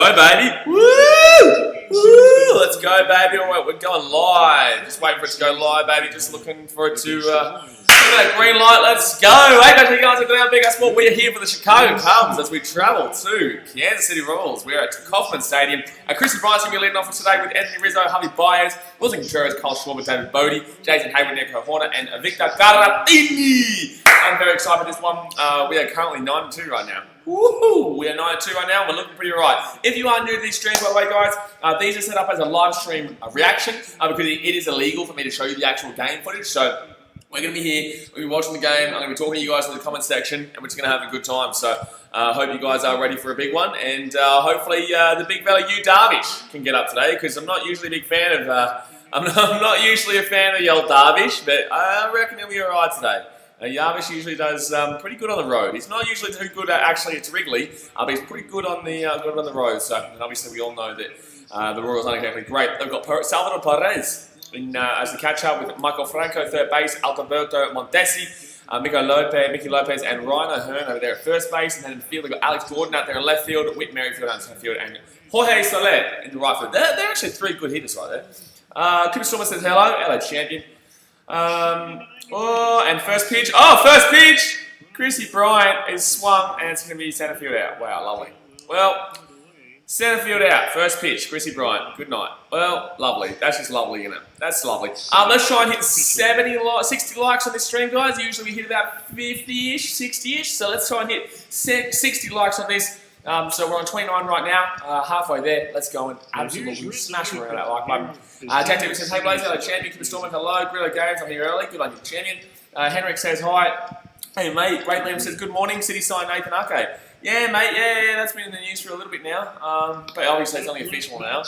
Go, baby. Woo! Woo! Let's go, baby. All right, we're going live. Just waiting for it to go live, baby. Just looking for it to... Look at that green light. Let's go. Hey, guys, you guys are doing Big Ass Sport. We are here for the Chicago Cubs as we travel to Kansas City Royals. We are at Kauffman Stadium. Chrissy Bryant's going to be leading off for today with Anthony Rizzo, Javi Baez, Wilson Contreras, Kyle Schwarber, David Bodie, Jason Hayward, Nico Horner, and Victor Caratini. I'm very excited for this one. We are currently 9-2 right now. Woohoo! We are 9-2 right now. We're looking pretty right. If you are new to these streams, by the way, guys, these are set up as a live stream reaction because it is illegal for me to show you the actual game footage. So we're going to be here, we're going to be watching the game, I'm going to be talking to you guys in the comment section, and we're just going to have a good time. So I hope you guys are ready for a big one, and hopefully the big fella Yu Darvish can get up today, because I'm not usually a big fan of, I'm not usually a fan of the old Darvish, but I reckon he'll be alright today. Darvish usually does pretty good on the road. He's not usually too good actually at Wrigley, but he's pretty good on the road. So, and obviously we all know that the Royals aren't exactly great. They've got Salvador Perez as the catcher with Michael Franco third base, Alberto Montesi, Mickey Lopez, and Ryan O'Hearn over there at first base, and then in the field they've got Alex Gordon out there in left field, Whit Merrifield out in center field, and Jorge Soler in the right field. They're actually three good hitters right there. Chris Stormer says hello champion. And first pitch. Oh, first pitch! Chrissy Bryant is swung, and it's going to be center field out. Wow, lovely. Well, center field out. First pitch, Chrissy Bryant. Good night. Well, lovely. That's just lovely, isn't it? That's lovely. Let's try and hit 60 likes on this stream, guys. Usually we hit about 50-ish, 60-ish. So let's try and hit 60 likes on this. So we're on 29 right now, halfway there. Let's go and absolutely smash around that like button. Jack Davis says, hey Blaze, hello champion, Keep Storming, hello, Grillo Games, I'm here early, good on you champion. Henrik says, hi. Hey mate, Great Liam says, good morning, City sign Nathan Ake. Yeah mate, yeah, that's been in the news for a little bit now, but obviously it's only official now.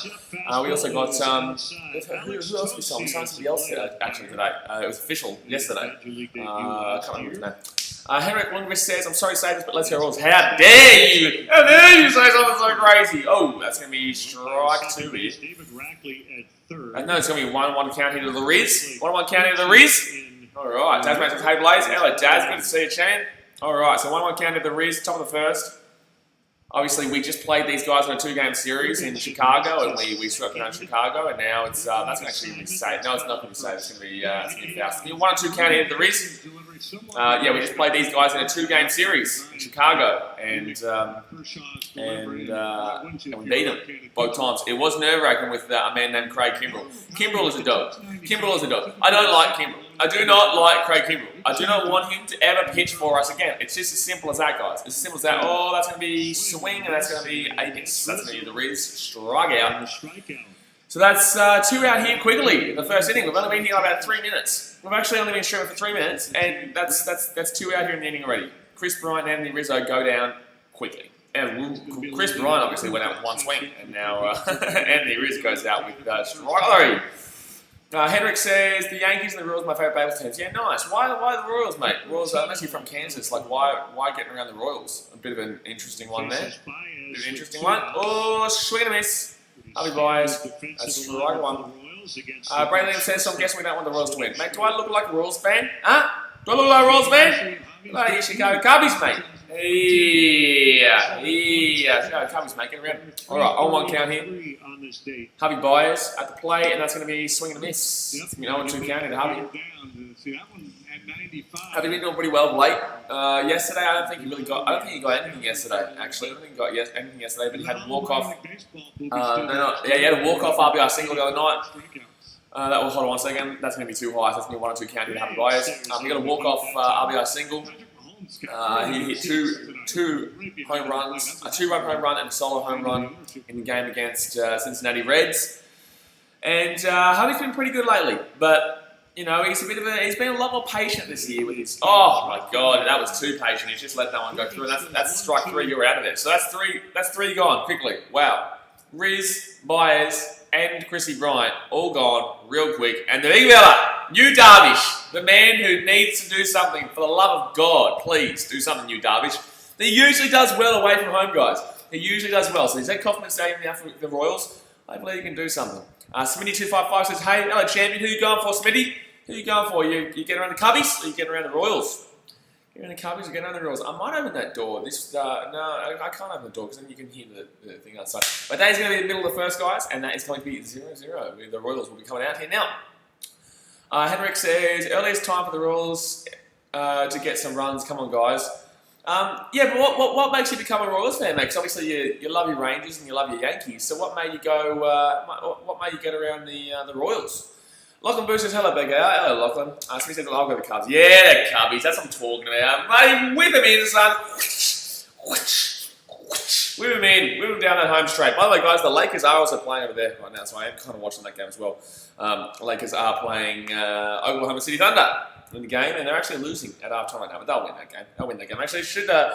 We also got, who else we saw? We signed somebody else actually today. It was official yesterday. I can't remember his name. Henrik Lundqvist says, I'm sorry to say this, but let's go Royals. How dare you! How dare you say something so crazy? Oh, that's going to be strike two here. I know it's going to be 1-1 count here to the Riz. 1-1 count here to the Riz. Alright, Tasman says, hey Blaze. Hello Jazz, good to see you, Chan. Alright, so 1-1 count here to the Riz, top of the first. Obviously, we just played these guys in a two-game series in Chicago, and we swept around Chicago, and now it's that's going to actually be safe. No, it's not going to be safe. It's going to be fast. 1-2 count here to the Riz. Yeah, we just played these guys in a two-game series in Chicago, and we beat them both times. It was nerve-wracking with a man named Craig Kimbrell. Kimbrell is a dog. Kimbrell is a dog. I don't like Kimbrell. I do not like Craig Kimbrell. I do not want him to ever pitch for us again. It's just as simple as that, guys. It's as simple as that. Oh, that's going to be swing, and that's going to be a miss. That's going to be the Riz strike out. So that's two out here quickly in the first inning. We've only been here about 3 minutes. We've actually only been streaming for 3 minutes, and that's two out here in the inning already. Chris Bryant and Anthony Rizzo go down quickly. And Chris Bryant obviously went out with one swing, and now Anthony Rizzo goes out with strike. Henrik says, the Yankees and the Royals are my favourite baseball teams. Yeah, nice. Why the Royals, mate? Royals, I'm actually from Kansas. Like, why getting around the Royals? A bit of an interesting one there. Bit of an interesting one. Oh, swing and a miss. Javi Baez. That's strike one. Braylon says, so I'm guessing we don't want the Royals to win. Mate, do I look like a Royals fan? Huh? Do I look like a Royals fan? Bloody Chicago Cubbies, mate. Yeah. Cubbies, mate. Get around. Alright, 0-1 count here. Javi Baez at the play, and that's going to be swing and a miss. It's going to be 0-2 count into Javi. Javi been doing pretty well of late. Yesterday, I don't think he got anything yesterday, actually. I don't think he got anything yesterday, but he had a walk-off. He had a walk-off RBI single the other night. That will hold on 1 second. That's going to be too high. So that's going to be 1-2 count into Javi Baez. He got a walk-off RBI single. He hit two home runs, a 2-run home run and a solo home run in the game against Cincinnati Reds. And Javi's been pretty good lately, but you know he's been a lot more patient this year with his. Oh my God, that was too patient. He's just let that one go through, and that's strike three. You're out of there. So that's three gone quickly. Wow, Riz, Baez, and Chrissy Bryant all gone real quick, and the big fella, Yu Darvish, the man who needs to do something. For the love of God, please do something, Yu Darvish. He usually does well away from home, guys. He usually does well. So he's at Kauffman Stadium now for the Royals. I believe he can do something. Smitty255 says, hey, hello champion, who you going for, Smitty? Who you going for? You getting around the Cubbies or you getting around the Royals? You're in the Cubbies, you're getting under the rules. I might open that door. No, I can't open the door because then you can hear the thing outside. But that is going to be the middle of the first, guys, and that is going to be 0-0. The Royals will be coming out here now. Henrik says, earliest time for the Royals to get some runs. Come on, guys. Yeah, but what makes you become a Royals fan, mate? Because obviously you love your Rangers and you love your Yankees. So what made you go? What made you get around the Royals? Lachlan Boo says, hello, big guy. Hello, Lachlan. Somebody says, I'll go to the Cubs. Yeah, the Cubbies. That's what I'm talking about. Mate, whip him in, son. Whip him in. Whip him down that home straight. By the way, guys, the Lakers are also playing over there right now, so I am kind of watching that game as well. The Lakers are playing Oklahoma City Thunder in the game, and they're actually losing at halftime right now, but they'll win that game. They'll win that game. Actually, should go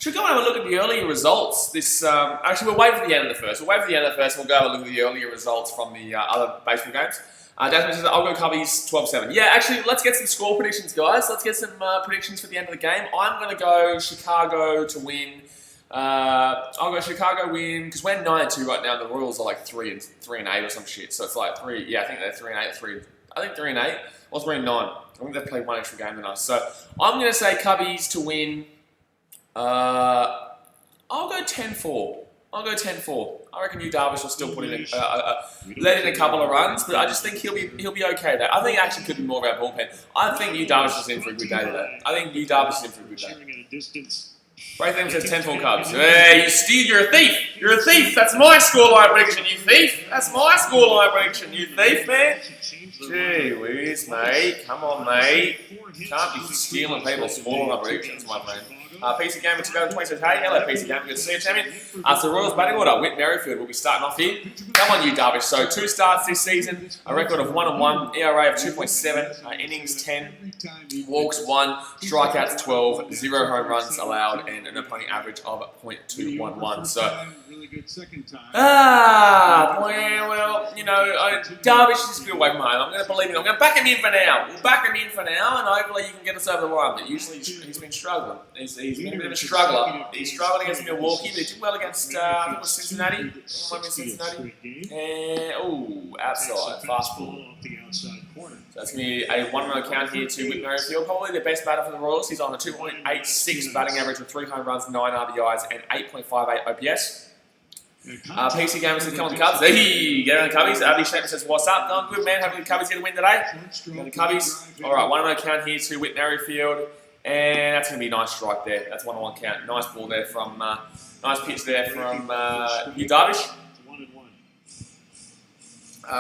and have a look at the earlier results. Actually, we'll wait for the end of the first. We'll wait for the end of the first, and we'll go have a look at the earlier results from the other baseball games. Desmond says, I'll go Cubbies 12-7. Yeah, actually, let's get some score predictions, guys. Let's get some predictions for the end of the game. I'm going to go Chicago to win. I'll go Chicago win, because we're 9-2 right now. The Royals are like 3-8 or some shit. So it's like 3, yeah, I think they're 3-8. I think 3-8. What's 3-9? I think they've played one extra game than us. So I'm going to say Cubbies to win. I'll go 10-4. I'll go 10-4. I reckon Darvish will still put in let in a couple of runs, but I just think he'll be okay there. I think it actually could be more of our bullpen. I think Darvish is in for a good day today. I think Darvish is in for a good day. Braitham says 10-4 Cubs. Hey, you're a thief. You're a thief. That's my scoreline prediction, you thief. That's my scoreline prediction, you thief, man. Gee whiz, mate. Come on, mate. Can't be stealing people's scoreline predictions, my friend. PC Gamer 2020 says, hey, hello PC Gamer, good to see you, champion. So the Royals batting order, Whit Merrifield will be starting off here. Come on, you Darvish. So 2 starts this season, a record of 1-1, ERA of 2.7, innings 10, walks 1, strikeouts 12, 0 home runs allowed, and an opponent average of .211. So, well, you know, Darvish is a bit away from home. I'm going to believe him. I'm going to back him in for now. We'll back him in for now, and hopefully you can get us over the line. But usually he's been struggling. He's been a bit of a struggler. He struggled against Milwaukee, but he did well against I think it was Cincinnati. And outside, fast ball. So that's going to be a 1-run count here to Whit Merrifield. Probably the best batter for the Royals. He's on a 2.86 batting average with 3 home runs, 9 RBIs, and 8.58 OPS. PC Gamer says, come on the Cubs. Hey, get around the Cubbies. Abby Shaper says, what's up? Going good, man. Hopefully the Cubbies get a win today. The Cubbies. All right, 1-run count here to Whit Merrifield. And that's going to be a nice strike there. That's 1-1 count. Nice ball there from, nice pitch there from Darvish.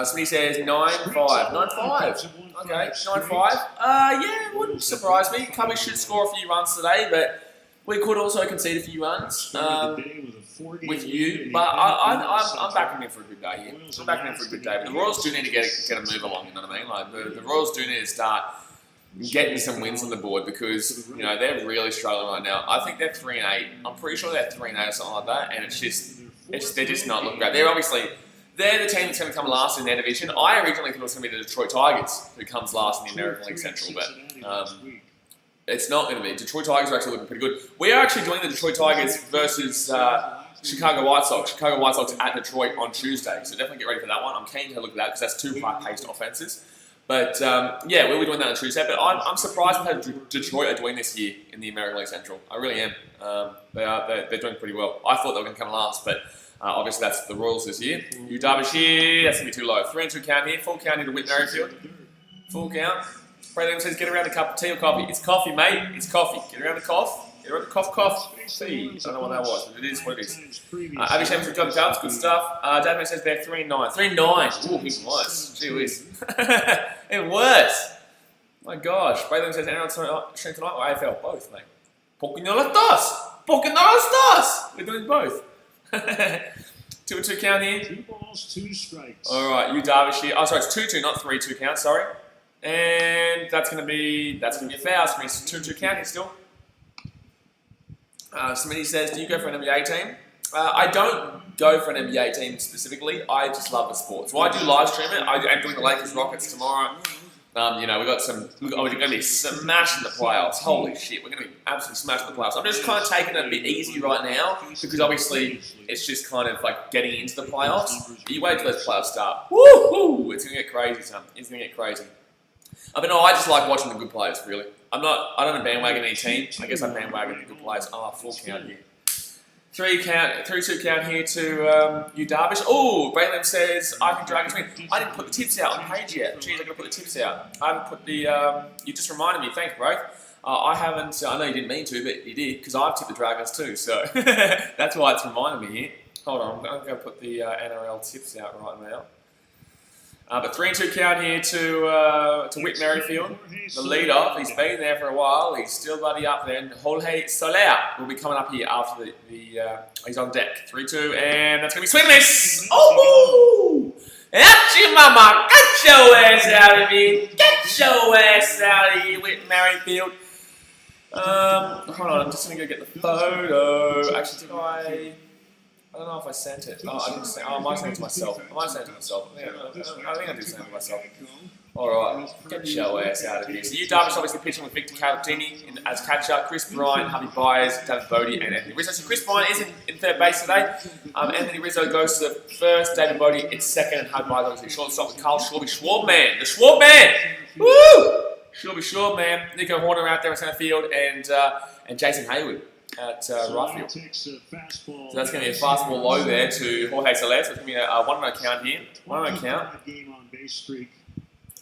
Somebody says 9-5. 9-5. Okay, 9-5. Yeah, wouldn't surprise me. Cubbies should score a few runs today, but we could also concede a few runs with you. But I'm backing in for a good day here. I'm backing in for a good day. But the Royals do need to get a move along, you know what I mean? Like the Royals do need to start getting some wins on the board because, you know, they're really struggling right now. I think they're 3-8. I'm pretty sure they're 3-8 or something like that, and they're just not looking great. They're the team that's going to come last in their division. I originally thought it was going to be the Detroit Tigers who comes last in the American League Central, but it's not going to be. Detroit Tigers are actually looking pretty good. We are actually doing the Detroit Tigers versus Chicago White Sox. Chicago White Sox at Detroit on Tuesday, so definitely get ready for that one. I'm keen to look at that because that's 2 high-paced offenses. But yeah, we'll be doing that on Tuesday. But I'm surprised with how Detroit are doing this year in the American League Central. I really am. They're doing pretty well. I thought they were going to come last, but obviously that's the Royals this year. Darvish here, that's going to be too low. 3-2 count here. Full count here to Whit Merrifield. Full count. Bradley says, get around the cup of tea or coffee. It's coffee, mate. It's coffee. Get around the cough. Get around the cough. See, I don't know what that was, but it is what it is. Abby Shams with Cubs Dubs, good stuff. Dadman says they're 3-9. 3-9. Ooh, even worse. Gee whiz. Even worse. My gosh. Bradley says, anyone strength tonight or AFL? Both, mate. ¿Por qué no las dos? ¿Por qué no las dos? We're doing both. 2-2 count here. 2 balls, 2 strikes. All right, Darvish here. Oh, sorry, it's 2-2, not 3-2 count. Sorry, and that's gonna be a foul. So it's 2-2 count here still. Smitty says, "Do you go for an NBA team?" I don't go for an NBA team specifically. I just love the sport, so I do live stream it. I'm doing the Lakers Rockets tomorrow. You know, we're going to be smashing the playoffs. Holy shit, we're going to be absolutely smashing the playoffs. I'm just kind of taking it a bit easy right now because obviously it's just kind of like getting into the playoffs. You wait till those playoffs start. Woo-hoo! It's going to get crazy, son. It's going to get crazy. I just like watching the good players, really. I don't bandwagon any team. I guess I bandwagon the good players. Full count here. 3-2 count here to you, Darvish. Oh, Braylon says, I can drag a swing. I didn't put the tips out on the page yet. Jeez, I got to put the tips out. I haven't put the, you just reminded me. Thanks, bro. I haven't, I know you didn't mean to, but you did, because I've tipped the Dragons too, so that's why it's reminded me here. Hold on, I'm going to put the NRL tips out right now. But 3-2 count here to Whit Merrifield, the leader. He's been there for a while. He's still bloody up there. And Jorge Soler will be coming up here after he's on deck. 3-2, and that's going to be swing miss. Oh! Ouchie, mama! Get your ass out of here! Get your ass out of here, Whit Merrifield. Hold on, I'm just going to go get the photo. Actually, I don't know if I sent it. I didn't send it. I might send it to myself. I think I did send it to myself. Alright, get your ass out of here. So you, Darvish, obviously pitching with Victor Calatini as catcher, Chris Bryant, Harvey Byers, David Bodie, and Anthony Rizzo. So Chris Bryant is in third base today. Anthony Rizzo goes to first, David Bodie it's second, and Harvey Byers goes to shortstop with Carl Schwarber, the Schwarber! Woo! Schwarber, Nico Horner out there in centre field, and Jason Hayward at right field. So that's going to be a fastball low there to Jorge Soler. So it's going to be a 1-0 count here. 1-0 count.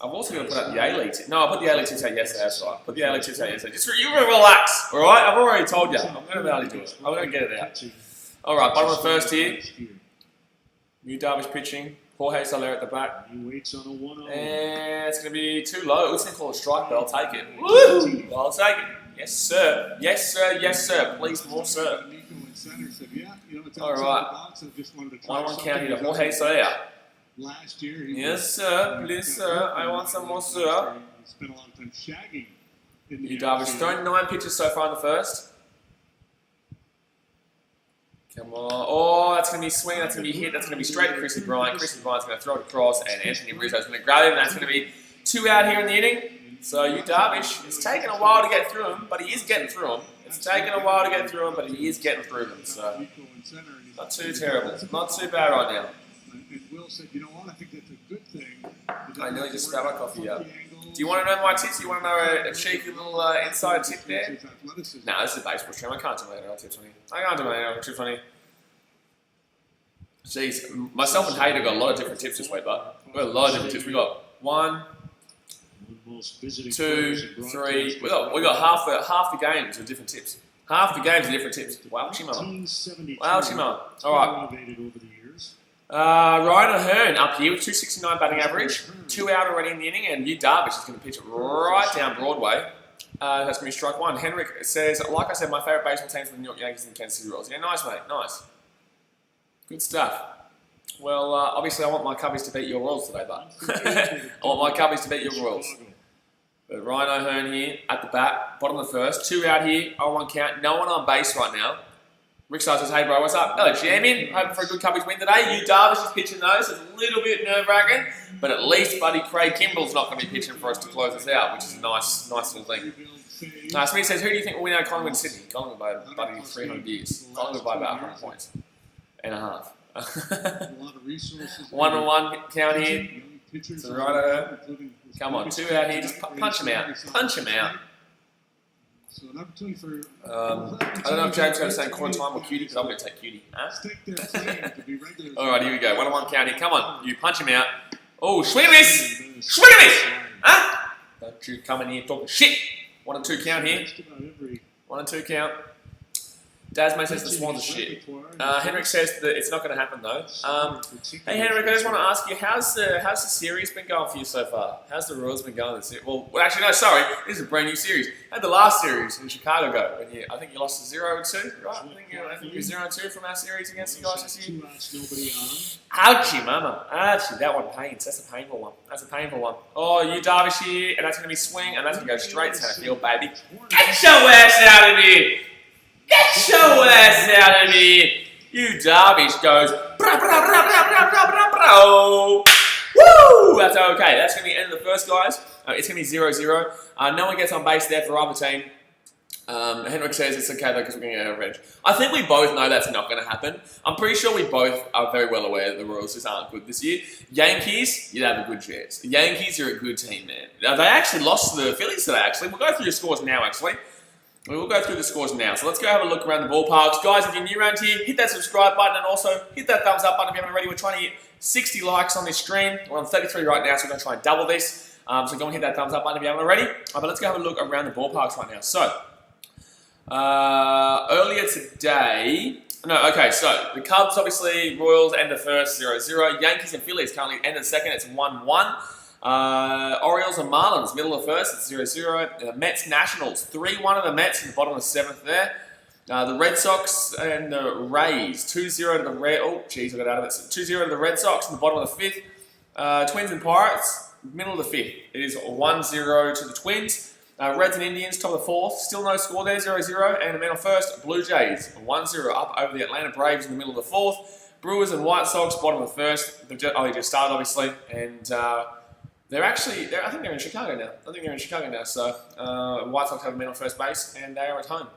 I've also got to put out the A-League tips. No, I put the A-League tips out yesterday, that's right. Put the A-League tips out yesterday. Just you relax, alright? I've already told you. I'm going to be able to do it. I'm going to get it out. Alright, bottom of the first here. New Darvish pitching. Jorge Soler at the back. And it's going to be too low. It's going to call a strike, but I'll take it. Woo! I'll take it. Yes, sir. Yes, sir. Yes, sir. Please, more, sir. Alright. 1-1 count here to Jorge Soler. Yes, sir. Please, sir. I want some more, sir. You, Darvish, thrown 9 pitches so far in the first. Come on. Oh, that's going to be swing. That's going to be hit. That's going to be straight to Chrissy Bryant. Chrissy Bryant's going to throw it across, and Anthony Rizzo's going to grab him. That's going to be 2 out here in the inning. So you, Darvish, it's taken a while to get through him, but he is getting through him. It's taken a while to get through him, but he is getting through them. So not too terrible. Not too bad right now. I nearly just grabbed my coffee up. Do you want to know my tips? Do you want to know a cheeky little inside tip there? No, this is a baseball stream. I can't do my NRL tips on here. I can't do my NRL tips on here. Jeez, myself and Hayden got a lot of different tips this week, but we've got a lot of different tips. We got 1, 2, 3. We got half the games with different tips. Half the games with different tips. Wow, Chimama. Wow, Chimama. All right. Ryan O'Hearn up here with 269 batting average, 2 out already in the inning, and you, Darvish, is going to pitch it right down Broadway. That's going to be strike 1. Henrik says, like I said, my favourite baseball teams are the New York Yankees and the Kansas City Royals. Yeah, nice, mate, nice. Good stuff. Well, obviously I want my Cubbies to beat your Royals today, but I want my Cubbies to beat your Royals. But Ryan O'Hearn here at the bat, bottom of the first, 2 out here, 0-1 count, no one on base right now. Rick Star says, hey bro, what's up? Hello, Jamin. Hoping for a good Cubbies win today. You, Darvish, is pitching those. It's a little bit nerve-wracking, but at least buddy Craig Kimbrell's not going to be pitching for us to close us out, which is a nice little thing. Smith says, who do you think will win out Collingwood and Sydney? Collingwood by buddy 300 years. Collingwood by about 100 points and a half. 1-1 count here. So right come on, 2 out here. Just punch him out. Punch him out. So an opportunity for I don't know if James is going to say quarter time or cutie, because I'm going to take cutie. Huh? Alright, here we go. 1-1 count here. Come on, you punch him out. Oh, swing and miss! Swing and miss! Huh? Don't you come in here talking shit! 1-2 count here. 1-2 count. Dasman says the Swans are shit. Henrik says that it's not going to happen though. Hey Henrik, I just want to ask you, how's the series been going for you so far? How's the Royals been going this year? Well, actually no, sorry, this is a brand new series. How'd the last series in Chicago go? When I think you lost to 0-2, right? I think you were 0-2 from our series against you guys this year. Ouchie, mama. Ouchie, that one pains. That's a painful one. That's a painful one. Oh, you Darvish here, and that's going to be swing, and that's going to go straight to center field, baby. Get your ass out of here! Get your ass out of here! You Darvish goes, bra, bra, bra, bra, bra, bra, bra, bra. Woo! That's okay. That's going to be the end of the first, guys. It's going to be 0-0. No one gets on base there for either team. Henrik says it's okay though because we're going to get a revenge. I think we both know that's not going to happen. I'm pretty sure we both are very well aware that the Royals just aren't good this year. Yankees, you'd have a good chance. The Yankees are a good team, man. They actually lost to the Phillies today, actually. We'll go through the scores now, actually. We will go through the scores now. So let's go have a look around the ballparks. Guys, if you're new around here, hit that subscribe button and also hit that thumbs up button if you haven't already. We're trying to hit 60 likes on this stream. We're on 33 right now, so we're going to try and double this. So go and hit that thumbs up button if you haven't already. But let's go have a look around the ballparks right now. So, earlier today... so the Cubs, obviously, Royals end the first 0-0. Yankees and Phillies currently end the second, it's 1-1. Orioles and Marlins, middle of the first, it's 0-0. Mets, Nationals, 3-1 of the Mets in the bottom of the seventh there. The Red Sox and the Rays, 2-0 to the Red... Oh, jeez, I got out of it. 2-0 to the Red Sox in the bottom of the fifth. Twins and Pirates, middle of the fifth. It is 1-0 to the Twins. Reds and Indians, top of the fourth. Still no score there, 0-0. And the middle first, Blue Jays, 1-0 up over the Atlanta Braves in the middle of the fourth. Brewers and White Sox, bottom of the first. They just started, obviously. And they're actually, I think they're in Chicago now. So White Sox have a man on first base, and they are at home.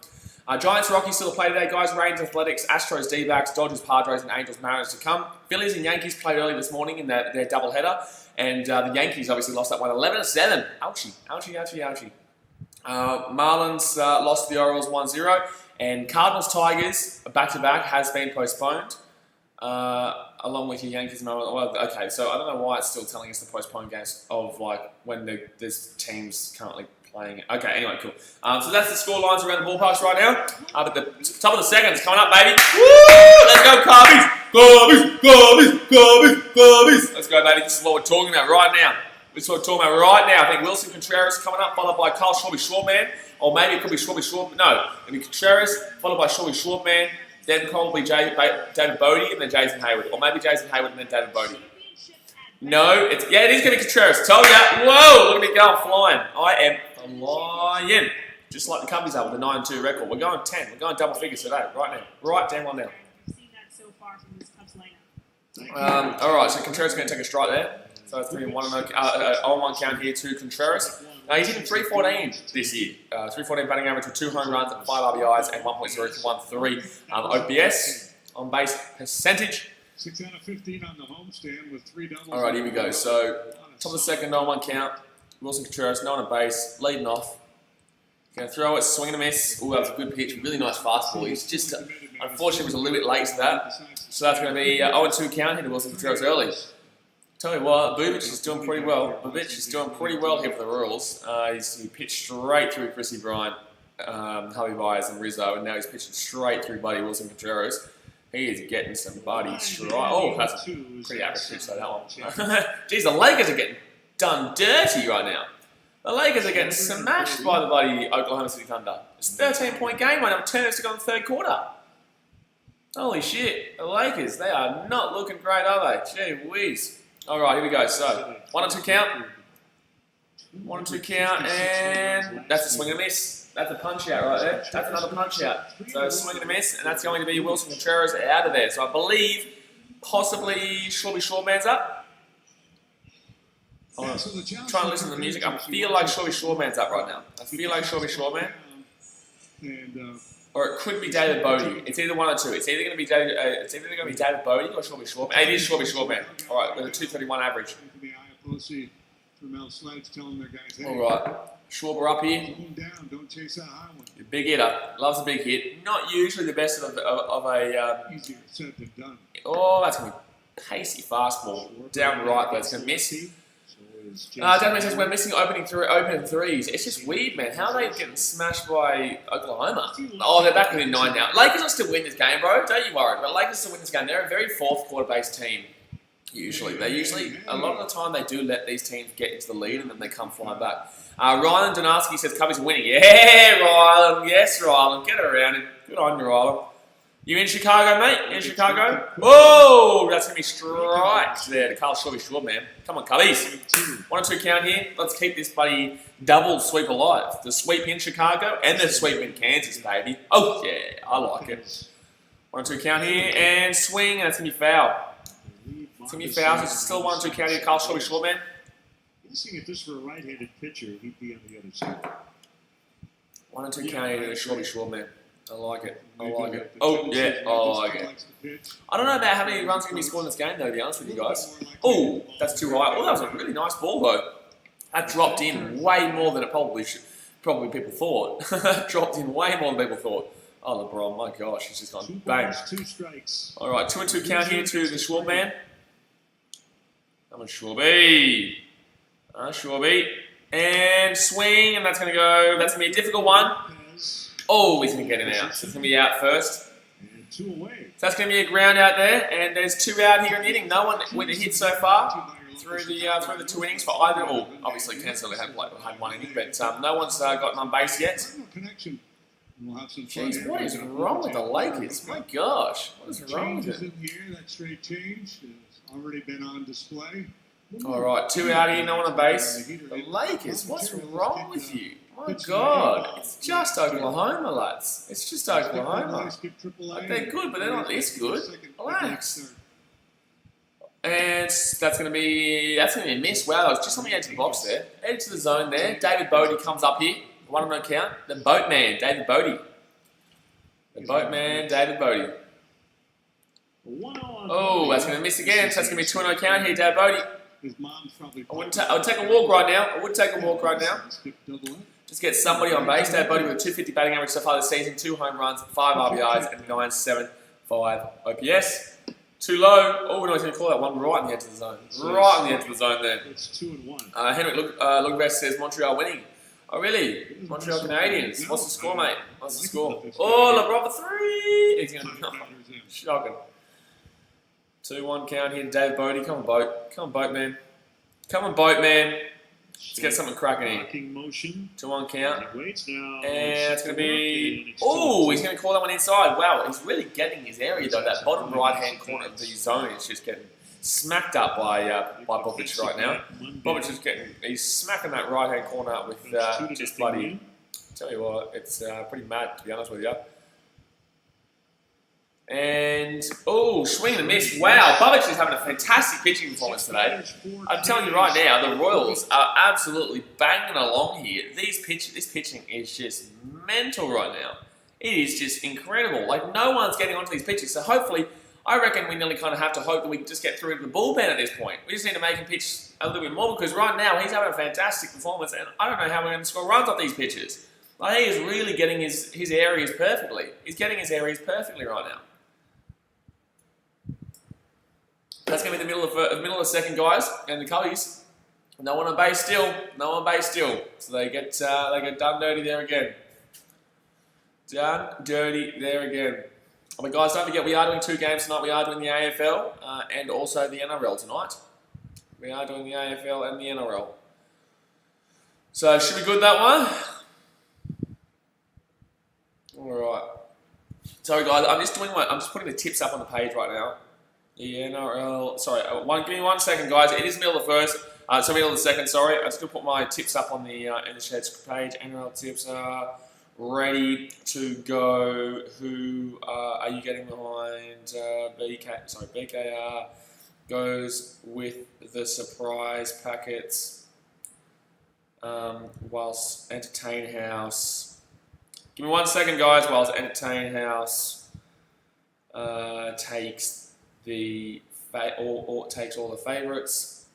Giants, Rockies still to play today, guys. Rangers, Athletics, Astros, D-backs, Dodgers, Padres, and Angels, Mariners to come. Phillies and Yankees played early this morning in their doubleheader. And the Yankees obviously lost that one 11-7. Ouchie. Marlins lost to the Orioles 1-0, and Cardinals Tigers back-to-back has been postponed, along with your Yankees and Marlins. Well, okay, so I don't know why it's still telling us to postpone games of like when there's teams currently playing it. Okay, anyway, cool. So that's the score lines around the ballparks right now. But the top of the second is coming up, baby. Woo! Let's go, Carbies! Carbies! Let's go, baby. This is what we're talking about right now. This is what we're talking about right now. I think Wilson Contreras coming up, followed by Carl Schwarber-Schwartman. Or maybe it could be Schwarber-Schwartman. No, it'll be Contreras, followed by Schwarber-Schwartman. Then probably David Bodie, and then Jason Hayward. Or maybe Jason Hayward and then David Bodie. No, it is going to be Contreras. Told ya. Whoa, look at me go. I'm flying. I am flying. Just like the Cubbies are with the 9-2 record. We're going 10. We're going double figures today, right now. Right down one now. Alright, so Contreras is going to take a strike there. So 3-1 count here to Contreras. He's hitting 314 this year. 314 batting average with 2 home runs and 5 RBIs and 1.013 OPS on base percentage. 6 out of 15 on the homestand with 3 doubles. Alright, here we go. So top of the second, 0-1 count. Wilson Contreras, no on base, leading off. Going to throw it, swing and a miss. Ooh, that was a good pitch. Really nice fastball. He's just, unfortunately, was a little bit late to that. So that's going to be 0-2 count here to Wilson Contreras early. Tell you what, Bubic is doing pretty well. Here for the Royals. He pitched straight through Chrissy Bryant, Javi Baez, and Rizzo, and now he's pitching straight through Buddy Wilson Contreras. He is getting some buddy strike. Oh, that's a pretty average pitch, though, that one. Jeez, the Lakers are getting done dirty right now. The Lakers are getting smashed by the bloody Oklahoma City Thunder. It's a 13-point game right now. Turns to go in the third quarter. Holy shit. The Lakers, they are not looking great, are they? Gee whiz. Alright, here we go. So, 1-2 count. 1-2 count, and that's a swing and a miss. That's a punch out right there. That's another punch out. So, swing and a miss, and that's going to be Wilson Contreras out of there. So, I believe possibly Schwarber-Schwartman's up. I'm trying to listen to the music. I feel like Schwarber-Schwartman's up right now. I feel like Schwarber-Schwartman. Or it could be David Bodie. It's either one or two. It's either going to be David. Bodie or Schwarber-Schwartman. It is Schwarber-Schwartman. All right, with a 231 average. All right, Schwarber up here. Big hitter. Loves a big hit. Not usually the best of a. Oh, that's going to be pacey fastball down right, but it's going to miss. Gentlemen says we're missing opening threes. It's just weird, man. How are they getting smashed by Oklahoma? Oh, they're back within 9 now. Lakers will still win this game, bro. Don't you worry. But Lakers still win this game. They're a very fourth quarter-based team. Usually, a lot of the time, they do let these teams get into the lead and then they come flying back. Rylan Donarski says Cubbies are winning. Yeah, Rylan. Yes, Rylan. Get around it. Good on you, Rylan. You in Chicago, mate? In Chicago? Whoa! That's going to be strikes there to Carl Schwarber, man. Come on, Cubbies. 1-2 count here. Let's keep this bloody double sweep alive. The sweep in Chicago and the sweep in Kansas, baby. Oh, yeah. I like it. 1-2 count here. And swing, and it's going to be foul. It's going to be foul. So it's still 1-2 count here. Carl Schwarber, man. Guessing if this were a right-handed pitcher, he'd be on the other side. 1 and 2 count here to the short man. I like it. I like it. Oh, yeah, I like it. I don't know about how many runs are going to be scored in this game, though, to be honest with you guys. Oh, that's too high. Oh, that was a really nice ball, though. That dropped in way more than it probably people thought. Dropped in way more than people thought. Oh, LeBron, my gosh, he's just gone bang. All right, 2 and 2 count here to the Schwab man. Come on, Schwabby. Schwabby. And swing, and that's going to go. That's going to be a difficult one. Oh, he's going to get him out. So it's going to be out first. So that's going to be a ground out there, and there's 2 out here in the inning. No one with a hit so far through the 2 innings for either. Oh, obviously, Cancelo had 1 inning, but no one's gotten on base yet. Jeez, what is wrong with the Lakers? My gosh, what is wrong with it? That straight change has already been on display. All right, 2 out here, no one on base. The Lakers, what's wrong with you? My God, it's just Oklahoma, lads. It's just Oklahoma. Like, they're good, but they're not this good. Relax. And that's going to be a miss. Wow, that was just on the edge of the box there. Edge of the zone there. David Bodie comes up here. 1 no count. The boatman, David Bodie. The boatman, David Bodie. Oh, that's going to miss again. So that's going to be 2 no count here, David Bodie. I would take a walk right now. Just get somebody on base. David Bodie with a 250 batting average so far this season. 2 home runs, 5 RBIs, and 9.75 OPS. Too low. Oh, no, he's going to call that one right on the edge of the zone. Right on the edge of the zone there. It's 2 and 1. Henrik Lundqvist says Montreal winning. Oh, really? Montreal Canadiens. What's the score, mate? What's the score? Oh, LeBron for 3. He's going to... Shocking. 2-1 count here. David Bodie. Come on, boat. Come on, boatman. Come on, boatman. Let's get something cracking here. 2-1 count. And it's going to be... Oh, he's going to call that one inside. Wow, he's really getting his area, though. That bottom right-hand corner of the zone is just getting smacked up by Bobic right now. Bobic is he's smacking that right-hand corner up with just bloody... Tell you what, it's pretty mad, to be honest with you. And, oh, swing and a miss. Wow, Bobic is having a fantastic pitching performance today. I'm telling you right now, the Royals are absolutely banging along here. This pitching is just mental right now. It is just incredible. Like, no one's getting onto these pitches. So hopefully, I reckon we nearly kind of have to hope that we can just get through into the bullpen at this point. We just need to make him pitch a little bit more because right now, he's having a fantastic performance and I don't know how we're going to score runs off these pitches. Like, he is really getting his areas perfectly. He's getting his areas perfectly right now. That's going to be the middle of the second, guys, and the Cubbies. No one on base still. No one on base still. So they get done dirty there again. Done dirty there again. But guys, don't forget we are doing 2 games tonight. We are doing the AFL and also the NRL tonight. We are doing the AFL and the NRL. So should be good that one. All right. Sorry guys, I'm just putting the tips up on the page right now. The NRL, sorry, give me 1 second, guys. It is middle of the first, middle of the second, sorry. I still put my tips up on the in the Sheds page. NRL tips are ready to go. Who are you getting behind? BKR goes with the surprise packets, whilst Entertain House. Give me 1 second, guys, whilst Entertain House takes takes all the favourites.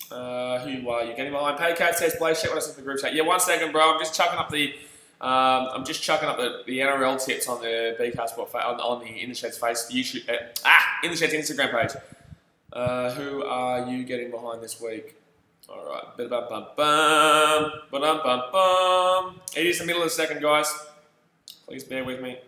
Who are you getting behind? Paddycat says, Blaze, check what I said in the group chat. Yeah, 1 second, bro. I'm just chucking up the NRL tips on the BK Sport on the In the Sheds face YouTube In the Sheds Instagram page. Who are you getting behind this week? All right, It is the middle of the second, guys. Please bear with me.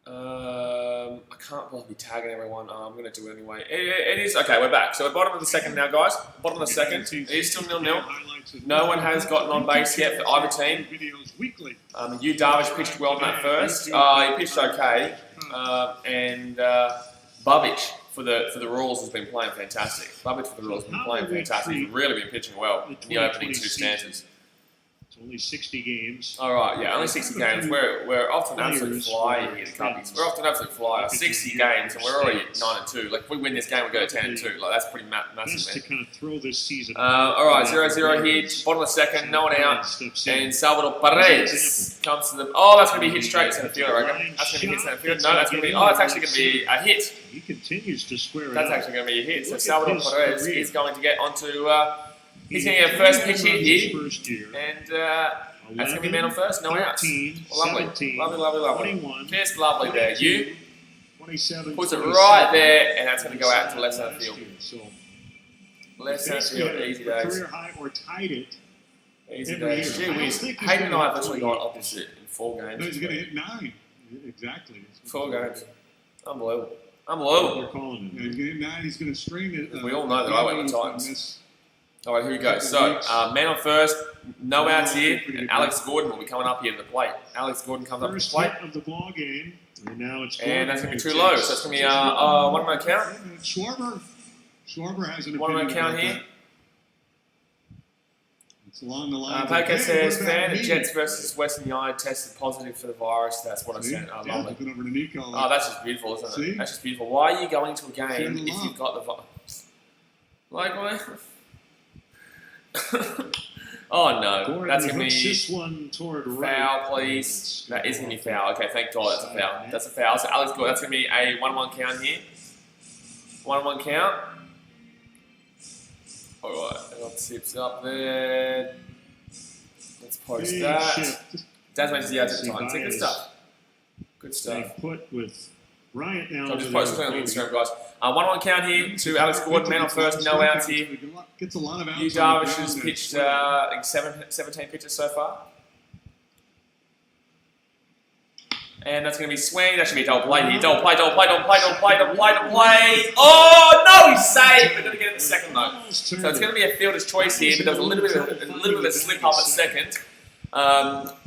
I can't bother be tagging everyone. I'm going to do it anyway. It is... Okay, we're back. So we're bottom of the second now, guys. Bottom of the second. It is still 0-0. No one has gotten on base yet for either team. Yu Darvish pitched well in that first. He pitched okay. And Bubic for the Royals has been playing fantastic. Bubic for the Royals has been playing fantastic. He's really been pitching well in the opening 2 stanzas. It's only 60 games. All right, yeah, only 60 games. We're often absolute flyer here, the Cubbies. We're often absolute flyer. 60 games, and we're already at 9-2. Like, if we win this game, we go to 10-2. Like, that's pretty massive, Best to man. kind of throw this season. All right, 0-0 here. Bottom of the second, no one out. And Salvador Perez comes to the... Oh, that's going to be hit straight to center field, I reckon. That's going to be hit center field. No, that's going to be... Oh, that's actually going to be a hit. He continues to square it That's up. actually going to be a hit. So Salvador Perez is going to get onto... he's going to get a first pitch hit here. And... that's going to be man on first, no outs. Lovely, lovely. Just lovely there. You puts it right there, and that's going to go out to left center field. Left center field, easy days. Career high or tied it. Easy days. Gee whiz, Hayden and I have literally got opposite in 4 games. No, he's going to hit 9. Exactly. 4 games. Unbelievable. They're calling him. Yeah, he's going to hit 9. He's going to string it. We all know that I went with Titans. All right, here we go. So, man on first, no outs here, and Alex Gordon will be coming up here to the plate. Alex Gordon comes up to the plate. First hit of the ball game, and now it's and that's going to be too low, so it's going to be one man count. Schwarber has an one man count here. It's along the line. Baker says, fan of Jets versus Western United tested positive for the virus. That's what I sent. I love it. Oh, that's just beautiful, isn't it? That's just beautiful. Why are you going to a game if you've got the virus? Like, what? Oh no, that's going to be foul, please. That is going to be foul. Okay, thank God that's a foul. That's a foul. So Alex Gordon, that's going to be a 1-1 count here. 1-1 count. Alright, I got tips up there. Let's post that. That's makes the outs at the time. Good stuff. Good stuff. Put with Bryant now. So I'm just posting on Instagram, guys. 1-1 count here to Alex Gordon, man on first, no outs here. Gets a lot of outs. Yu Darvish has pitched, I think, 17 pitches so far. And that's going to be swing. That should be a double play here. Double play. Oh, no, he's saved. We're going to get it in the second, though. So it's going to be a fielder's choice here, but there was a little bit of a slip up at second.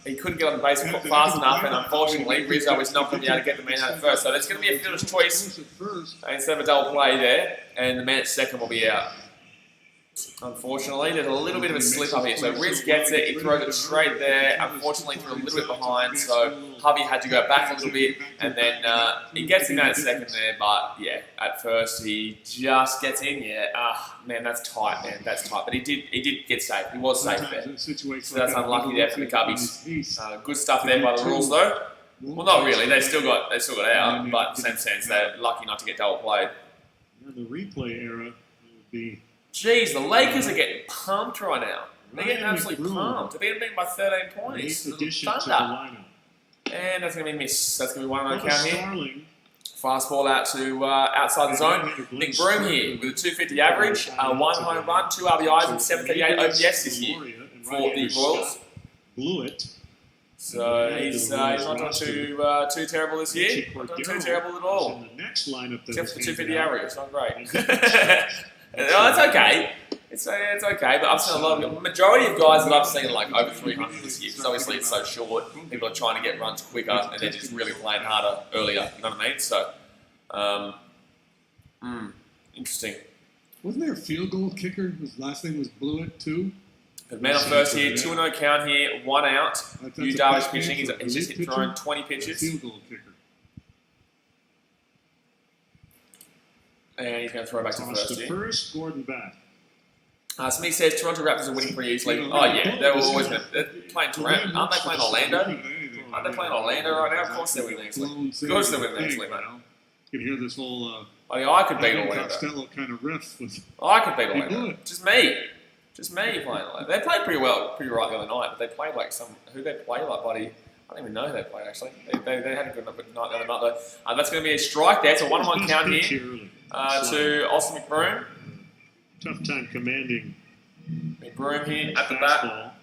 He couldn't get on the base fast enough, and unfortunately, Rizzo is not going to be able to get the man out at first. So there's going to be a fielder's choice instead of a double play there, and the man at second will be out. Unfortunately, there's a little bit of a slip up here. So Riz gets it, he throws it straight there. Unfortunately, threw a little bit behind, so Hubby had to go back a little bit, and then he gets him out at second there. But yeah, at first he just gets in. Yeah, man, that's tight, man. That's tight. But he did get safe. He was safe there. So that's unlucky there for the Cubbies. Good stuff there by the rules, though. Well, not really. They still got out, but in the same sense, they're lucky not to get double played. The replay era would be. Jeez, the Lakers are getting pumped right now. They're getting absolutely pumped. They're being beaten by 13 points. Thunder. And that's going to be missed. That's going to be 1-0 count here. Fast ball out to outside the zone. Nick Broom here with a 250 average, 1 home run, 2 RBIs, and 738 OPS this year for the Royals. Blew it. So he's not done too terrible this year. Not done too terrible at all. Except for the 250 average. It's not great. No, it's okay. It's okay, but I've seen the majority of guys that I've seen like over 300 this year, because obviously it's so short. People are trying to get runs quicker, and they're just really playing harder earlier. You know what I mean? So, interesting. Wasn't there a field goal kicker? His last name was Blew It too. The man on first here, 2-0 count here, 1 out. Yu Darvish pitching. He's just thrown 20 pitches. Field goal kicker. And he's going to throw back to first. First, Gordon back. Smith says Toronto Raptors are winning pretty easily. Oh yeah, they're always they're playing Toronto. Aren't they playing Orlando? Aren't they playing Orlando right now? Of course they're winning easily. Of course they're winning easily, mate. You can hear this whole. I could beat Orlando. Costello kind of riff. I could beat Orlando. Just me playing Orlando. They played pretty right the other night, but they played like who they play like, buddy. I don't even know who they played actually. They had a good night the other night though. That's going to be a strike there. It's a 1-1 count here to Austin McBroom. Tough time commanding. McBroom here at the bat.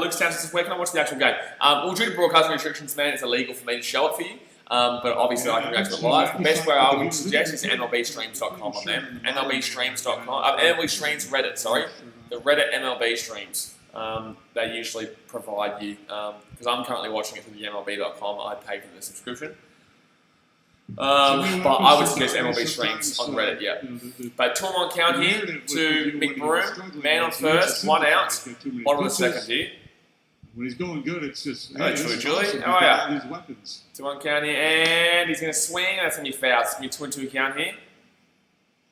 Lucas Townsend says, where can I watch the actual game? Well, due to broadcasting restrictions, man, it's illegal for me to show it for you. But obviously I can go to it live. The best way I would suggest is MLBstreams.com on there. MLBstreams.com. MLB Streams Reddit, sorry. The Reddit MLB Streams. They usually provide you, because I'm currently watching it through the MLB.com. I pay for the subscription. But I would suggest MLB streams on Reddit, yeah. But 2-on-1 count here to Big Broom, man on first, 1 out, bottom of the second here. When he's going good, it's just, Hello, Julie. How are you? 2-1 count here, and he's going to swing. That's going to be foul. It's going to be 2-2 count here.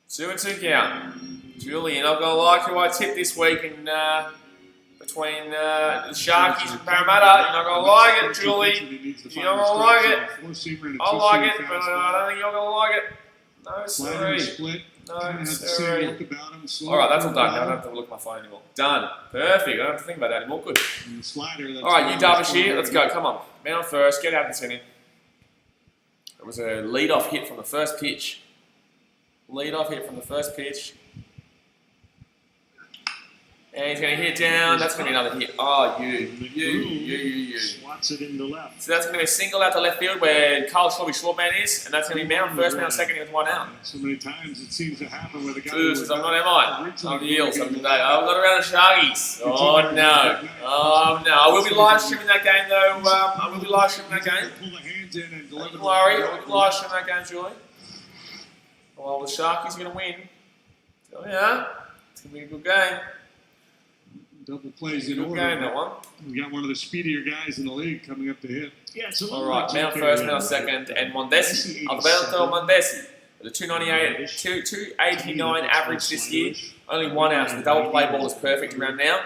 2-2 count. Julie, you're not going to like who I tipped this week in, between the Sharkies and Parramatta. You're not going to like it, Julie. You're not going to like it. I like it, but I don't think you're going to like it. No, sorry. No, sorry. Alright, that's all done. Now I don't have to look at my phone anymore. Done. Perfect. I don't have to think about that anymore. Good. Alright, you Derbyshire. Let's go. Come on. Man on first. Get out this inning. It was a lead-off hit from the first pitch. Lead-off hit from the first pitch. And he's going to hit down. That's going to be another hit. Oh, you. Swats it into left. So that's going to be a single out to left field where Carl Shortman is, and that's going to be man on first, man on second with 1 out. So many times it seems to happen where the guy. Since I'm not MI. I'm the Eels. I'm today. I've got around the Sharkies. Oh no. Oh no. I will be live streaming that game though. I will be live streaming that game. Pull the hands in and deliver. Don't worry. I will be live streaming that game, Julie. Well, the Sharkies are going to win. So yeah, it's going to be a good game. Double plays in order. Game, that one. We got one of the speedier guys in the league coming up to hit. Yeah, it's a all right, man on first, man on second, and Mondesi. Alberto Mondesi with a 298, 289 average this year. Only 1 out, so the double play ball is perfect around now.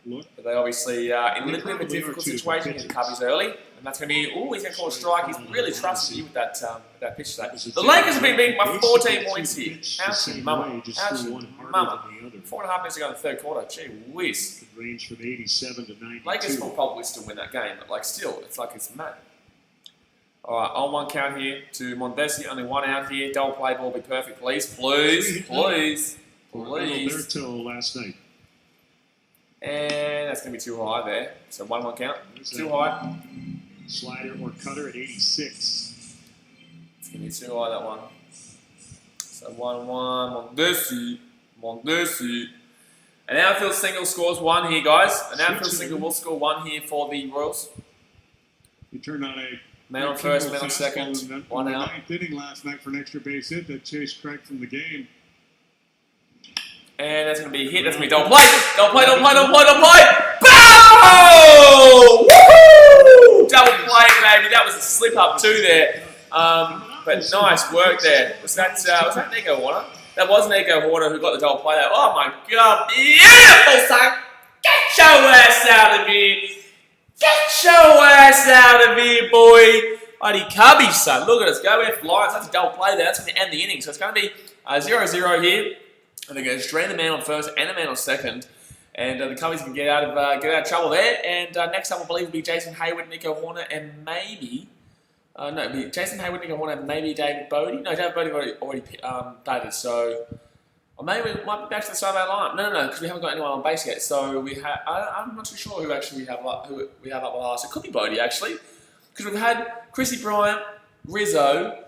But they obviously in a little bit of a difficult situation in Cubbies early, and that's going to be. Oh, he's going to call a strike. He's really trusted you with that pitch today. The Lakers have been beating by 14 points here. How's mama? 4.5 minutes ago in the third quarter. Gee whiz. Range from 87 to 92. Lakers will probably still win that game, but like still, it's like it's mad. All right, on 1 count here to Mondesi. Only 1 out here. Double play ball be perfect, please. Please. Till last night. And that's going to be too high there. So 1-1 count. Too high. Slider or cutter at 86. It's going to be too high, that one. So 1-1. Mondesi. An outfield single scores 1 here, guys. An outfield single will score 1 here for the Royals. He turned on a man on first, man on second. 1 out. 9th inning last night for an extra base hit that chased Craig from the game. And that's going to be a hit. That's going to be double play. Double play. Bow! Woohoo! Double play, baby. That was a slip up too there. But nice work there. Was that Nico Horner? That was Nico Horner who got the double play there. Oh my God. Beautiful, son. Get your ass out of here. Get your ass out of here, boy. Mighty Cubbies, son. Look at us. Go F Lions. That's a double play there. That's going to end the inning. So it's going to be 0-0 here. And they're going to drain the man on first and a man on second. And the Cubbies can get out of trouble there. And next up, I believe, will be Jason Hayward, Nico Horner, and maybe... it'll be Jason Hayward, Nico Horner, and maybe David Bodie. No, David Bodie already batted, so... Or maybe we might be back to the start of our line. No, because we haven't got anyone on base yet. So we have... I'm not too sure who actually we have up last. It could be Bodie, actually. Because we've had Chrissy Bryant, Rizzo...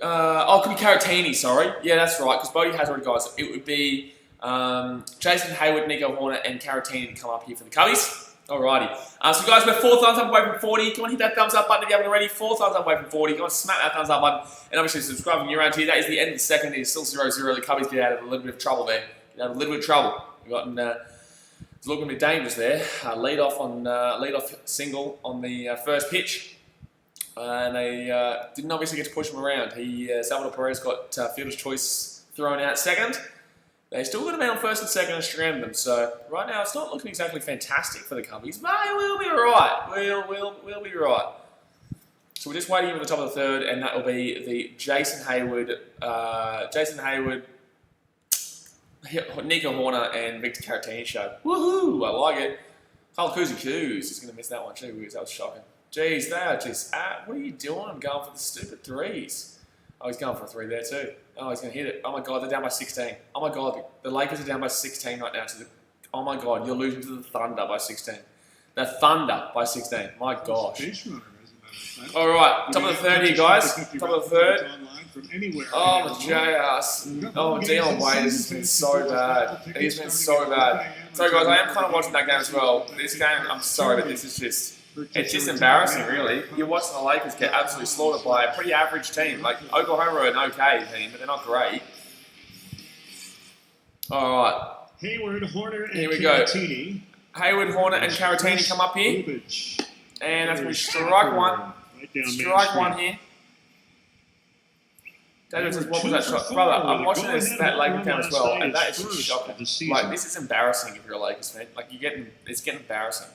it could be Caratini, sorry. Yeah, that's right, because Bodie has already got it. So it would be Jason Hayward, Nico Horner, and Caratini to come up here for the Cubbies. Alrighty. So guys, we're 4 thumbs up away from 40. Come on, hit that thumbs up button if you haven't already. 4 thumbs up away from 40. Come on, smack that thumbs up button. And obviously subscribe when you're around here. That is the end of the second. It is still 0-0. The Cubbies get out of a little bit of trouble there. We've gotten... it's looking a bit dangerous there. Lead off single on the first pitch. And they didn't obviously get to push him around. Salvador Perez got fielder's choice thrown out second. They still got a man on first and second and stranded them. So right now it's not looking exactly fantastic for the Cubbies, but we'll be right. We'll be right. So we're just waiting for the top of the third, and that will be the Jason Hayward, Nico Horner, and Victor Caratini show. Woohoo! I like it. Carl Coos is going to miss that one too. That was shocking. Jeez, they are just... what are you doing? I'm going for the stupid threes. Oh, he's going for a 3 there too. Oh, he's going to hit it. Oh my God, they're down by 16. Oh my God, the Lakers are down by 16 right now. Oh my God, you're losing to the Thunder by 16. The Thunder by 16. My gosh. All right, top of the third here, guys. Top of the third. Oh, my J-ass. Oh, Dion Waiters has been so bad. He's been so bad. So, guys, I am kind of watching that game as well. This game, I'm sorry, but this is just... It's just embarrassing, really. You're watching the Lakers get absolutely slaughtered by a pretty average team. Like, Oklahoma are an okay team, but they're not great. All right. Hayward, Horner, and Here we go. Caratini. Hayward, Horner, and Caratini come up here. And that's going to be strike one. Strike one here. Daniel says, what was that shot? Brother, I'm watching that Lakers game as well, and that is just shocking. Like, this is embarrassing if you're a Lakers fan. Like, it's getting embarrassing.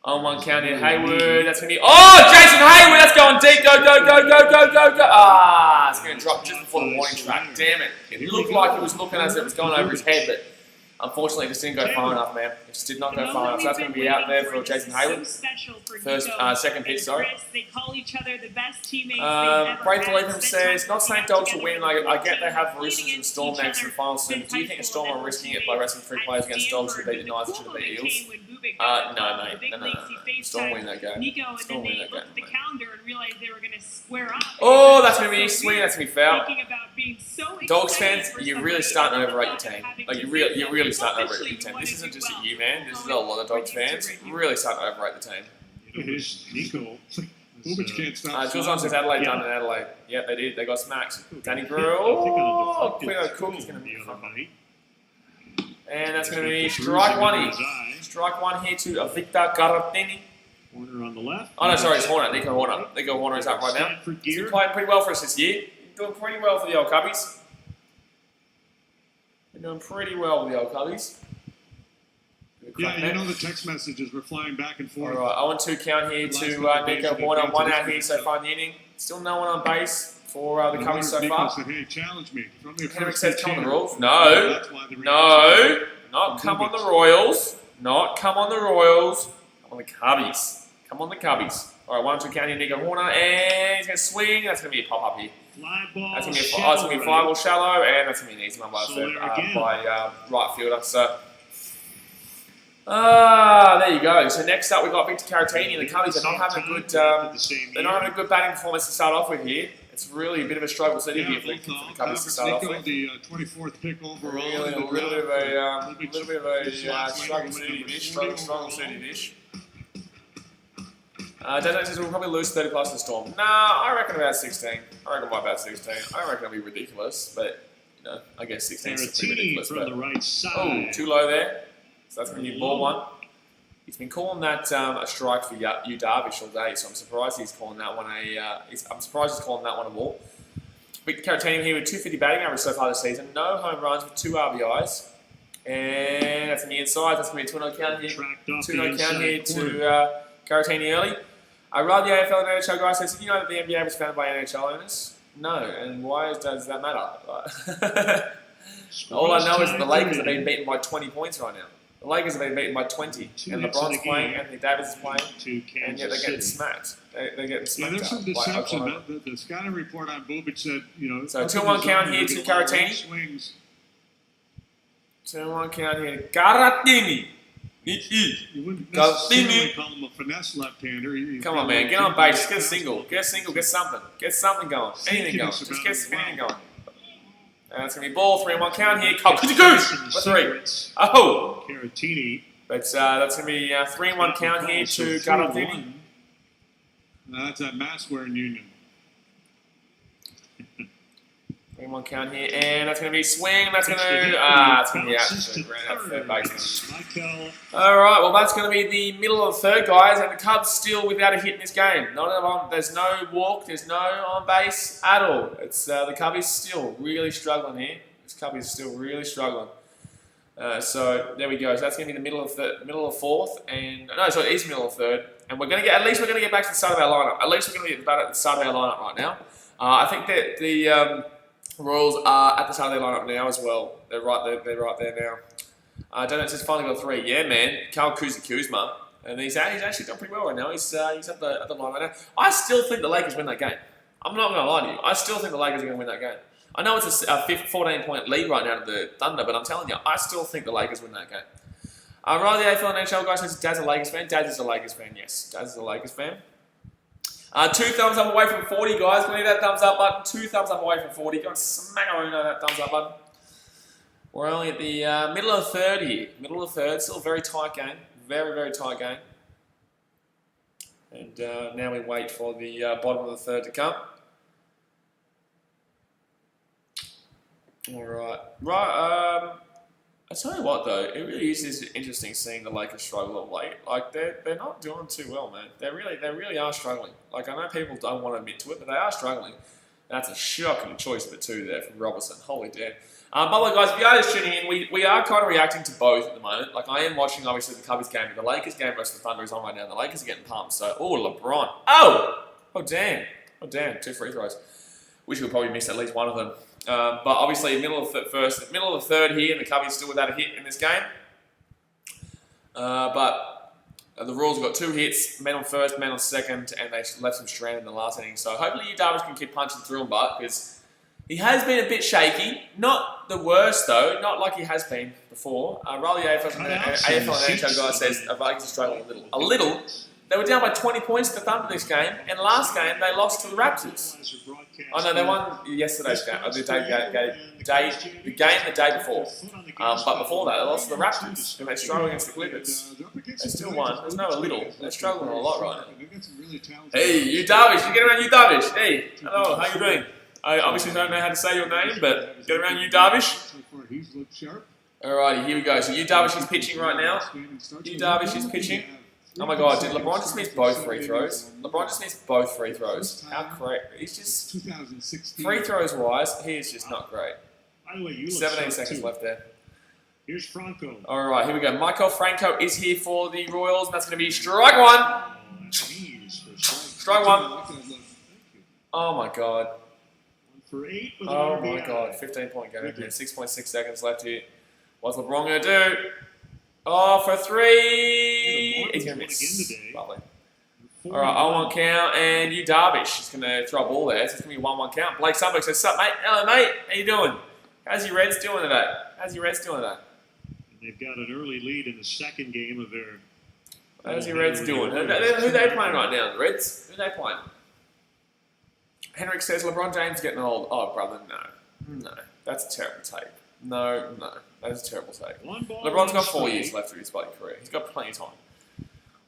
On one count here, Hayward, that's going to be, oh, Jason Hayward, that's going deep, go, go, go, go, go, go, go. Ah, it's going to drop just before the warning track, damn it. It looked like it was looking as if it was going over his head, but unfortunately, it just didn't go far enough, man. It just did not go far enough. So that's going to be out there for Jason Hayward. Second pitch, sorry. They call each other the best teammates. Brave Philippum says, not saying Dogs will win. I get they have Roosters and Storm next in the final soon. Do you think the Storm are risking it by resting 3 players against Dogs who beat the Knights should have beat Eels? No, mate. No. Storm win that game. Storm win that game. The calendar and realized they were going to square up. Oh, that's going to be swing. That's going to be foul. So Dogs fans, you're really starting to overrate your team. Like you're really starting to overrate your team. This isn't just at you, man. This is a lot of Dogs fans. Really starting to overrate the team. Nico. Bubic can't stop. Jules on says Adelaide done in Adelaide. Yeah, they did. They got smacked. Danny Brewer. Oh, Quino Cook is going to be funny. And that's going to be strike one here. Strike one here to Victor Garatini. Horner on the left. Oh, no, sorry, it's Horner. Nico Horner. Nico Horner is up right now. He's been playing pretty well for us this year. Doing pretty well for the old Cubbies. Been doing pretty well with the old Cubbies. Yeah, you know the text messages were flying back and forth. All right, 0-2 count here to Nico Horner. One out here so far in the inning. Still no one on base for the Cubbies so far. Said, hey, challenge me. Henrik says, come on the Royals. No, not come on the Royals. Not come on the Royals. Come on the Cubbies. Come on the Cubbies. All right, 1-2 count here, Nico Horner, and he's going to swing. That's going to be a pop-up here. That's going to be a fly ball shallow, and that's going to be an easy one by right fielder. So, there you go. So next up, we've got Victor Caratini, and the Cubbies are not having a good. They're not having a good batting performance to start off with here. It's really a bit of a struggle city here for the Cubbies to start off with. The 24th pick overall. Really, a little bit of a struggle city-ish. Struggle city-ish. Desmond says we'll probably lose 30 plus in the Storm. Nah, I reckon about 16. I reckon by about 16. I don't reckon it'll be ridiculous, but you know, I guess 16 is pretty ridiculous. From the right side. Oh, too low there. So that's going to be ball one. He's been calling that a strike for Yu Darvish all day, so I'm surprised he's calling that one I'm surprised he's calling that one a ball. Victor Caratini here with 250 batting average so far this season. No home runs with 2 RBIs. And that's on the inside. That's going to be a 2-0 count here. 2-0 count here to Caratini early. I rather the AFL and NHL guy says, did you know that the NBA was founded by NHL owners? No, and why does that matter? All I know is that the Lakers have been beaten by 20 points right now. The Lakers have been beaten by 20, and LeBron's playing, Anthony Davis is playing, and yet they're getting smacked. They're getting smacked. There's some deception. The scouting report on Bubic said, you know. So 2-1 count here to Caratini. 2-1 count here to Caratini. You wouldn't necessarily call him a finesse left-hander. Come on, man. Get on base. Just get a single. Get a single. Get something. Get something going. Anything going. Just get anything going. And it's going to be ball. 3-1 count here. Goose for 3. Oh. Caratini. But that's going to be 3-1 count here to Caratini. That's that mask wearing union. 3-1 count here, and that's going to be swing. That's going to it's going to be out to third base. All right, well that's going to be the middle of the third, guys, and the Cubs still without a hit in this game. There's no walk, there's no on base at all. It's the Cubbies still really struggling here. This Cubbies is still really struggling. So there we go. So that's going to be the middle of fourth, and no, so it is middle of third, and we're going to get back to the start of our lineup. At least we're going to get back at the start of our lineup right now. I think that the Royals are at the start of their lineup now as well. They're right there now. Donuts has finally got 3. Yeah, man. Kyle Kuzma. And he's actually done pretty well right now. He's at the line right now. I still think the Lakers win that game. I'm not going to lie to you. I still think the Lakers are going to win that game. I know it's a 14-point lead right now to the Thunder, but I'm telling you, I still think the Lakers win that game. Rather the AFL and NHL guy says Dad's a Lakers fan. Dad is a Lakers fan, yes. Dad's a Lakers fan. 2 thumbs up away from 40, guys. Can we hit that thumbs up button? 2 thumbs up away from 40. Go and smack around that thumbs up button. We're only at the middle of the third here. Middle of the third. Still a very tight game. Very, very tight game. And now we wait for the bottom of the third to come. All right. Right. I tell you what, though, it really is interesting seeing the Lakers struggle of late. Like they're not doing too well, man. They really are struggling. Like I know people don't want to admit to it, but they are struggling. That's a shocking choice of the two there from Robertson. Holy damn. By the way, guys, if you are just tuning in, we are kind of reacting to both at the moment. Like, I am watching, obviously, the Cubbies game, but the Lakers game versus the Thunder is on right now. The Lakers are getting pumped, so... Oh, LeBron. Oh! Oh, damn. Oh, damn. 2 free throws. Wish we probably missed at least one of them. But obviously, middle of the third here, and the Cubbies still without a hit in this game. But the Royals got 2 hits, men on first, men on second, and they left some strand in the last inning. So hopefully you Darvish can keep punching through him, but because he has been a bit shaky. Not the worst, though. Not like he has been before. Riley AFL and NHL guy says the Vikings are struggling a little. A little? They were down by 20 points to the Thunder this game, and last game they lost to the Raptors. Oh no, they won yesterday's game, or the game the day before. But before that, they lost to the Raptors, and they struggled against the Clippers. They still won. There's no a little. They're struggling a lot right now. Hey, you Darvish, you get around you Darvish. Hey, hello, how you doing? I obviously don't know how to say your name, but get around you Darvish. Alrighty, here we go. So you Darvish is pitching right now. You Darvish is pitching. Oh my god, did LeBron just miss both free throws? LeBron just missed both free throws. How great. He's just... Free throws wise, he is just not great. 17 seconds left there. Here's Franco. Alright, here we go. Michael Franco is here for the Royals, and that's going to be strike one. Strike one. Oh my god. Oh my god, 15-point game. 6.6 seconds left here. What's LeBron going to do? Oh, for 3. He's going to miss. Lovely. Alright, 0-1 count, and you Darvish is going to throw a ball there. So it's going to be 1-1 count. Blake Sunberg says, "Sup, mate? Hello, mate. How you doing? How's your Reds doing today? How's your Reds doing today?" They've got an early lead in the second game of their... How's your Reds doing? Who are they playing right now? The Reds? Who are they playing? Henrik says, LeBron James getting old. Oh, brother, no. No. That's a terrible take. No. That is a terrible take. LeBron's got 4 years left of his bloody career. He's got plenty of time.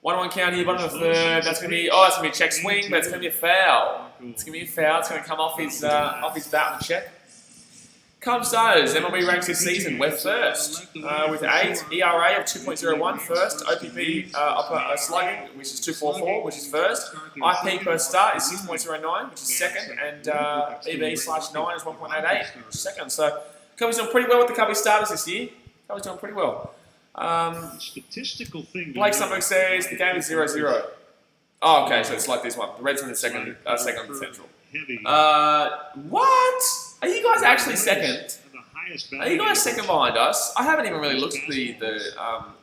1-1 count here, bottom of the third. That's going to be, that's going to be a check swing, but it's going to be a foul. It's going to be a foul. It's going to come off his bat and check. Cubs starters. MLB ranks this season. We're first with 8. ERA of 2.01 first. OPP upper slugging, which is 2.44, which is first. IP per start is 6.09, which is second. And EV/9 is 1.88, which is second. So Cubs doing pretty well with the Cubby starters this year. Cubs doing pretty well. Statistical thing. Blake Sunberg says the game is 0-0. Oh, okay, so it's like this one. The Reds are in the second Central. What? Are you guys actually second? Are you guys second behind us? I haven't even really looked at the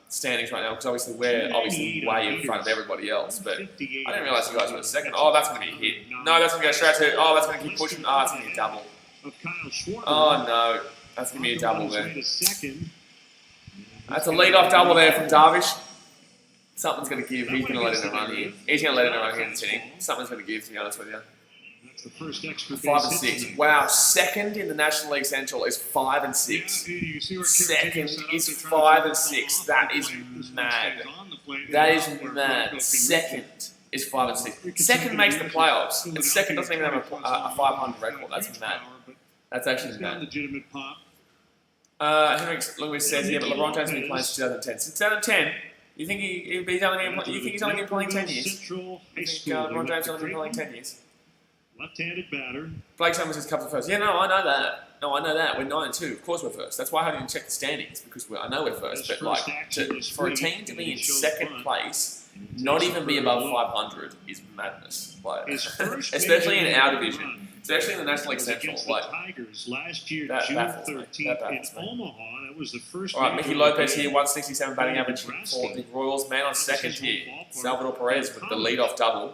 standings right now because obviously we're way in front of everybody else. But I didn't realize you guys were second. Oh, that's going to be a hit. No, that's going to go straight to. Oh, that's going to keep pushing. Oh, that's going to be a double. Oh no, that's going to be a double there. That's a lead-off double there from Darvish. Something's going to give. He's going to let it run here. He's going to let it run here in this inning. Something's going to give, to be honest with you. The first extra 5 and 6. Wow, second in the National League Central is 5 and 6. Second is 5 and 6. That is mad. That is mad. Second is 5 and 6. Second makes the playoffs, and second doesn't even have a 500 record. That's mad. That's actually mad. Henrik Lewis says, yeah, but LeBron James has been playing since 2010. Since 2010. You think he's only been playing 10 years? You think LeBron James has only been playing 10 years? Left-handed batter. Blake Summers is Cubs are first. Yeah, no, I know that. No, I know that. We're 9-2. Of course we're first. That's why I haven't even checked the standings, because I know we're first. But like, for a team to be in second place, not even be above 500 is madness. Like, especially in our division, especially in the National League Central. Like, that baffles me. That baffles me. All right, Mickey Lopez here, 167 batting average for the Royals. Man on second here, Salvador Perez with the leadoff double.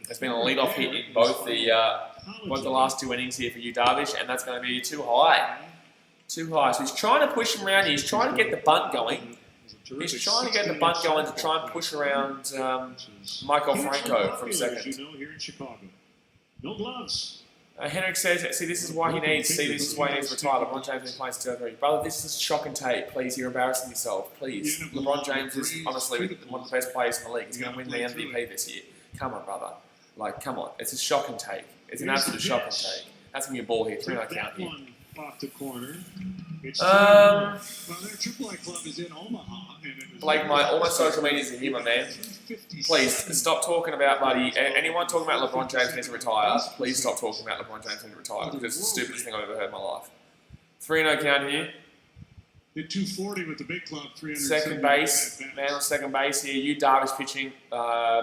There's been a lead-off hit in both the last 2 innings here for you, Darvish, and that's going to be too high. Too high. So he's trying to push him around here. He's trying to get the bunt going. He's trying to get the bunt going to try and push around Michael Franco from second. No gloves. Henrik says, see, this is why he needs to retire. LeBron James has been playing since 2003. Brother, this is shock and tape. Please, you're embarrassing yourself. Please. LeBron James is honestly one of the best players in the league. He's going to win the MVP this year. Come on, brother. Like, come on. It's a shock and take. It's an absolute shock and take. That's going to be a ball here. 3-0 count here. Off the corner. Well, their AAA club is in Omaha. And Blake, all my social medias are here, my man. Please, stop talking about, buddy. Anyone talking about LeBron James needs to retire, please stop talking about LeBron James needs to retire, because it's the stupidest thing I've ever heard in my life. 3-0 count here. Hit 240 with the big club, 300. Second base, man on second base here. Yu Darvish pitching,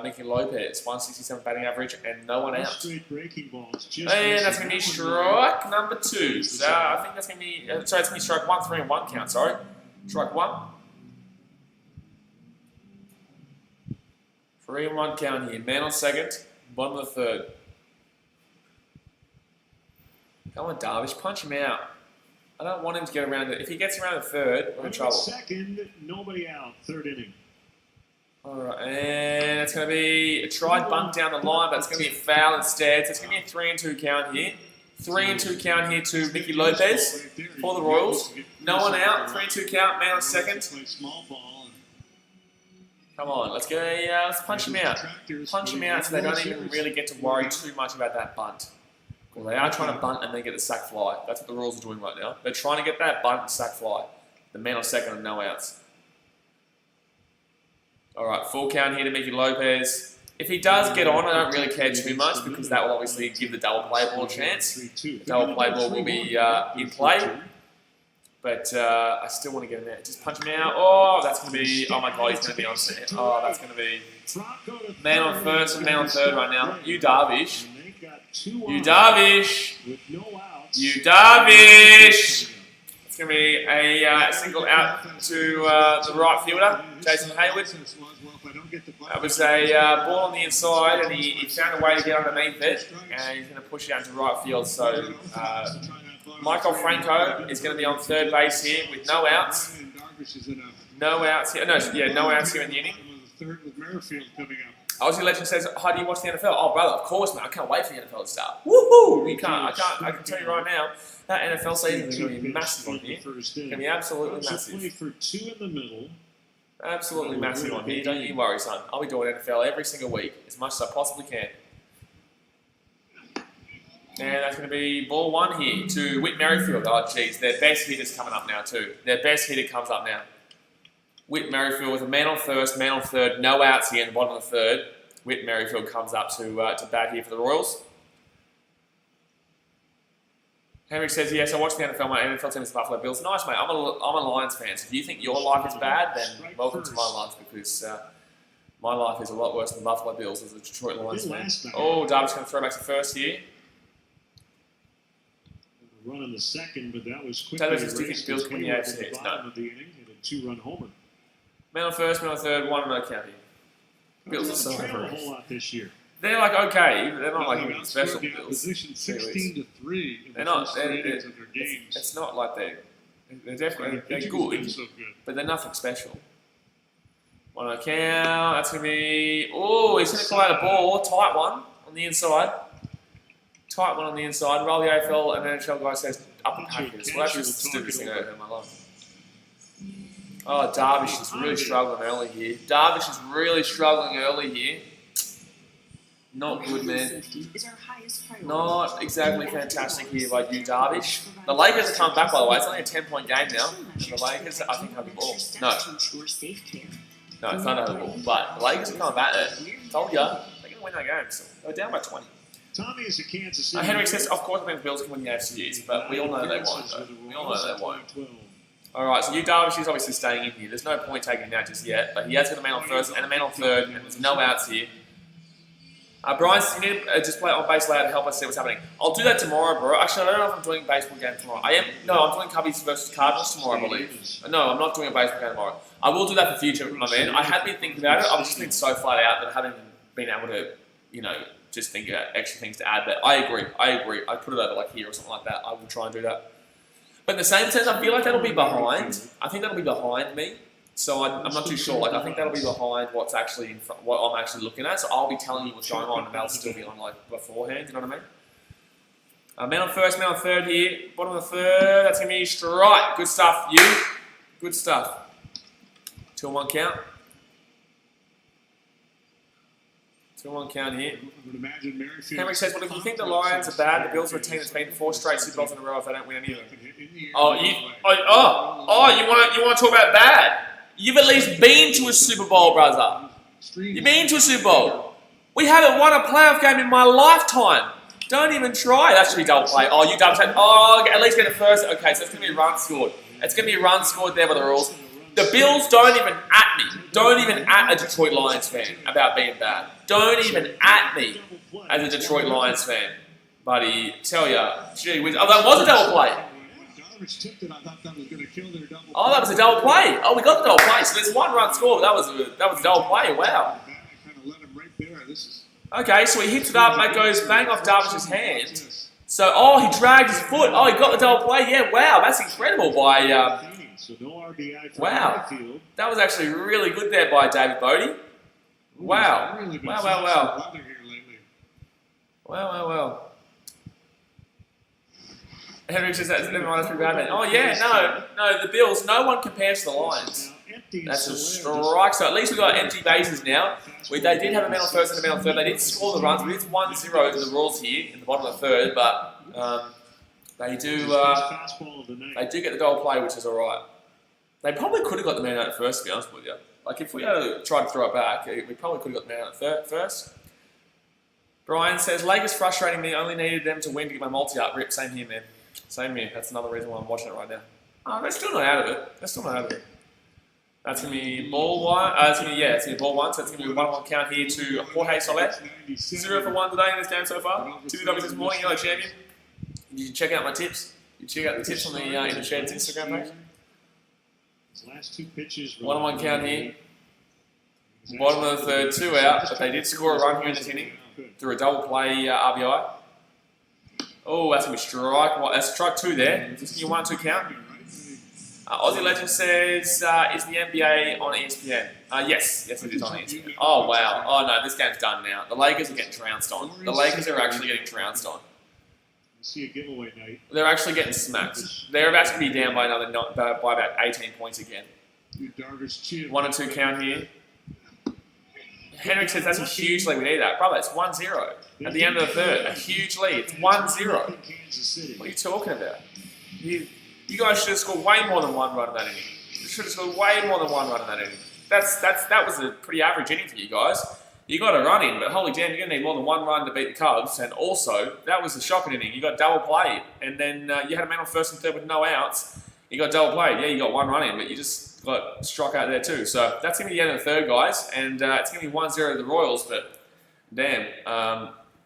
Nicky Lopez, 167 batting average, and no one out. Straight breaking balls. And that's going to be strike number 2. So I think that's going to be, sorry, it's going to be strike 1, 3 and 1 count, sorry. Strike 1. 3 and 1 count here. Man on second, bottom of the third. Come on, Darvish, punch him out. I don't want him to get around it. If he gets around the third, we're in trouble. Second, nobody out. Third inning. All right, and it's going to be a tried bunt down the line, but it's going to be a foul instead. So it's going to be a 3 and 2 count here. 3 and 2 count here to Nicky Lopez for the Royals. No one out. 3 and 2 count. Man on second. Come on, let's go. Let's punch him out. Punch him out so they don't even really get to worry too much about that bunt. Well, they are trying to bunt and then get the sack fly. That's what the Royals are doing right now. They're trying to get that bunt and sack fly. The man on second and no outs. All right, full count here to Nicky Lopez. If he does get on, I don't really care too much because that will obviously give the double play ball a chance. The double play ball will be in play. But I still want to get him there. Just punch him out. Oh, that's going to be... Oh, my God, he's going to be on set. Oh, that's going to be... Man on first and man on third right now. Yu Darvish. Yu Darvish. Yu Darvish. It's going to be a single out to the right fielder, Jason Hayward. That was a ball on the inside, and he found a way to get underneath it, and he's going to push it out to right field. So Michael Franco is going to be on third base here with no outs. No outs here. No outs here in the inning. Aussie Legend says, "How do you watch the NFL?" Oh, brother, of course, man. I can't wait for the NFL to start. Woohoo! I can tell you right now, that NFL season is going to be massive on here. It's going to be absolutely massive. Absolutely massive on here. Don't you worry, son. I'll be doing NFL every single week, as much as I possibly can. And that's going to be ball 1 here to Whit Merrifield. Oh, geez, their best hitter's coming up now too. Their best hitter comes up now. Whit Merrifield with a man on first, man on third, no outs here in the bottom of the third. Whit Merrifield comes up to bat here for the Royals. Henry says, yes, I watch the NFL. My NFL team is the Buffalo Bills. Nice, mate. I'm a Lions fan. So if you think your life is bad, then welcome to my life because my life is a lot worse than the Buffalo Bills as a Detroit Lions fan. Oh, Darvish going to throw back to first here. Run on the second, but that was quick. Tell us if you think Bills can win the AFC. No. 2-run homer. Man on first, man on third, 1-0 count here. Bills are so a whole lot this year. They're like okay. They're not like special Bills. Position 16-3. They're not. It's not like they're definitely good, but they're nothing special. 1-0 count. That's gonna be. Oh, he's gonna call out a ball. Tight one on the inside. Tight one on the inside. Roll the AFL and NHL guy says up and Packers. Well, that's just the stupidest thing I've ever heard in my life. Oh, Darvish is really struggling early here. Not good, man. Not exactly fantastic here by Yu Darvish. The Lakers are coming back, by the way. It's only a 10-point game now. And the Lakers, I think, have the ball. No, it's not the ball. But the Lakers are coming back. Told ya, they're going to win that game. So they're down by 20. Tommy is a Kansas City. Henrik says, of course, the Bills can win the AFC East, but we all know they won't, though. We all know they won't. All right, so Yu Darvish is obviously staying in here. There's no point taking him out just yet, but he has got a man on first and a man on third, and there's no outs here. Brian, you need to just play on base layout to help us see what's happening. I'll do that tomorrow, bro. Actually, I don't know if I'm doing a baseball game tomorrow. I'm doing Cubbies versus Cardinals tomorrow, I believe. No, I'm not doing a baseball game tomorrow. I will do that for future, my man. I had been thinking about it. I've just been so flat out that I haven't been able to, just think about extra things to add. But I agree. I put it over like here or something like that. I will try and do that. But in the same sense, I feel like that'll be behind. I think that'll be behind me. So I'm not too sure. Like I think that'll be behind what's actually in front, what I'm actually looking at. So I'll be telling you what's going on, and that'll still be on like beforehand. You know what I mean? Man on first, man on third here. Bottom of the third. That's gonna be strike. Good stuff, you. Good stuff. 2-1 count. 2-1 count here. I would imagine Merrifield. Henrik says, well, if you think the Lions are bad, the Bills are a team that's been 4 straight Super Bowls in a row if they don't win any of them. Oh, you want to talk about bad? You've at least been to a Super Bowl, brother. You've been to a Super Bowl. We haven't won a playoff game in my lifetime. Don't even try. That should be double play. Oh, you double play. Oh, at least get it first. Okay, so it's going to be a run scored. It's going to be a run scored there by the rules. The Bills don't even at me. Don't even at a Detroit Lions fan about being bad. Don't even at me as a Detroit Lions fan. Buddy, tell ya. Gee whiz. Oh, that was a double play. Oh, that was a double play. Oh, we got the double play. So there's 1 run score. That was a double play. Wow. Okay, so he hits it up. That goes bang off Darvish's hand. So, oh, he dragged his foot. Oh, he got the double play. Yeah, wow. That's incredible by... wow. That was actually really good there by David Bodie. Wow. Wow. Wow. Henrik says that's never mind, that's pretty bad, man. Oh, yeah, no, the Bills, no one compares to the Lions. That's a strike. So at least we've got empty bases now. They did have a man on first and a man on third. They did score the runs. It is 1-0 to the Rules here in the bottom of the third, but they do get the double play, which is all right. They probably could have got the man out first, to be honest with you. Like, if we had tried to throw it back, we probably could have got the man out first. Brian says, Lakers frustrating me. Only needed them to win to get my multi up. Rip, same here, man. Same here. That's another reason why I'm watching it right now. Oh, they're still not out of it. That's going to be ball 1. It's going to be ball 1. So it's going to be a 1-1 count here to Jorge Soler. 0 for 1 today in this game so far. 2 W's this morning. You're a champion. You check out my tips. You check out the tips on the in the Shed's Instagram page. Last 2 pitches. 1-1 count here. Bottom of the third, 2 out, but they did score a run here in this inning through a double play RBI. Oh, that's going to be strike. That's strike 2 there. Just give you 1-2 count. Aussie Legend says, is the NBA on ESPN? Yes, it is on ESPN. Oh, wow. Oh, no, this game's done now. The Lakers are getting trounced on. The Lakers are actually getting trounced on. See a giveaway night. They're actually getting smacked. They're about to be down by about 18 points again. 1-2 count here. Henrik says that's a huge lead. We need that. Brother, it's 1-0 at the end of the third. A huge lead. It's 1-0. What are you talking about? You guys should have scored way more than 1 run in that inning. You should have scored way more than 1 run in that inning. That was a pretty average inning for you guys. You got a run in, but holy damn, you're going to need more than 1 run to beat the Cubs. And also, that was a shocking inning. You got double played. And then you had a man on first and third with no outs. You got double played. Yeah, you got 1 run in, but you just got struck out there too. So that's going to be the end of the third, guys. And it's going to be 1-0 to the Royals. But damn,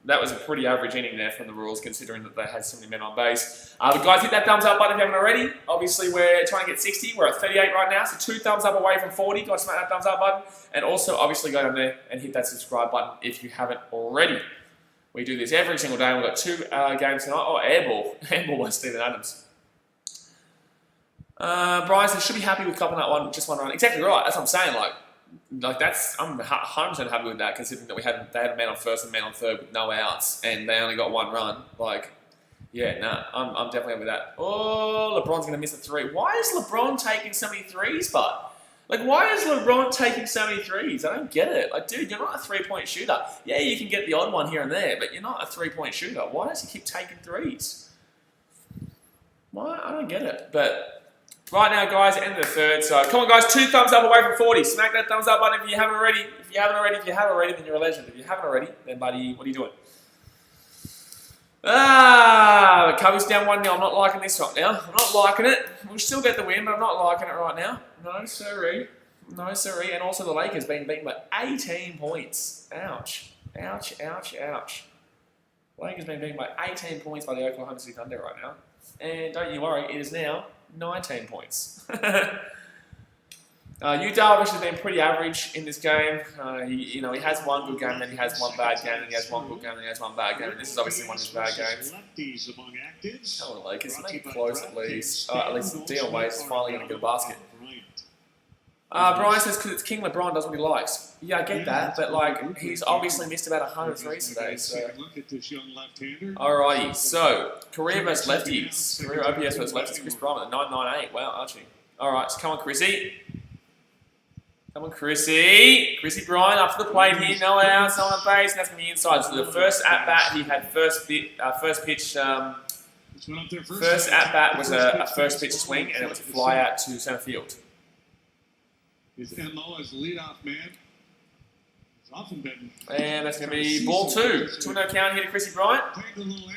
that was a pretty average inning there from the Royals, considering that they had so many men on base. But guys, hit that thumbs up button if you haven't already. Obviously, we're trying to get 60. We're at 38 right now, so 2 thumbs up away from 40. Guys, smack that thumbs up button. And also, obviously, go down there and hit that subscribe button if you haven't already. We do this every single day. We've got 2 games tonight. Oh, airball. Airball by Steven Adams. Brian says, should be happy with copping that one, just 1 run. Exactly right. That's what I'm saying. Like I'm 100% happy with that, considering that they had a man on first and a man on third with no outs, and they only got 1 run. Yeah, nah, I'm definitely happy with that. Oh, LeBron's going to miss a 3. Why is LeBron taking so many 3s, bud? Why is LeBron taking so many 3s? I don't get it. Dude, you're not a 3-point shooter. Yeah, you can get the odd one here and there, but you're not a 3-point shooter. Why does he keep taking 3s? Why? I don't get it. But right now, guys, end of the third. So, come on, guys, 2 thumbs up away from 40. Smack that thumbs up button if you haven't already. If you have already, then you're a legend. If you haven't already, then, buddy, what are you doing? The Cubbies down 1-0. I'm not liking this right now. I'm not liking it. We'll still get the win, but I'm not liking it right now. No, sorry. No, sorry. And also, the Lakers being beaten by 18 points. Ouch. Ouch, ouch, ouch. Lakers being beaten by 18 points by the Oklahoma City Thunder right now. And don't you worry, it is now 19 points. Darvish has been pretty average in this game. He has 1 good game, then he has 1 bad game, then he has 1 good game, then he has 1 bad game. And this is obviously 1 of his bad games. Come on, Lakers, make it close at least. At least Dion Waiters is finally going to get a basket. Brian says because it's King LeBron does what he likes. Yeah, I get that, but he's obviously missed about 100 threes today. So, alrighty. So career versus lefties. Career OPS versus lefties. Chris Bryant at 998. Wow, Archie. All right, so come on, Chrissy. Come on, Chrissy. Chrissy Bryant up to the plate here. No outs, no on base. And that's going to be inside. So the first at bat, he had first pitch. First at bat was a first pitch swing, and it was a fly out to center field. Is Enlo as leadoff man? It's often been. And that's going to be ball 2. 2-0 count here to Chrissy Bryant.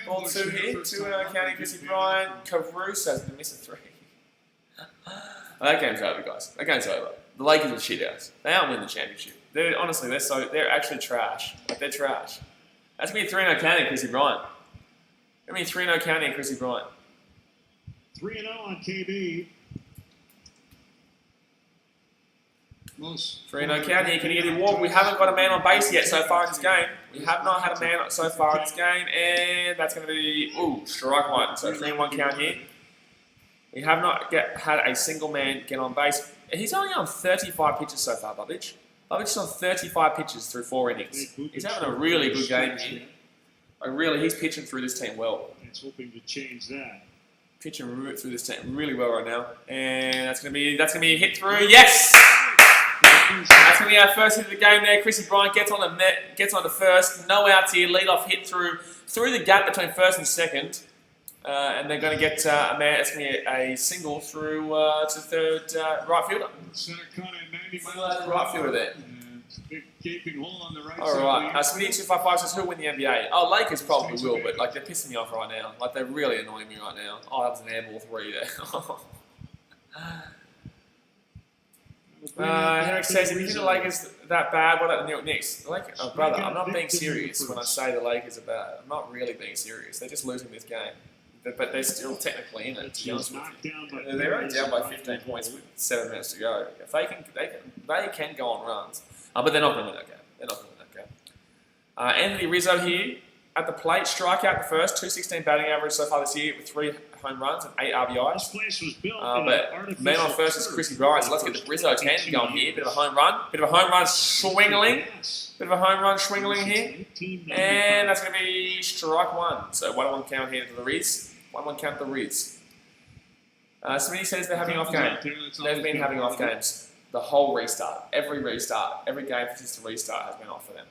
Ball 2 here. 2-0 count to Chrissy Bryant. Caruso's going to miss a 3. That game's over, guys. That game's over. The Lakers are shit outs. They aren't winning the championship. Honestly, they're actually trash. Like, they're trash. That's going to be 3-0 counting Chrissy Bryant. Give me 3-0 counting Chrissy Bryant. 3-0 on KB. 3-0 counting. Can he get a walk? We haven't got a man on base yet so far in this game. We have not had a man so far in this game. And that's going to be, strike 1. So 3-1 count here. We have not had a single man get on base. He's only on 35 pitches so far, Bubbage. Bubbage's on 35 pitches through 4 innings. He's having a really good game here. He's pitching through this team well. It's hoping to change that. Pitching through this team really well right now. And that's gonna be a hit through. Yes! That's gonna be our first hit of the game there. Chrissy Bryant gets on the net, gets on to first. No outs here. Lead off hit through the gap between first and second. And they're going to get a man. It's going to be a single through to third right fielder. Center cut at 90 miles miles right fielder there. Big gaping hole on the right All right. Smitty 255 says who'll win the NBA? Oh, Lakers probably will, but like they're pissing me off right now. Like they're really annoying me right now. Oh, that was an airball 3 there. Henrik says, if you think the Lakers that bad, what about the New York Knicks? Oh, brother, I'm not being serious when I say the Lakers are bad. I'm not really being serious. They're just losing this game. But they're still technically in it, to be honest with you. They're only down by 15 points with 7 minutes to go. If they can go on runs. But they're not going to win that game. They're not going to win that game. Anthony Rizzo here at the plate. Strikeout the first. 216 batting average so far this year with 3 home runs and 8 RBIs. But man on first is Chrissy Bryant. So let's get the Rizzo tandem going here. Bit of a home run. Bit of a home run swingling. Bit of a home run swingling here. And that's going to be strike 1. So 1-1 count here to the Riz. 1-1 count to the Riz. Smitty says they're having off game. They've been having off games. The whole restart. Every game since the restart has been off for them.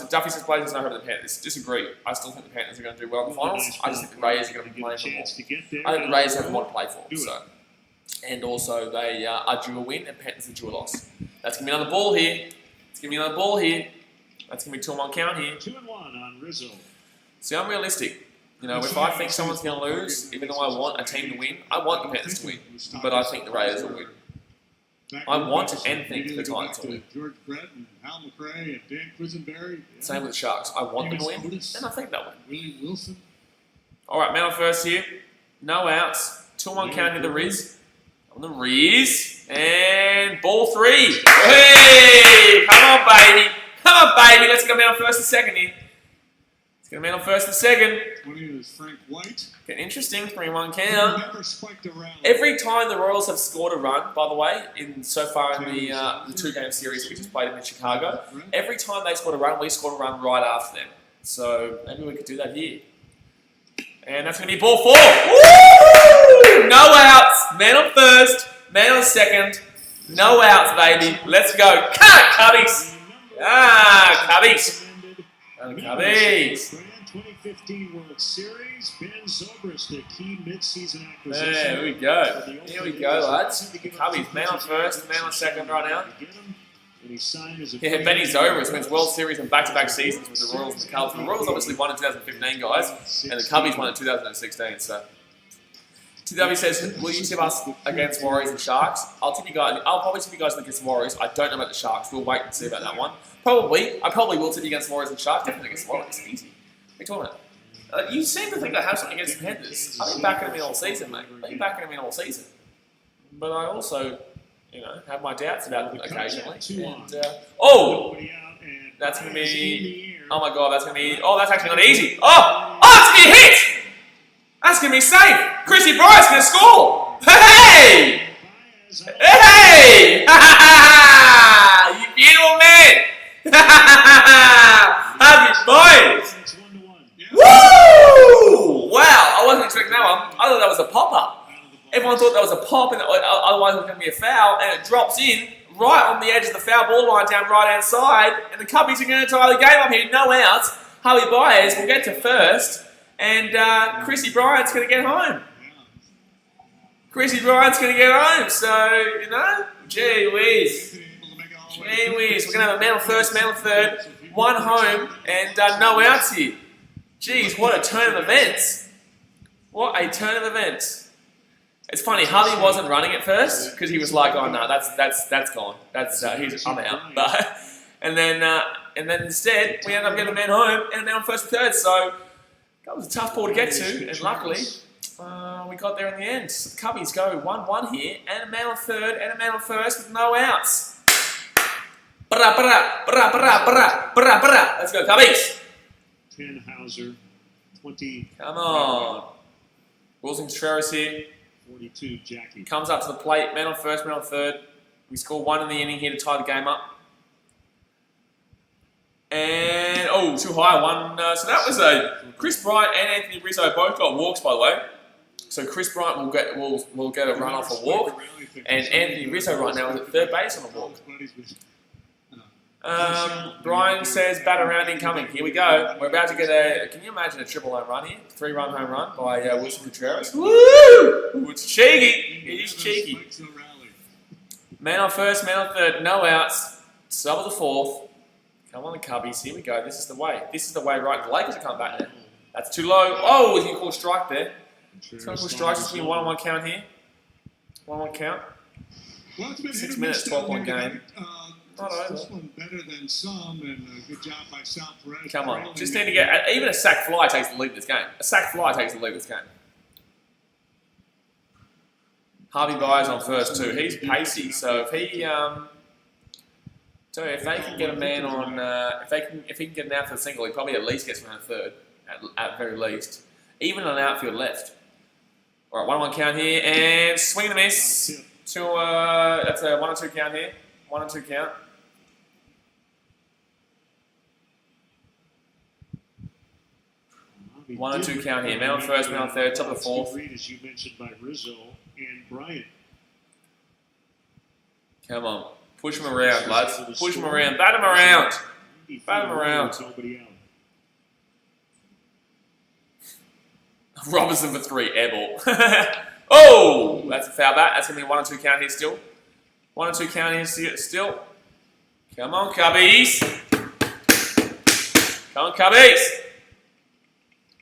Duffy says Blazers no hope of the Panthers. Disagree. I still think the Panthers are going to do well in the finals. I just think the Rays are going to be playing for more. I think the Rays have more to play for. So. And also they are due a win and Panthers are due a loss. That's going to be another ball here. That's going to be 2-1 count here. 2-1 on Rizzo. See, I'm realistic. You know, if I think someone's going to lose, even though I want a team to win, I want the Panthers to win. But I think the Raiders will win. I want and think the Titans will win. George Brett and Hal McRae and Dan Quisenberry. Same with the Sharks. I want them to win, and I think they'll win. Willie Wilson. All right, man on first here. No outs. 2-1 count to the Riz. On the Riz. And ball 3. Hey! Come on, baby. Let's go man on first and second here. Let's get a man on first and second. 20 is Frank White. Get interesting. 3-1 count. Every time the Royals have scored a run, by the way, so far in the 2-game series that we just played in Chicago, every time they scored a run, we scored a run right after them. So maybe we could do that here. And that's going to be ball 4. Woo! No outs. Man on first. Man on second. No outs, baby. Let's go. Cubbies. Cubbies. Cubbies. 2015 World Series. Ben Zobrist, the key mid-season acquisition. There we go. Here we go, lads. Cubbies. Man on first. Man on second right now. Yeah, Benny Zobrist wins World Series in back-to-back seasons with the Royals and the Cubs. The Royals obviously won in 2015, guys, and the Cubbies won in 2016. So, TW says, "Will you tip us against Warriors and Sharks?" I'll probably tip you guys against Warriors. I don't know about the Sharks. We'll wait and see about that one. I probably will tip you against Warriors and Sharks. Definitely against Warriors. Easy. What are you talking about? You seem to think I have something against the Panthers. I've been backing them in all season, mate. I've been backing them in all season. But I also, have my doubts about them occasionally. And, that's going to be... Oh my God, that's going to be... Oh, that's actually not easy. Oh, it's going to be a hit! That's going to be safe. Chrissy Bryant's going to score. Hey! Hey! You beautiful man! Happy boys! Woo! Wow, I wasn't expecting that one. I thought that was a pop-up. Everyone thought that was a pop, and otherwise it was going to be a foul, and it drops in right on the edge of the foul ball line down right-hand side, and the Cubbies are going to tie the game up here. No outs. Harvey Baez will get to first, and Chrissy Bryant's going to get home. Chrissy Bryant's going to get home, so, you know, gee whiz. Gee whiz. We're going to have a man on first, man on third, one home, and no outs here. Jeez, what a turn of events. What a turn of events. It's funny, Harvey wasn't running at first because he was like, "Oh no, that's gone. I'm out." But and then instead we ended up getting a man home and a man on first and third. So that was a tough ball to get to, and luckily we got there in the end. So the Cubbies go 1-1 here, and a man on third and a man on first with no outs. Let's go, Cubbies. 10 Hauser, 20. Come on. Wilson Contreras here. 42 Jackie. Comes up to the plate, man on first, man on third. We score one in the inning here to tie the game up. And, oh, too high one. So that was Chris Bryant and Anthony Rizzo both got walks, by the way. So Chris Bryant will get a run off a walk. And Anthony Rizzo right now is at third base on a walk. Brian says bat around incoming. Here we go. We're about to get can you imagine a triple home run here? 3-run home run by Wilson Contreras. Woo! It's cheeky. It is cheeky. Man on first, man on third, no outs. Sub of the fourth. Come on the Cubbies. Here we go. This is the way. This is the way, right? The Lakers are coming back now. That's too low. Oh, he's going to call a strike there. He's going to call strikes. It's going to be a 1-on-1 count here. 1-on-1 count. 6 minutes, 12-point game. This one better than some, and a good job by Sal Perez. Come on, just need to get even a sack fly takes the lead in this game. A sack fly takes the lead in this game. Harvey Baez on first too. He's pacey, so if he if they can get a man on, if he can get an outfield single, he probably at least gets around third, at very least. Even an outfield left. All right, 1-1 count here, and swing and a miss. That's a 1-2 count here. 1-2 count. 1-2 count here. Man on first, man on third, top of the fourth. As you mentioned by Rizzo and Bryant. Come on. Push him around, lads. Push him around. Bat him around. Bat him around. Robinson for 3. Air ball. Oh! That's a foul bat. That's going to be a 1-2 count here still. 1-2 count here still. Come on, Cubbies. Come on, Cubbies.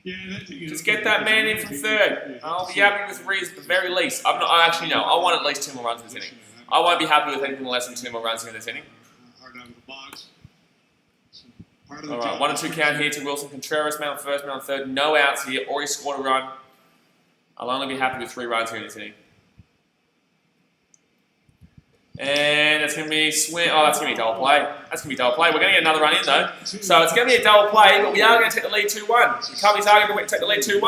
Just get that man in from third. I'll be happy with Reeves at the very least. I want at least 2 more runs in this inning. I won't be happy with anything less than 2 more runs in this inning. All right, 1-2 count here to Wilson Contreras. Man on first, man on third. No outs here. Already scored a run. I'll only be happy with 3 runs here in this inning. And it's going to be swing. Oh, that's going to be a double play. That's going to be a double play. We're going to get another run in, though. So it's going to be a double play, but we are going to take the lead 2-1. The Cubbies are going to take the lead 2-1.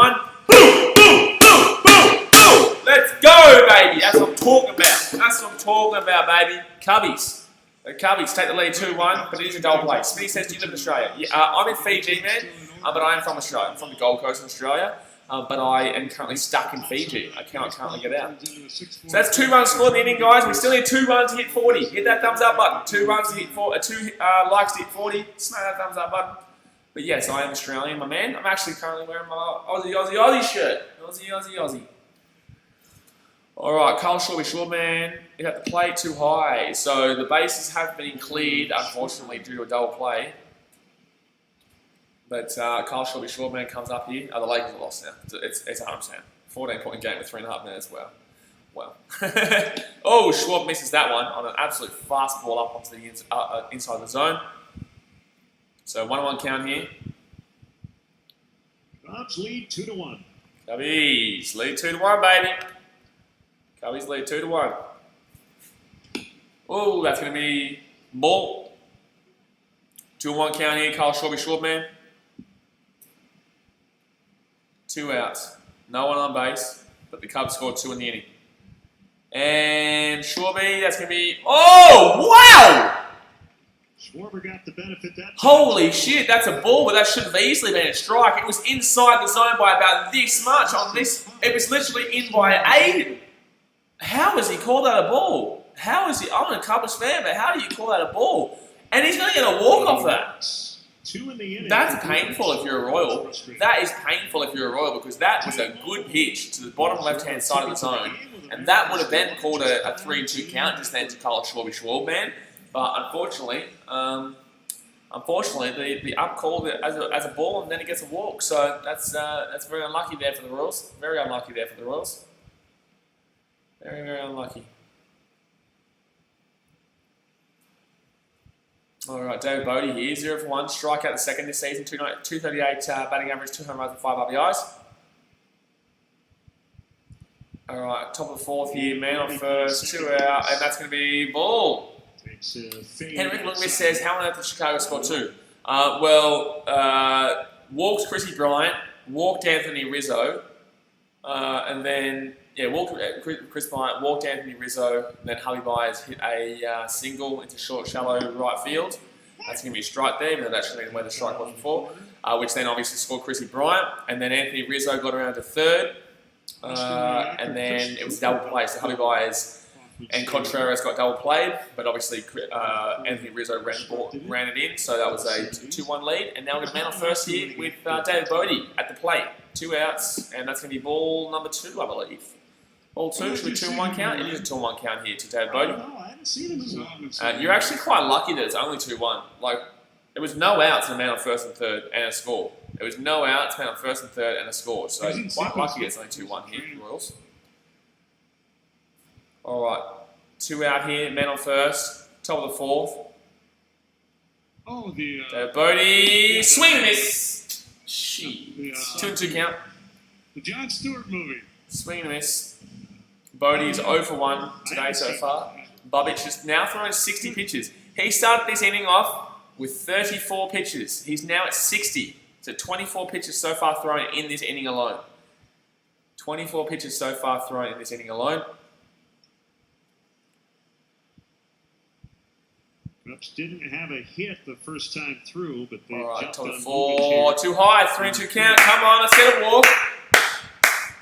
Boom, boom, boom, boom, boom. Let's go, baby. That's what I'm talking about. That's what I'm talking about, baby. Cubbies. The Cubbies take the lead 2-1, but it is a double play. Smitty says, do you live in Australia? Yeah, I'm in Fiji, man, but I am from Australia. I'm from the Gold Coast in Australia. But I am currently stuck in Fiji. I cannot currently get out. So that's 2 runs scored in the inning, guys. We still need 2 runs to hit 40. Hit that thumbs up button. 2 runs to hit 2 likes to hit 40. Smash that thumbs up button. But yes, I am Australian, my man. I'm actually currently wearing my Aussie shirt. Aussie. All right, Carl Shorby man is at the plate too high. So the bases have been cleared, unfortunately, due to a double play. But Carl Shorby man comes up here. The Lakers are lost now. It's 100%. 14-point game with 3.5 minutes. Well. Oh, Schwab misses that one on an absolute fast ball up onto the inside the zone. So 1-1 count here. Cubs lead 2-1. Cubbies lead 2-1, baby. Cubbies lead 2-1. Oh, that's going to be ball. 2-1 count here. Carl Shorby man. 2 outs. No one on base, but the Cubs scored 2 in the inning. And Shorby, that's going to be... Oh, wow! Schwarber got the benefit that time. Holy shit, that's a ball, but that should have easily been a strike. It was inside the zone by about this much on this. It was literally in by 8. How has he called that a ball? how is he? I'm a Cubs fan, but how do you call that a ball? And he's going to get a walk off that. 2 in the inning. That's painful if you're a Royal. That is painful if you're a Royal because that was a good pitch to the bottom left-hand side of the zone. And that would have then called a 3-2 count just then to Carl Schwarby man. But unfortunately, the up called it as a ball and then it gets a walk. So that's very unlucky there for the Royals. Very unlucky there for the Royals. Very, very unlucky. All right, David Bodie here, 0 for 1, strikeout the second this season, 238 batting average, 200 runs and 5 RBIs. All right, top of the fourth here, man on first, 2 out, and that's going to be ball. Henrik Lundqvist says, how on earth did Chicago score 2? Walked Chrissy Bryant, walked Anthony Rizzo, and then, walked Chris Bryant, walked Anthony Rizzo, and then Harvey Byers hit a single into short, shallow right field. That's going to be a strike there, even though that should have been where the strike was before, which then obviously scored Chrissy Bryant, and then Anthony Rizzo got around to third, and then it was a double play, so Harvey Byers and Contreras got double played, but obviously Anthony Rizzo ran it in, so that was a 2-1 lead. And now we're going to man on first here with David Bodie at the plate. 2 outs, and that's going to be ball number 2, I believe. Ball 2, should be 2-1 count? It is a 2-1 count here to David Bodie. You're actually quite lucky that it's only 2-1. Like, there was no outs and a man on first and third and a score. There was no outs, man on first and third and a score. So quite lucky it's only 2-1 here for the Royals. All right, 2 out here, man on first, top of the fourth. Bodie, swing and miss. Shit. 2-2 count. The Jon Stewart movie. Swing and miss. Bodie is 0 for 1 today so far. Bubic is now throwing 60 pitches. He started this inning off with 34 pitches. He's now at 60. So 24 pitches so far thrown in this inning alone. 24 pitches so far thrown in this inning alone. Cubs didn't have a hit the first time through, but they jumped top on of 4, too high, 3-2 count. Come on, let's get a walk.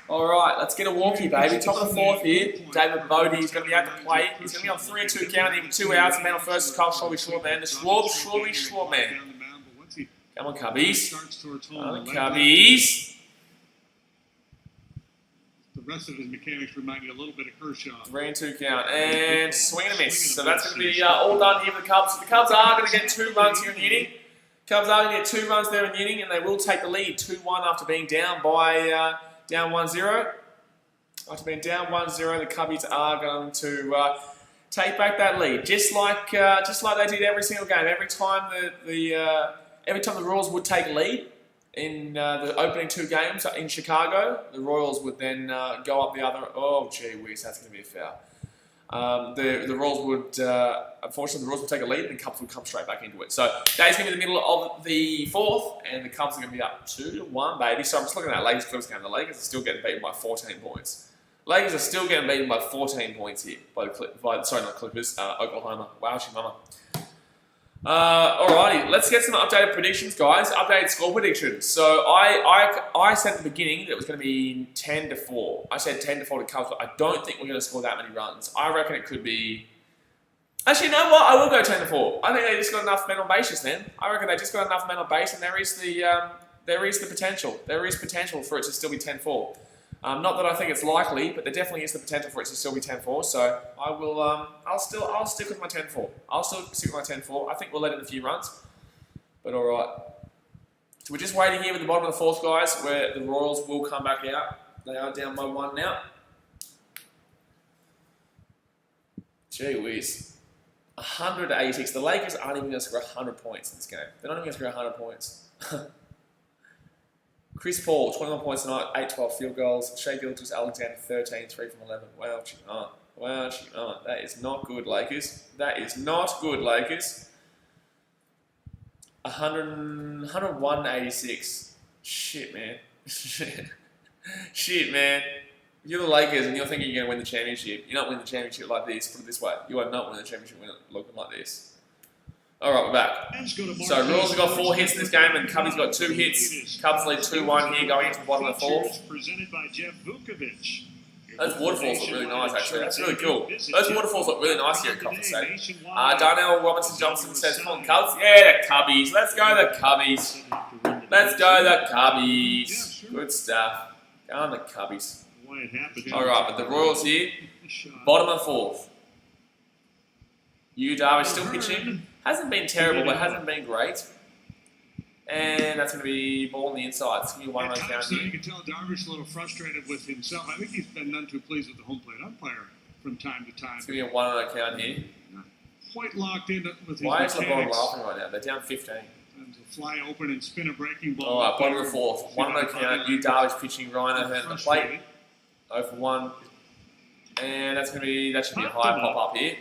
All right, let's get a walkie, baby. Top of the fourth here. David Bodie is going to be at the plate. He's going to be on 3-2 count, even 2 outs. Man on first is Carl Schwarby-Schwarman. The Schwarby-Schwarman. Come on, Cubbies. Come on, Cubbies. The rest of his mechanics remind me a little bit of Kershaw. 3-2 count and swing and a miss. So that's going to be all done here for the Cubs. So the Cubs are going to get 2 runs here in the inning. Cubs are going to get 2 runs there in the inning, and they will take the lead 2-1 after being down by down 1-0. After being down 1-0, the Cubbies are going to take back that lead, just like they did every single game. Every time the Royals would take lead in the opening 2 games in Chicago, the Royals would then go up the other. Oh, gee whiz, that's going to be a foul. The Royals would, unfortunately, the Royals would take a lead and the Cubs would come straight back into it. So that's going to be the middle of the 4th, and the Cubs are going to be up 2-1, baby. So I'm just looking at that Lakers Clippers game. The Lakers are still getting beaten by 14 points. Lakers are still getting beaten by 14 points here by the Clippers, Oklahoma. Wow, she mama. Alrighty, let's get some updated predictions, guys. Updated score predictions. So I said at the beginning that it was going to be 10-4. I said 10-4 to Cubs, but I don't think we're going to score that many runs. I reckon it could be. Actually, you know what? I will go 10-4. I think they just got enough men on base just then. I reckon they just got enough men on base, and there is the potential. There is potential for it to still be 10-4. Not that I think it's likely, but there definitely is the potential for it to still be 10-4. So I will. I'll stick with my 10-4. I'll still stick with my 10-4. I think we'll let in a few runs, but all right. So we're just waiting here with the bottom of the 4th, guys, where the Royals will come back out. They are down by 1 now. Gee whiz, 186. The Lakers aren't even going to score 100 points in this game. They're not even going to score 100 points. Chris Paul, 21 points tonight, 8-12 field goals. Shea Gilgeous-Alexander, 13, 3 from 11. Wow, she aren't. Wow, she aren't. That is not good, Lakers. That is not good, Lakers. 101-86. Shit, man. Shit, man. You're the Lakers and you're thinking you're going to win the championship. You're not winning the championship like this. Put it this way. You are not winning the championship looking like this. All right, we're back. So Royals have got 4 hits in this game, and Cubbies got 2 hits. Cubs lead 2-1 here, going into the bottom of the 4th. Presented by Jeff Vukovich. Those waterfalls look really nice, actually. That's really cool. Those waterfalls look really nice here at Kauffman Stadium. Darnell Robinson Johnson says, come on, Cubs. Yeah, the Cubbies. Let's go, the Cubbies. Let's go, the Cubbies. Good stuff. Go on, the Cubbies. Alright, but the Royals here, bottom of 4th. Darvish still pitching. Hasn't been terrible, but hasn't been great. And that's going to be ball on the inside. It's going to be 1-0 count here. You can tell Darvish a little frustrated with himself. I think he's been none too pleased with the home plate umpire from time to time. It's going to be a 1-0 count here. Not quite locked in with his Why is LeBron mechanics. laughing right now? They're down 15. And to fly open and spin a breaking ball. All right, bottom of the 4th. 1-0 count. Darvish pitching. Ryan O'Hearn on the plate. 0 for 1. And that's going to be, that should be a high pop-up here.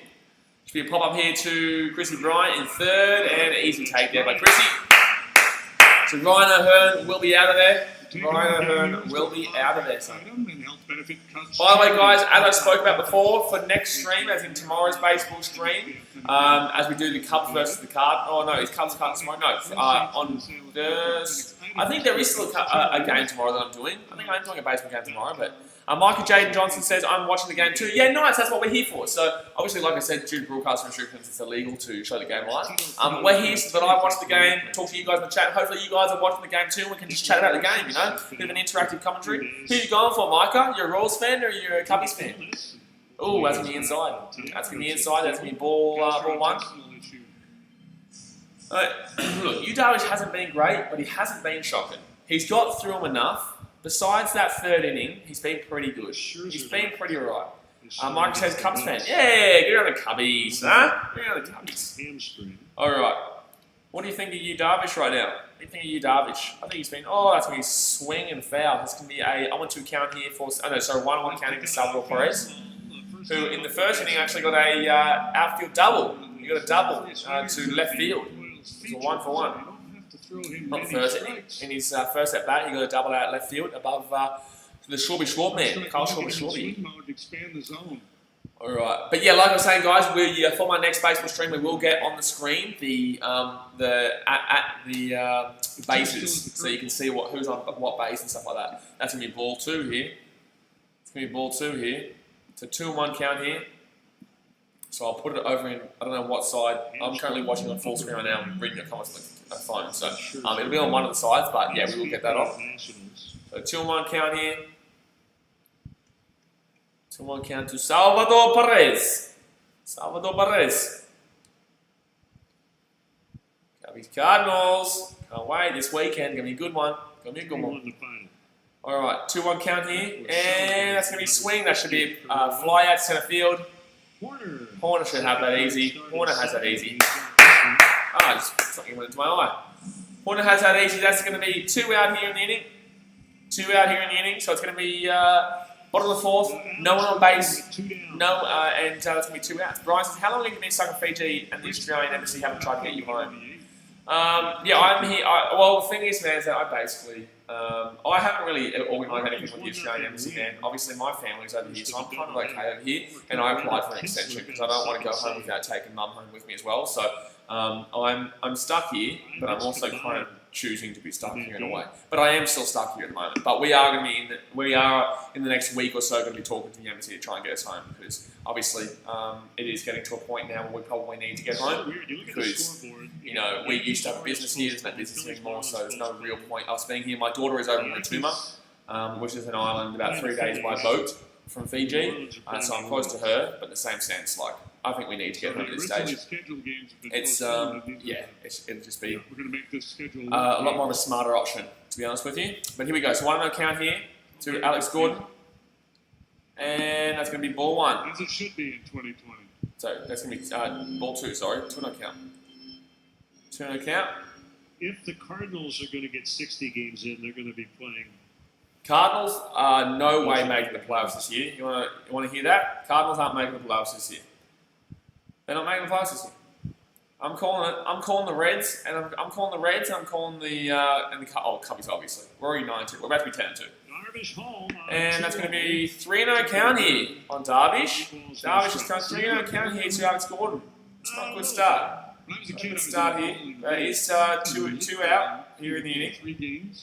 Should be a pop-up here to Chrissy Bryant in 3rd. And an easy take there by Chrissy. So Ryan O'Hearn will be out of there. Ryan O'Hearn will be out of there. So. By the way, guys, as I spoke about before, for next stream, as in tomorrow's baseball stream, as we do the Cubs versus the Card. Oh no, it's Cubs tomorrow. No, on Thursday. I think there is still a game tomorrow that I'm doing. I think I'm doing a baseball game tomorrow, but. Michael Jaden Johnson says, I'm watching the game too. Yeah, nice, that's what we're here for. So, obviously, like I said, due to broadcast restrictions, it's illegal to show the game live. We're here so that I watch the game, talk to you guys in the chat. Hopefully, you guys are watching the game too, and we can just chat about the game, you know? Bit of an interactive commentary. Who are you going for, Micah? You're a Royals fan or you're a Cubbies fan? Oh, that's going to be inside. That's going to be inside. That's going to be ball 1. Look, Darvish hasn't been great, but he hasn't been shocking. He's got through him enough. Besides that 3rd inning, he's been pretty good. He's been pretty alright. Mike says, Cubs fan. Yeah, get around the Cubbies, huh? Get around the Cubbies. Alright. What do you think of Darvish right now? What do you think of Darvish? I think he's been, that's going to be swing and foul. It's going to be a 1-2 count here for, 1-1 counting to Salvador Perez, who in the 1st inning actually got a outfield double. He got a double to left field. It's a 1 for 1. Not first inning. In his first at bat, he got a double out left field above the Shorby Schwab man, Carl Shorby. Alright, but yeah, like I was saying, guys, for my next baseball stream, we will get on the screen the bases, so you can see who's on what base and stuff like that. That's gonna be ball 2 here. It's gonna be ball 2 here. It's a 2-1 count here. So I'll put it over in, I don't know what side. I'm currently watching on full screen right now. I'm reading the comments on my phone. So it'll be on one of the sides, but yeah, we will get that off. So 2-1 count here. 2-1 count to Salvador Perez. Salvador Perez. Cubbies Cardinals. Can't wait this weekend. Gonna be a good one. Gonna be a good one. Alright, 2-1 count here. And that's gonna be swing. That should be a fly out center field. Horner should have that easy. Horner has that easy. Just something went into my eye. Horner has that easy. That's going to be 2 out here in the inning. 2 out here in the inning. So it's going to be bottom of the 4th. No one on base. No, and that's going to be 2 outs. Brian says, how long have you been stuck in Fiji and the Australian embassy haven't tried to get you home? Yeah, I'm here. Well, the thing is, man, is that I basically... I haven't really organised anything with the Australian Embassy, man. Obviously, my family's over here, so I'm kind of okay over here. And I applied for an extension because I don't want to go home without taking mum home with me as well. So I'm stuck here, but I'm also kind of choosing to be stuck here in a way. But I am still stuck here at the moment. But we are going to be in the next week or so going to be talking to the embassy to try and get us home because obviously it is getting to a point now where we probably need to get home because we used to have a business here. There's no business anymore, so there's no real point us being here. My daughter is over in Rotuma, which is an island about 3 days by boat from Fiji, so I'm close to her. But in the same sense, like I think we need to get home at this stage. It's it'll just be a lot more of a smarter option, to be honest with you. But here we go. So 1-0 count here to Alex Gordon, and that's going to be ball 1. As it should be in 2020. So that's going to be ball 2. Sorry, 2-0 count. 2-0 count. If the Cardinals are going to get 60 games in, they're going to be playing. Cardinals are no way making the playoffs this year. You want to hear that? Cardinals aren't making the playoffs this year. They're not making the playoffs this year. I'm calling it. I'm calling the Reds, and I'm calling the Reds, and I'm calling the Cubbies. Obviously, we're already 9-2. We're about to be 10-2. And that's going to be 3-0 count here on Darvish. Darvish has done 3-0 count here to Alex Gordon. It's not a good start. Good start here. That is 2 out here in the inning.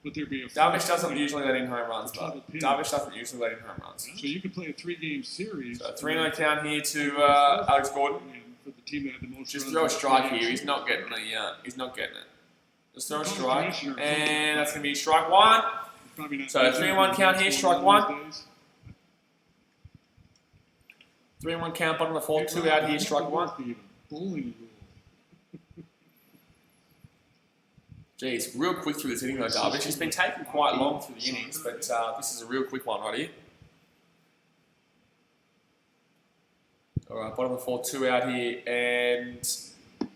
Would there be a Darvish doesn't usually let in home runs, but Darvish doesn't usually let in home runs. So you could play a 3-game series. So 3-0 count here to Alex Gordon. For the team that had the most Just runs throw a in strike 3 here. He's games. not getting the. He's not getting it. Just throw a strike, and that's gonna be strike one. Probably not So much 3-1 count here, these strike one. days. 3-1 count, bottom of the fourth, 2 out here, strike one. Bowling rule. Jeez, real quick through this inning though, Darvish. He's been taking quite long through the innings, but this is a real quick one right here. Alright, bottom of the fourth, 2 out here, and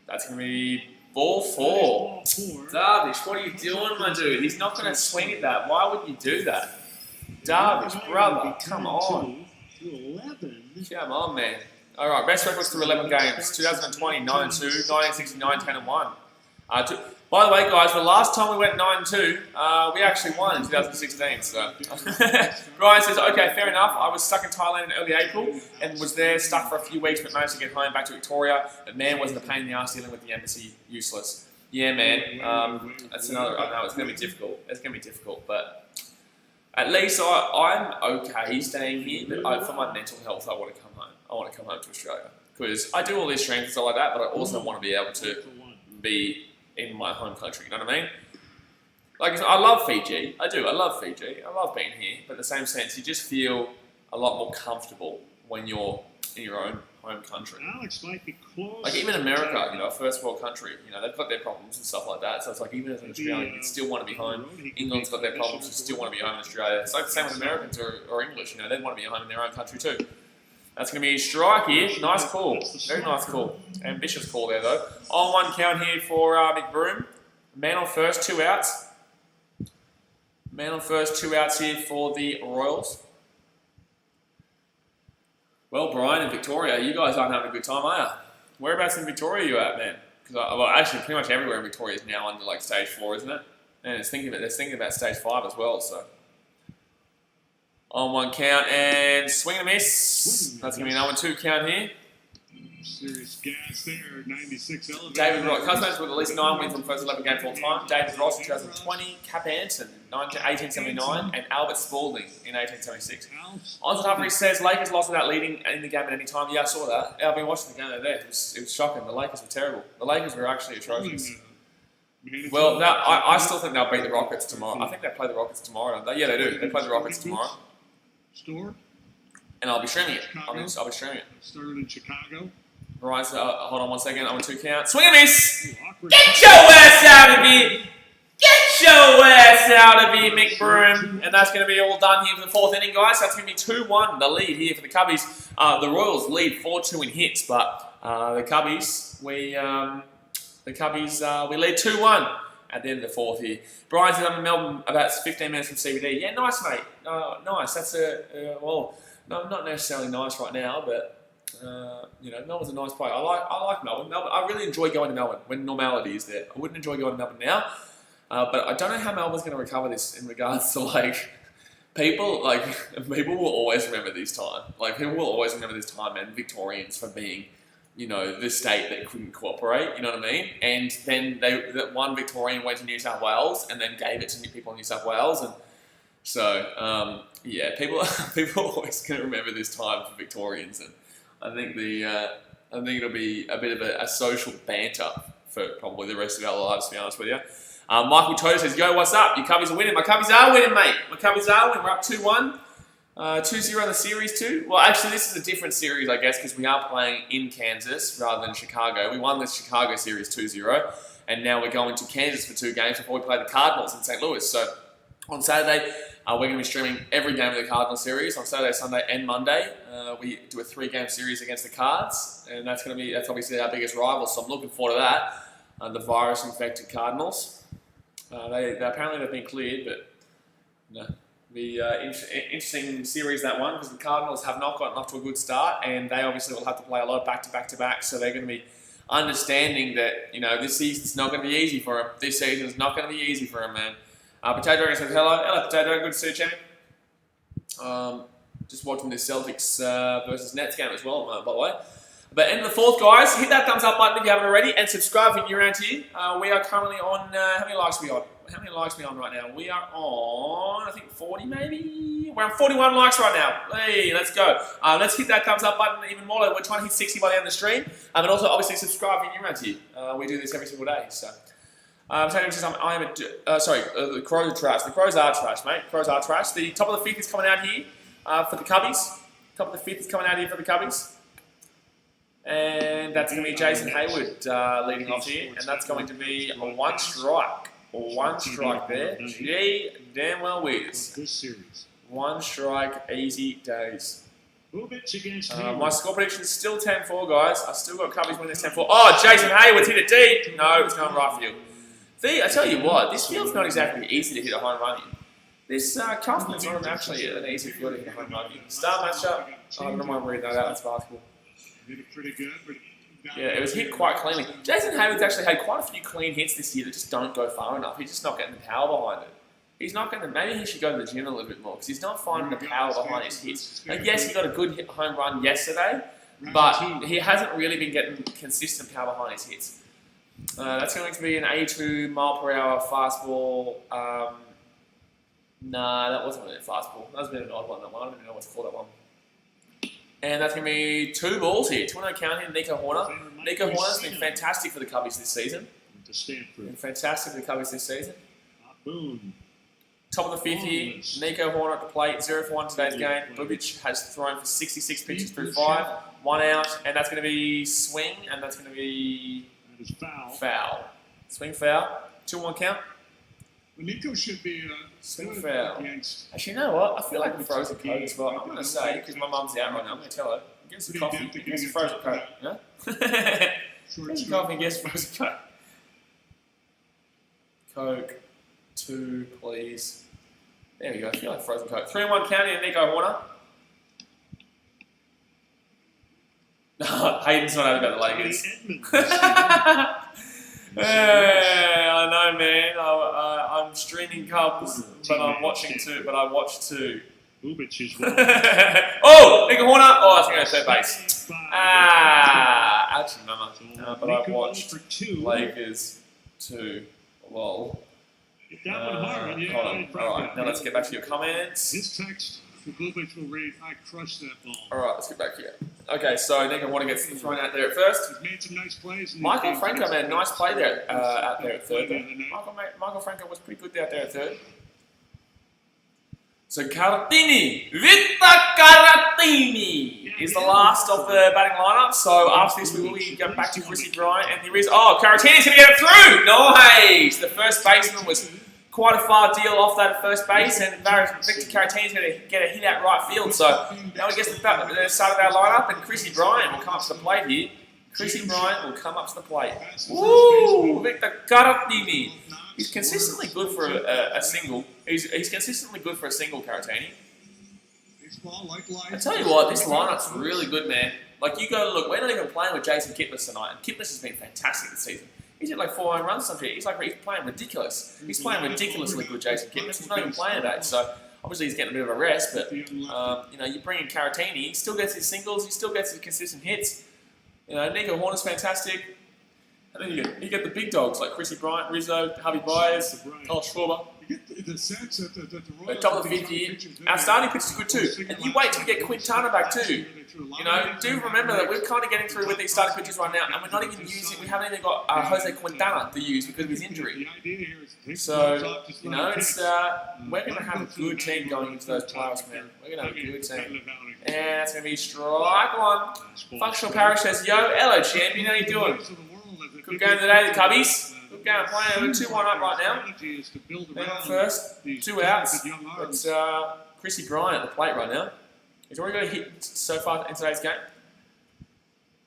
that's going to be ball 4. Darvish, what are you doing, my dude? He's not going to swing at that. Why would you do that? Darvish, brother, come on. Come on, man. Alright, best records through 11 games. 2020, 9-2, 1969, 10-1. By the way, guys, the last time we went 9-2, we actually won in 2016. So Brian says, okay, fair enough. I was stuck in Thailand in early April and was there stuck for a few weeks, but managed to get home back to Victoria. But man, wasn't a pain in the ass dealing with the embassy. Useless. Yeah, man. That's another. I know it's going to be difficult. It's going to be difficult, but at least I'm okay staying here. But for my mental health, I want to come home. I want to come home to Australia because I do all these trainings and stuff like that, but I also want to be able to be in my home country, you know what I mean? Like, I love Fiji. I do. I love Fiji. I love being here. But in the same sense, you just feel a lot more comfortable when you're in your own home country. Alex might be close. Like, even America, you know, a first world country, you know, they've got their problems and stuff like that. So it's like, even as an Australian, you still want to be home. England's got their problems, you still want to be home in Australia. It's like the same with Americans or English, you know, they want to be home in their own country too. That's going to be a strike here. Nice call. Very nice call. Ambitious call there, though. On 1 count here for McBroom. Man on first, 2 outs. Man on first, 2 outs here for the Royals. Well, Brian in Victoria, you guys aren't having a good time, are you? Whereabouts in Victoria are you at, man? Because, well, actually, pretty much everywhere in Victoria is now under, like, stage 4, isn't it? And it's thinking about stage 5 as well, so. On 1 count and swing and a miss. That's going to be an 0-2 count here. Serious gas there, 96 elevator. David Ross, Cousins with at least 9 wins on the first 11 games all time. David Ross in 2020, Cap Anson 1879, and Albert Spalding in 1876. Ozzy Humphrey says Lakers lost without leading in the game at any time. Yeah, I saw that. I've been watching the game there. It was shocking. The Lakers were terrible. The Lakers were actually atrocious. Well, I still think they'll beat the Rockets tomorrow. I think they play the Rockets tomorrow, don't they? Yeah, they do. They play the Rockets tomorrow. Store. And I'll be streaming it. I'll be streaming it. Started in Chicago. Right, so hold on 1 second. I'm 2 count. Swing and miss! Get your ass out of here! Get your ass out of here, McBroom! And that's going to be all done here for the 4th inning, guys. That's going to be 2-1, the lead here for the Cubbies. The Royals lead 4-2 in hits, but the Cubbies, we lead 2-1 at the end of the 4th here. Brian says I'm in Melbourne about 15 minutes from CBD. Yeah, nice, mate. Nice. That's well, no, not necessarily nice right now, but you know, Melbourne's a nice place. I like Melbourne. I really enjoy going to Melbourne when normality is there. I wouldn't enjoy going to Melbourne now, but I don't know how Melbourne's going to recover this in regards to like people will always remember this time. Like people will always remember this time and Victorians for being, you know, the state that couldn't cooperate, you know what I mean? And then that one Victorian went to New South Wales and then gave it to people in New South Wales. And so, yeah, people are always going to remember this time for Victorians. And I think it'll be a bit of a social banter for probably the rest of our lives, to be honest with you. Michael Toto says, yo, what's up? Your Cubbies are winning. My Cubbies are winning, mate. My Cubbies are winning. We're up 2-1. 2-0 in the series too. Well, actually, this is a different series, I guess, because we are playing in Kansas rather than Chicago. We won the Chicago series 2-0, and now we're going to Kansas for 2 games before we play the Cardinals in St. Louis. So on Saturday, we're going to be streaming every game of the Cardinals series on Saturday, Sunday, and Monday. We do a 3-game series against the Cards, and that's obviously our biggest rival. So I'm looking forward to that. The virus-infected Cardinals. Apparently they've been cleared, but no. Be interesting series, that one, because the Cardinals have not gotten off to a good start, and they obviously will have to play a lot of back-to-back-to-back, so they're going to be understanding that, you know, this season's not going to be easy for them. This season's not going to be easy for them, man. Potato Dragon says, hello. Hello, Potato Dragon. Good to see you, champion. Just watching the Celtics versus Nets game as well, by the way. But end of the 4th, guys. Hit that thumbs up button if you haven't already, and subscribe if you're new around here. We are currently on, how many likes are we on? How many likes are we on right now? We are on, I think 40 maybe? We're on 41 likes right now. Hey, let's go. Let's hit that thumbs up button even more. We're trying to hit 60 by the end of the stream. And also, obviously, subscribe if you're new around here. We do this every single day. So, the Crows are trash. The Crows are trash, mate. Crows are trash. The top of the fifth is coming out here for the Cubbies. Top of the fifth is coming out here for the Cubbies. And that's going to be Jason Hayward leading off here. And that's going to be a one strike. One strike there. Gee, damn well whiz. One strike, easy days. My score prediction is still 10-4, guys. I still got Cubbies winning this 10-4. Oh, Jason Hayward's hit it deep. No, it's going right field. See, I tell you what, this field's not exactly easy to hit a home run in. This Kauffman's not actually an easy field to hit a home run in. Star matchup. I don't mind reading that out. That's basketball. Hit it pretty good, but yeah, it was hit quite cleanly. Jason Hayward's actually had quite a few clean hits this year that just don't go far enough. He's just not getting the power behind it. He's not getting. Maybe he should go to the gym a little bit more because he's not finding the power behind his hits. Like, yes, he got a good home run yesterday, but he hasn't really been getting consistent power behind his hits. That's going to be an 82 mile per hour fastball. Nah, that wasn't really a fastball. That was a bit of an odd one. That one. I don't even know what to call that one. And that's going to be 2 balls here. 2-0 count here, Nico Horner. Nico Horner's been fantastic for the Cubbies this season. Been fantastic for the Cubbies this season. Top of the fifth here, Nico Horner at the plate, 0 for 1 today's game. Bubic has thrown for 66 pitches through 5, 1 out, and that's going to be swing, and that's going to be foul. Swing foul, 2-1 count. Nico should be swing foul. Actually, you know what? I feel like we froze a Coke as well. I'm going to say, because my mum's out right now, I'm going to tell her, get some coffee, get some frozen Coke. Yeah? Get some coffee and get some frozen Coke. Coke. 2, please. There we go. I feel like frozen Coke. 3-1 count in Nico Horner. Hayden's not happy about the Lakers. I know, man. I'm streaming Cubs, but I'm watching too. But I watch too. Oh, Nico Horner. Oh, I think I third base. Actually, no. But I watched Lakers too. Lol. Alright, now let's get back to your comments. His text for Bubic will read, I crushed that ball. Alright, let's get back here. Okay, so Nico Horner gets thrown out there at first. He's made some nice plays. Michael Franco made a nice play there out there at third. Michael Franco was pretty good out there at third. So Caratini, Victor Caratini is the last of the batting lineup. So after this, we will go back to Chrissy Bryant, and here is Caratini's going to get it through. Nice. The first baseman was quite a far deal off that first base, and Victor Caratini's going to get a hit out right field. So now he gets the start of our lineup, and Chrissy Bryant will come up to the plate here. Chrissy Bryant will come up to the plate. Woo! Victor Caratini. He's consistently good for a single. He's consistently good for a single, Caratini. I tell you what, this lineup's really good, man. Like, you go look, we're not even playing with Jason Kipnis tonight, and Kipnis has been fantastic this season. He's hit like 4 home runs some shit. He's playing ridiculous. He's playing ridiculously good, Jason Kipnis. He's not even playing today, so obviously he's getting a bit of a rest. But you bring in Caratini, he still gets his singles, he still gets his consistent hits. Nico Horner's fantastic. And then you get the big dogs like Chrissy Bryant, Rizzo, Javi Baez, Schwarber. Top of the 50. Our starting pitch is good too. And you wait till we get Quintana back too. Do remember that we're kind of getting through with these starting pitches right now, and we're not even using. We haven't even got Jose Quintana to use because of his injury. So it's we're going to have a good team going into those playoffs, man. We're going to have a good team. And that's going to be strike one. Functional Parish says, "Yo, hello, champion. How you doing? Good game today, the Cubbies. Good game playing. We're 2-1 up right now. Then first, 2 outs. It's Chrissy Bryant at the plate right now. He's already got a hit so far in today's game.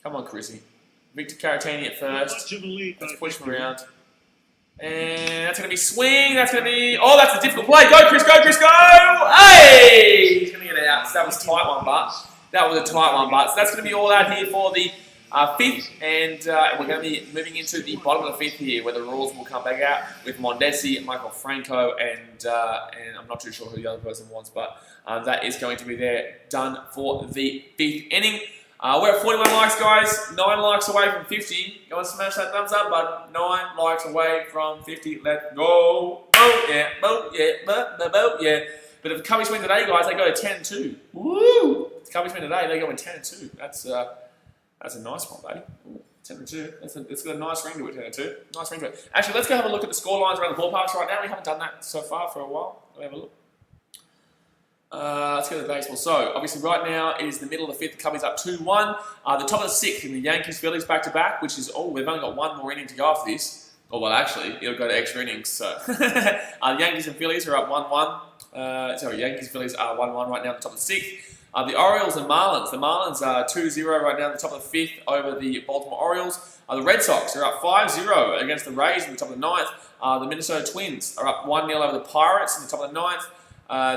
Come on, Chrissy. Victor Caratini at first. Let's push him around. And that's going to be swing. That's going to be... Oh, that's a difficult play. Go, Chris, go, Chris, go! Hey! He's going to get it out. So that was a tight one, but... So that's going to be all out here for the... fifth, and we're going to be moving into the bottom of the fifth here, where the rules will come back out with Mondesi, Michael Franco, and I'm not too sure who the other person was, but that is going to be there done for the fifth inning. We're at 41 likes, guys. 9 likes away from 50. Go and smash that thumbs up button. 9 likes away from 50. Let's go. Oh, yeah. Oh, yeah. Yeah. But if the Cubbies win today, guys, they go to 10-2. Woo! If the Cubbies win today, they go in 10-2. That's a nice one, buddy. 10-2. It's got a nice ring to it, 10-2. Nice ring to it. Actually, let's go have a look at the score lines around the ballparks right now. We haven't done that so far for a while. Let me have a look. Let's go to the baseball. So, obviously, right now it is the middle of the 5th. The Cubbies up 2-1. The top of the 6th in the Yankees-Phillies back-to-back, which is, we've only got one more inning to go after this. Oh, well, actually, it'll go to extra innings. So, the Yankees and Phillies are up 1-1. Yankees-Phillies are 1-1 right now at the top of the 6th. The Orioles and Marlins. The Marlins are 2-0 right now at the top of the 5th over the Baltimore Orioles. The Red Sox are up 5-0 against the Rays at the top of the 9th. The Minnesota Twins are up 1-0 over the Pirates at the top of the 9th.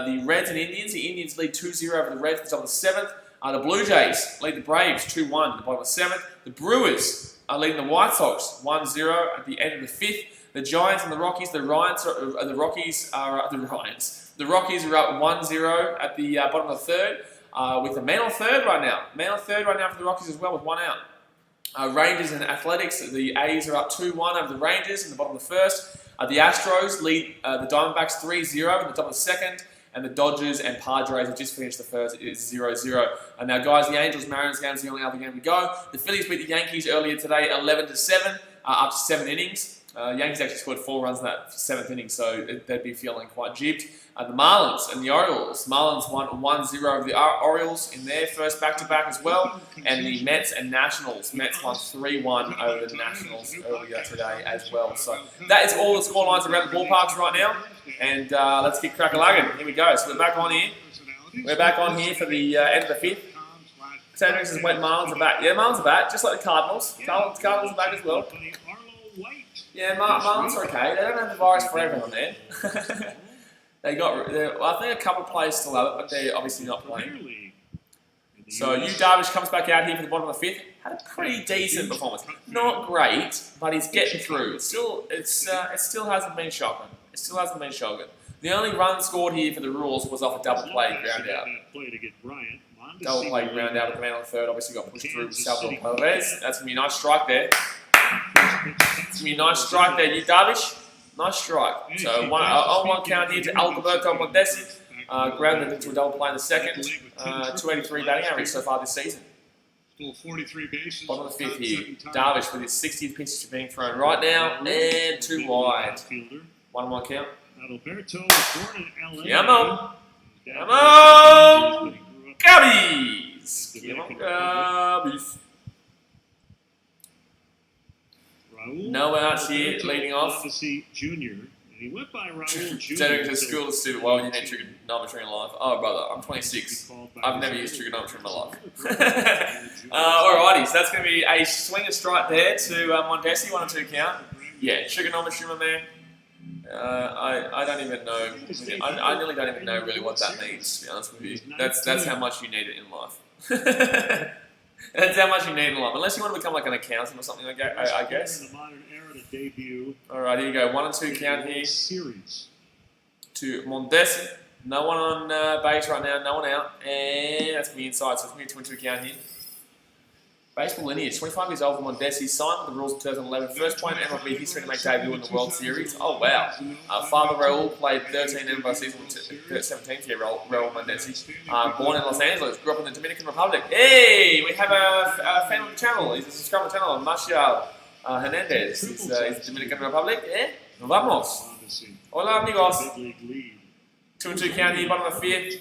The Reds and Indians. The Indians lead 2-0 over the Reds at the top of the 7th. The Blue Jays lead the Braves 2-1 at the bottom of the 7th. The Brewers are leading the White Sox 1-0 at the end of the 5th. The Giants and the Rockies. The Rockies are up 1-0 at the bottom of the 3rd. With a man on 3rd right now. Man on 3rd right now for the Rockies as well with 1 out. Rangers and Athletics. The A's are up 2-1 over the Rangers in the bottom of the 1st. The Astros lead the Diamondbacks 3-0 in the top of the 2nd, and the Dodgers and Padres have just finished the 1st. It is 0-0. And now, guys, the Angels-Mariners game is the only other game to go. The Phillies beat the Yankees earlier today, 11-7, after 7 innings. Yankees actually scored 4 runs in that 7th inning, so they'd be feeling quite jibbed. The Marlins and the Orioles. Marlins won 1-0 over the Orioles in their first back-to-back as well. And the Mets and Nationals. Mets won 3-1 over the Nationals earlier today as well. So that is all the score lines around the ballparks right now. And let's get crack-a-lugging. Here we go. So we're back on here. We're back on here for the end of the 5th. Saturdays is when Marlins are back. Yeah, Marlins are back, just like the Cardinals. Cardinals are back as well. Yeah, Marlins are okay. They don't have the virus for everyone there. I think a couple of players still have it, but they're obviously not playing. So Darvish comes back out here for the bottom of the 5th. Had a pretty decent performance. Not great, but he's getting through. It still hasn't been shocking. It still hasn't been shocking. The only run scored here for the Rules was off a double play ground out. Double play ground out with the man on the 3rd. Obviously got pushed through Salvador Perez. That's going to be a nice strike there. It's going to be a nice strike there, Darvish. Nice strike. So on 1 count here to Alberto Mondesi. Grounded into a double play in the 2nd. 283 batting average so far this season. Still 43 bases. Bottom of the 5th here. Darvish with his 60th pitch being thrown right now. And 2 wide. 1-1 count. Come on. Come on. Cubbies. Come on, Cubbies. No outs here, leading off. Setting to school is stupid. Why would you need trigonometry in life? Oh, brother, I'm 26. I've never used trigonometry in my life. Alrighty, so that's going to be a swing and strike there to Mondesi, 1-2 count. Yeah, trigonometry, my man. I don't even know. I really don't even know really what that means, to be honest with you. That's how much you need it in life. That's how much you need in life. Unless you want to become like an accountant or something, I guess. Alright, here you go. 1-2 count here to Mondesi. No one on base right now, no one out. And that's going to be inside, so it's going to be a 2-2 count here. Baseball lineage. 25 years old for Mondesi. Signed with the Rules in 2011. First player in MLB history to make debut in the World Series. Oh, wow. Father Raul played 13 MLB seasons with 17th year Raul Mondesi. Born in Los Angeles. Grew up in the Dominican Republic. Hey, we have a fan of the channel. He's a subscriber to the channel. Marcial Hernandez. He's Dominican Republic. Eh? Vamos. Hola, amigos. 2-2 count here, bottom of the 5th.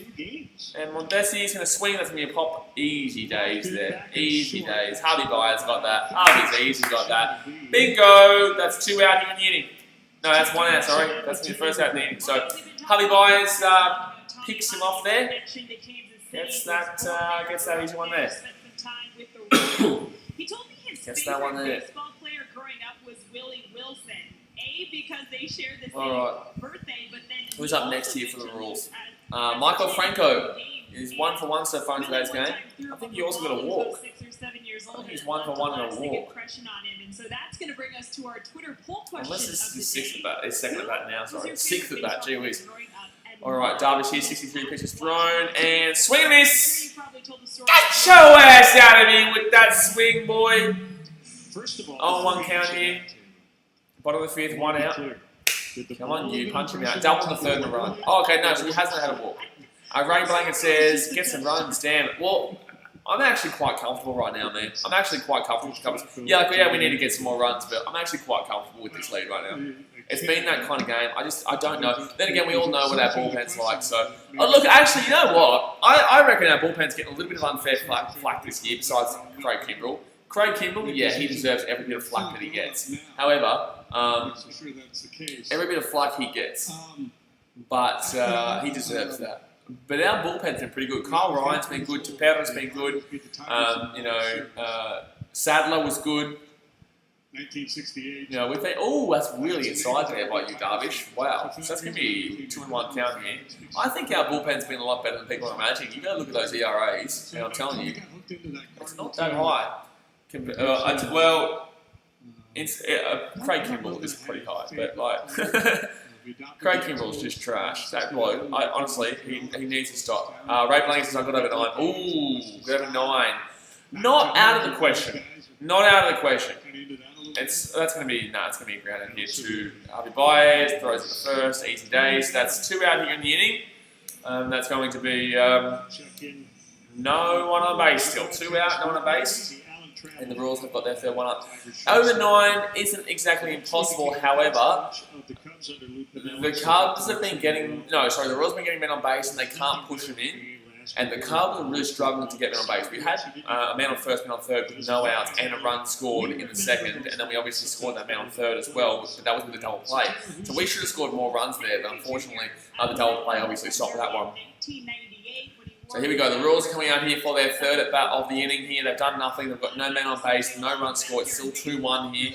And Mondesi is going to swing. That's going to be a pop. Easy days there. Easy days. Harvey Byers got that. Harvey's easy got that. Bingo! That's 2 out here in the inning. No, that's 1 out, sorry. That's the first out in the inning. So, Harvey Byers picks him off there. Gets that easy one there. He told me his Gets that one favorite there. baseball player growing up was Willie Wilson. Because they shared the same birthday, but then who's up next here for the Rules? Michael Franco is 1 for 1 so far in today's game. I think he also got a walk. I think he's 1 for 1 and a walk. And so that's going to bring us to our Twitter poll question. Unless this is his 6th at bat. He's 2nd at bat now, sorry. 6th at bat, gee whiz. All right, Darvish here, 63 pitches thrown, and swing and miss. Probably told the story. Get your ass out of here with that swing, boy. First of all, Oh, one count here. Bottom of the fifth, one out. Come on, you, punch him out. Double the third in a run. Oh, okay, no, so he hasn't had a walk. Ray Blanket says, get some runs, damn it. Well, I'm actually quite comfortable right now, man. I'm actually quite comfortable with the Cubs. Yeah, we need to get some more runs, but I'm actually quite comfortable with this lead right now. It's been that kind of game. I don't know. Then again, we all know what our bullpen's like, so... Oh, look, actually, you know what? I reckon our bullpen's getting a little bit of unfair flack this year, besides Craig Kimbrell. Craig Kimbrell, yeah, he deserves every bit of flack that he gets. However, every bit of flack he gets, but he deserves that. But our bullpen's been pretty good. Kyle Ryan's been good. Tepera's been good. Sadler was good. 1968. You know, we've been. Oh, that's really exciting there by you, Darvish. Wow, so that's going to be 2-1 count here. I think our bullpen's been a lot better than people are imagining. You got to look at those ERAs, and I'm telling you, it's not that high. Craig Kimbrell is pretty high, but like Craig Kimbrell's just trash. That bloke, honestly, he needs to stop. Ray Blanket says I got over 9. Ooh, got over 9. Not out of the question. Not out of the question. That's going to be it's going to be a ground out here to Harvey Baez, throws at the first, easy days. That's 2 out here in the inning. That's going to be no one on base still. 2 out, no one on base. And the Royals have got their third one up. Over 9 isn't exactly impossible, however, the Cubs have been getting, the Royals have been getting men on base and they can't push them in. And the Cubs are really struggling to get men on base. We had a man on first, man on third with no outs and a run scored in the second. And then we obviously scored that man on third as well, but that was with the double play. So we should have scored more runs there, but unfortunately, the double play obviously stopped that one. So here we go. The Royals are coming out here for their third at bat of the inning here. They've done nothing. They've got no man on base, no run scored. It's still 2-1 here.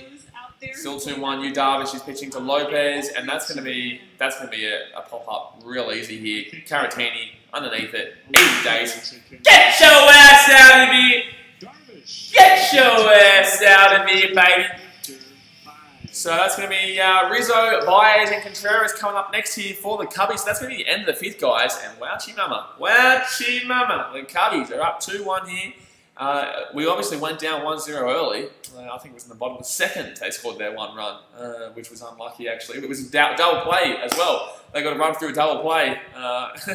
Still 2-1. Yu Darvish is pitching to Lopez, and that's going to be a pop up real easy here. Caratini underneath it. Easy days. Get your ass out of here! Get your ass out of here, baby! So that's going to be Rizzo, Baez, and Contreras coming up next here for the Cubbies. So that's going to be the end of the fifth, guys. And wowchie mama. Wowchie mama. The Cubbies are up 2-1 here. We obviously went down 1-0 early. I think it was in the bottom of the second they scored their 1 run, which was unlucky actually. It was a double play as well. They got to run through a double play. But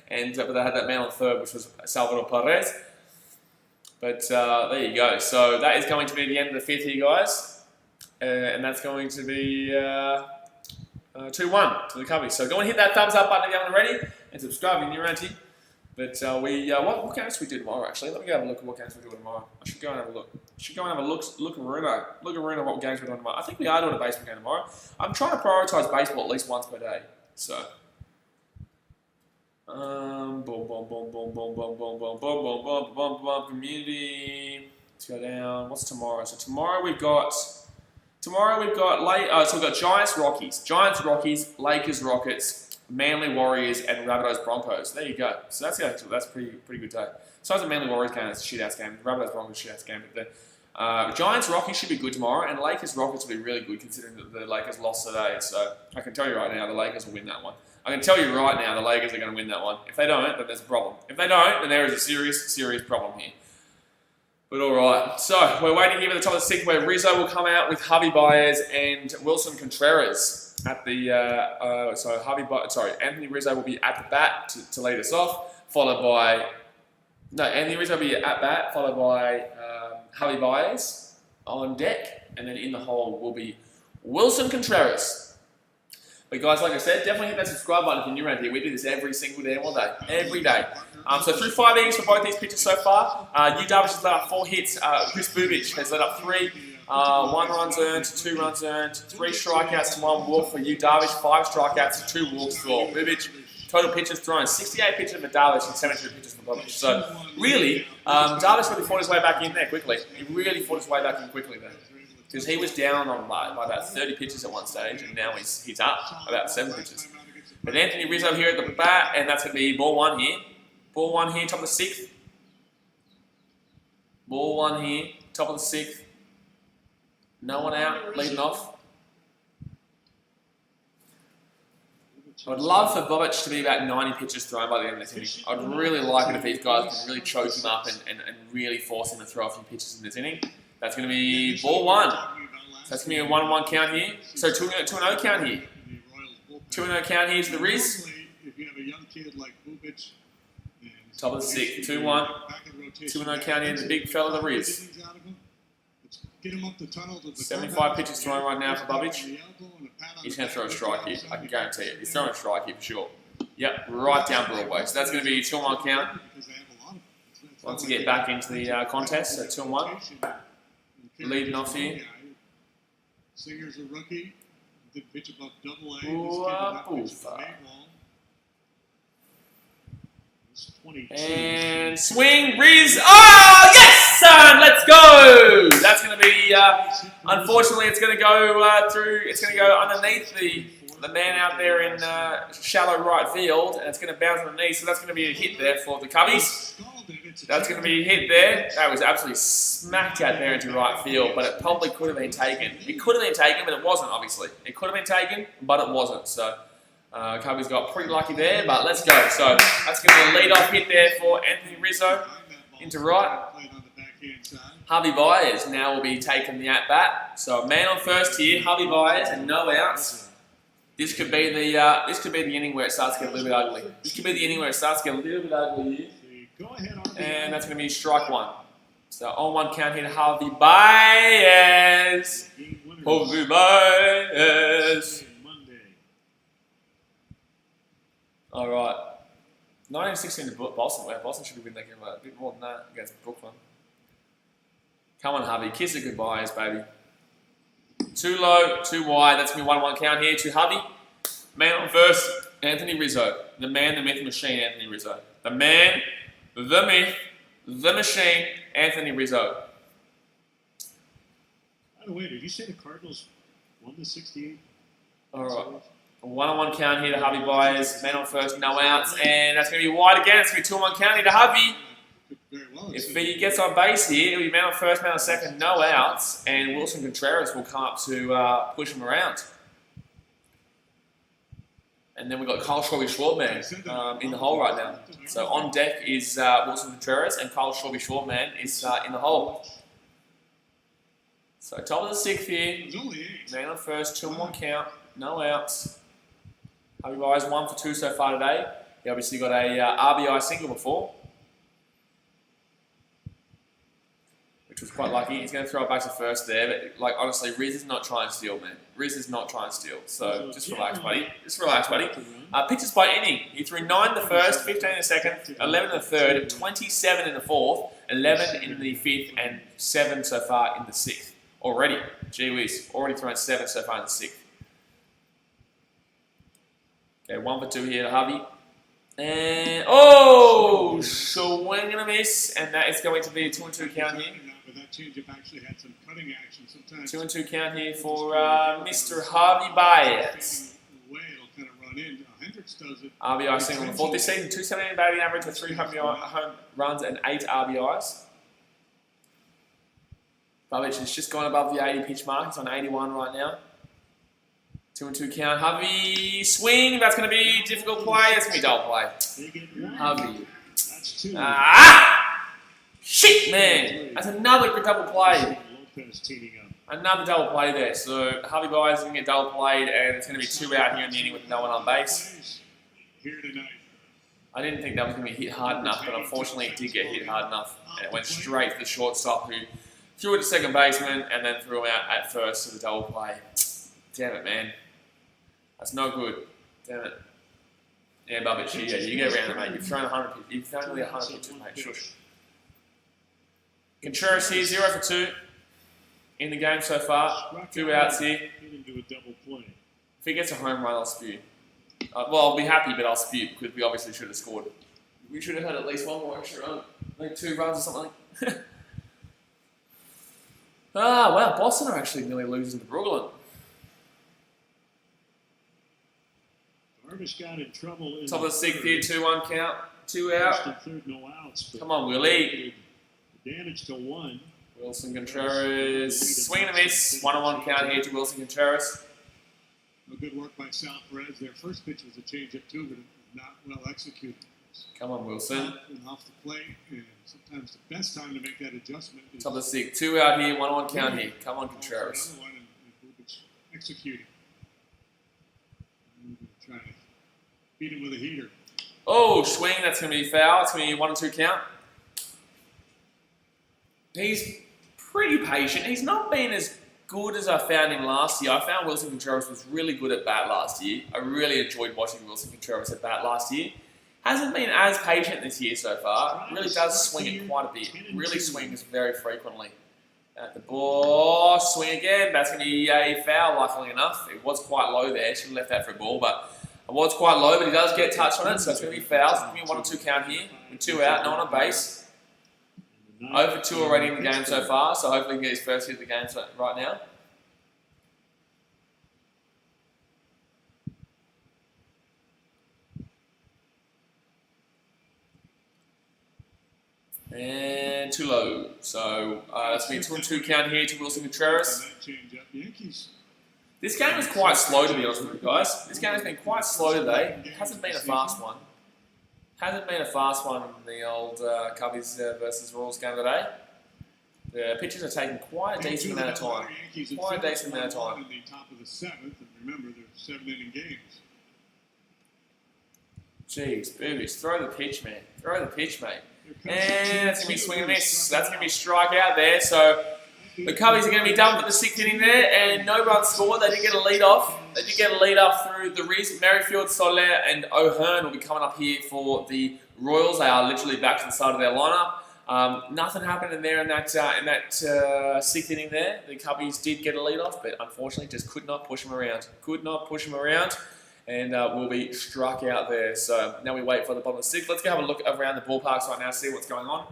they had that man on third, which was Salvador Perez. But there you go. So that is going to be the end of the fifth here, guys. And that's going to be 2-1 to the Cubbies. So go and hit that thumbs up button if you haven't already, and subscribe if you're new around here. But what games do we do tomorrow, actually? Let me go have a look at what games we're doing tomorrow. I should go and have a look. Look around what games we're doing tomorrow. I think we are doing a baseball game tomorrow. I'm trying to prioritise baseball at least once per day. So, community. Let's go down. What's tomorrow? So tomorrow we've got Giants, Rockies, Lakers, Rockets, Manly Warriors, and Rabbitohs Broncos. There you go. So that's pretty good day. Besides the Manly Warriors game, it's a shit-ass game. Rabbitohs Broncos shit-ass game. But the Giants Rockies should be good tomorrow, and Lakers Rockets will be really good considering that the Lakers lost today. So I can tell you right now, the Lakers will win that one. I can tell you right now, the Lakers are going to win that one. If they don't, then there's a problem. If they don't, then there is a serious problem here. But all right, so we're waiting here at the top of the sixth where Rizzo will come out with Javi Baez and Wilson Contreras at the. Anthony Rizzo will be at the bat to lead us off, followed by. No, Anthony Rizzo will be at bat, followed by Javi Baez on deck, and then in the hole will be Wilson Contreras. But guys, like I said, definitely hit that subscribe button if you're new around here. We do this every single day, all day, every day. So through 5 innings for both these pitchers so far, Yu Darvish has let up 4 hits. Chris Bubich has let up 3. 1 runs earned, 2 runs earned, 3 strikeouts to 1 walk for Yu Darvish, 5 strikeouts to 2 walks for Bubich. Total pitches thrown, 68 pitches for Darvish and 72 pitches for Bubich. So really, Darvish really fought his way back in there quickly. He really fought his way back in quickly there. Because he was down on by about 30 pitches at one stage, and now he's up about 7 pitches. But Anthony Rizzo here at the bat, and that's going to be ball 1 here. Ball 1 here, top of the 6th. Ball 1 here, top of the 6th. No one out, leading off. I'd love for Bobic to be about 90 pitches thrown by the end of the inning. I'd really like it if these guys can really choke him up and really force him to throw a few pitches in this inning. That's going to be ball one. So that's going to be a 1-1 count here. So 2-0 count here. 2-0 count here to the Riz. If you have a young kid like Bubic, Top of the sixth, 2-1. 2-0 count here to the big fella, the Riz. Get him up the tunnel to the 75 pitches thrown right now for Bobic. He's going to throw a strike here. I can guarantee it. He's throwing a strike here for sure. Yep, right down Broadway. So that's going to be a 2-1 count. Once you get back into the contest, so 2-1. Leading off here. Singer's a rookie. Did pitch above Double-A. And swing, Riz. Oh, yes, son! Let's go! That's going to be, unfortunately, it's going to go through, it's going to go underneath the man out there in shallow right field, and it's going to bounce underneath, so that's going to be a hit there for the Cubbies. That's going to be a hit there. That was absolutely smacked out there into right field, but it probably could have been taken. It could have been taken, but it wasn't, obviously. It could have been taken, but it wasn't, so... Cubbies got pretty lucky there, but let's go. So that's going to be a lead-off hit there for Anthony Rizzo into right. Harvey Byers now will be taking the at-bat. So man on first here, Harvey Byers, and no outs. This could be the inning where it starts to get a little bit ugly. This could be the inning where it starts to get a little bit ugly here. And that's going to be strike one. So on one count here to Harvey Byers. Harvey Byers. All right, 1916 to Boston. Wow, Boston should be winning that game a bit more than that against Brooklyn. Come on, Harvey, kiss it goodbyes, baby. Too low, too wide. That's going to be 1-1 count here to Harvey. Man on first, Anthony Rizzo. The man, the myth, the machine, Anthony Rizzo. The man, the myth, the machine, Anthony Rizzo. By the way, did you say the Cardinals won the 68? All right. 1-1 count here to Harvey Byers. Man on first, no outs. And that's going to be wide again. It's going to be 2-1 count here to Harvey. If he gets on base here, it'll be man on first, man on second, no outs. And Wilson Contreras will come up to push him around. And then we've got Kyle Schwarby-Schwartman in the hole right now. So on deck is Wilson Contreras, and Kyle Schwarby-Schwartman is in the hole. So top of the sixth here. Man on first, 2-1 count, no outs. Harvey Byers 1 for 2 so far today. He obviously got a RBI single before, which was quite lucky. He's going to throw it back to first there, but like honestly, Riz is not trying to steal, man. Riz is not trying to steal. So just relax, buddy. Just relax, buddy. Pitches by inning. He threw 9 in the first, 15 in the second, 11 in the third, 27 in the fourth, 11 in the fifth, and 7 so far in the sixth. Already, gee whiz, already thrown 7 so far in the sixth. Okay, 1 for 2 here to Harvey. And, oh, swing and a miss. And that is going to be a 2-2 count here. 2-2 count here for Mr. Harvey Byers. RBI single on the fourth this season. 278 batting average with 3 home runs and 8 RBIs. Bobic has just gone above the 80 pitch mark. He's on 81 right now. 2-2 count. Harvey swing. That's going to be difficult play. That's going to be double play. Harvey. Shit, man. That's another good double play. Another double play there. So Harvey Byers is going to get double played, and it's going to be 2 out here in the inning with no one on base. I didn't think that was going to be hit hard enough, but unfortunately it did get hit hard enough. And it went straight to the shortstop, who threw it to second baseman and then threw him out at first to the double play. Damn it, man. That's no good. Damn it. Yeah, Bobic, yeah, you get around it, mate. You've thrown 100 pitches. You've thrown nearly 100 pitches, mate. Shush. Contreras here, 0 for 2 in the game so far. 2 outs here. If he gets a home run, I'll spew. Well, I'll be happy, but I'll spew because we obviously should have scored. We should have had at least 1 more extra run. Like 2 runs or something. Wow, Boston are actually nearly losing to Brooklyn. Got in trouble in top of the sixth here, 2-1 count, 2 out. Come on, Willie. Damage to 1. Wilson Contreras, swing and a miss. 1-1 count here to Wilson Contreras. good work by Sal Perez. Their first pitch was a changeup too, but it was not well executed. Come on, Wilson. And off the plate, and sometimes the best time to make that adjustment is Top of the 6. 2 out here, 1-on count here. Come on, Contreras. another one and hope it's executed. I'm gonna try to beat him with a heater. Oh, swing. That's going to be foul. It's going to be 1-2 count. He's pretty patient. He's not been as good as I found him last year. I found Wilson Contreras was really good at bat last year. I really enjoyed watching Wilson Contreras at bat last year. Hasn't been as patient this year so far. Really does swing it quite a bit. Really swings very frequently. At the ball, swing again. That's going to be a foul, luckily enough. It was quite low there. Should have left that for a ball, but it was quite low, but he does get touched on it, so it's going to be foul. It's going to be 1-2 count here. With 2 out, no one on base. 0 for 2 already in the game so far, so hopefully he can get his first hit of the game right now. And too low. So that's going to be 2-2 count here to Wilson Contreras. This game is quite slow, to be honest with you guys. This game has been quite slow today. It hasn't been a fast one. Hasn't been a fast one in the old Cubbies versus Royals game today. The pitchers are taking quite a decent amount of time. Quite a decent amount of time. In the top of the 7th, and remember, they're 7-inning games. Jeez, boobies. Throw the pitch, man. Throw the pitch, mate. And that's going to be swing and miss. That's going to be strike out there. So the Cubbies are going to be done for the 6th inning there, and no runs scored. They did get a lead off. They did get a lead off through the reason Merrifield, Soler, and O'Hearn will be coming up here for the Royals. They are literally back to the side of their lineup. Nothing happened in there in that 6th inning there. The Cubbies did get a lead off, but unfortunately just could not push them around. Could not push them around. And will be struck out there. So now we wait for the bottom of the 6th. Let's go have a look around the ballparks right now, see what's going on.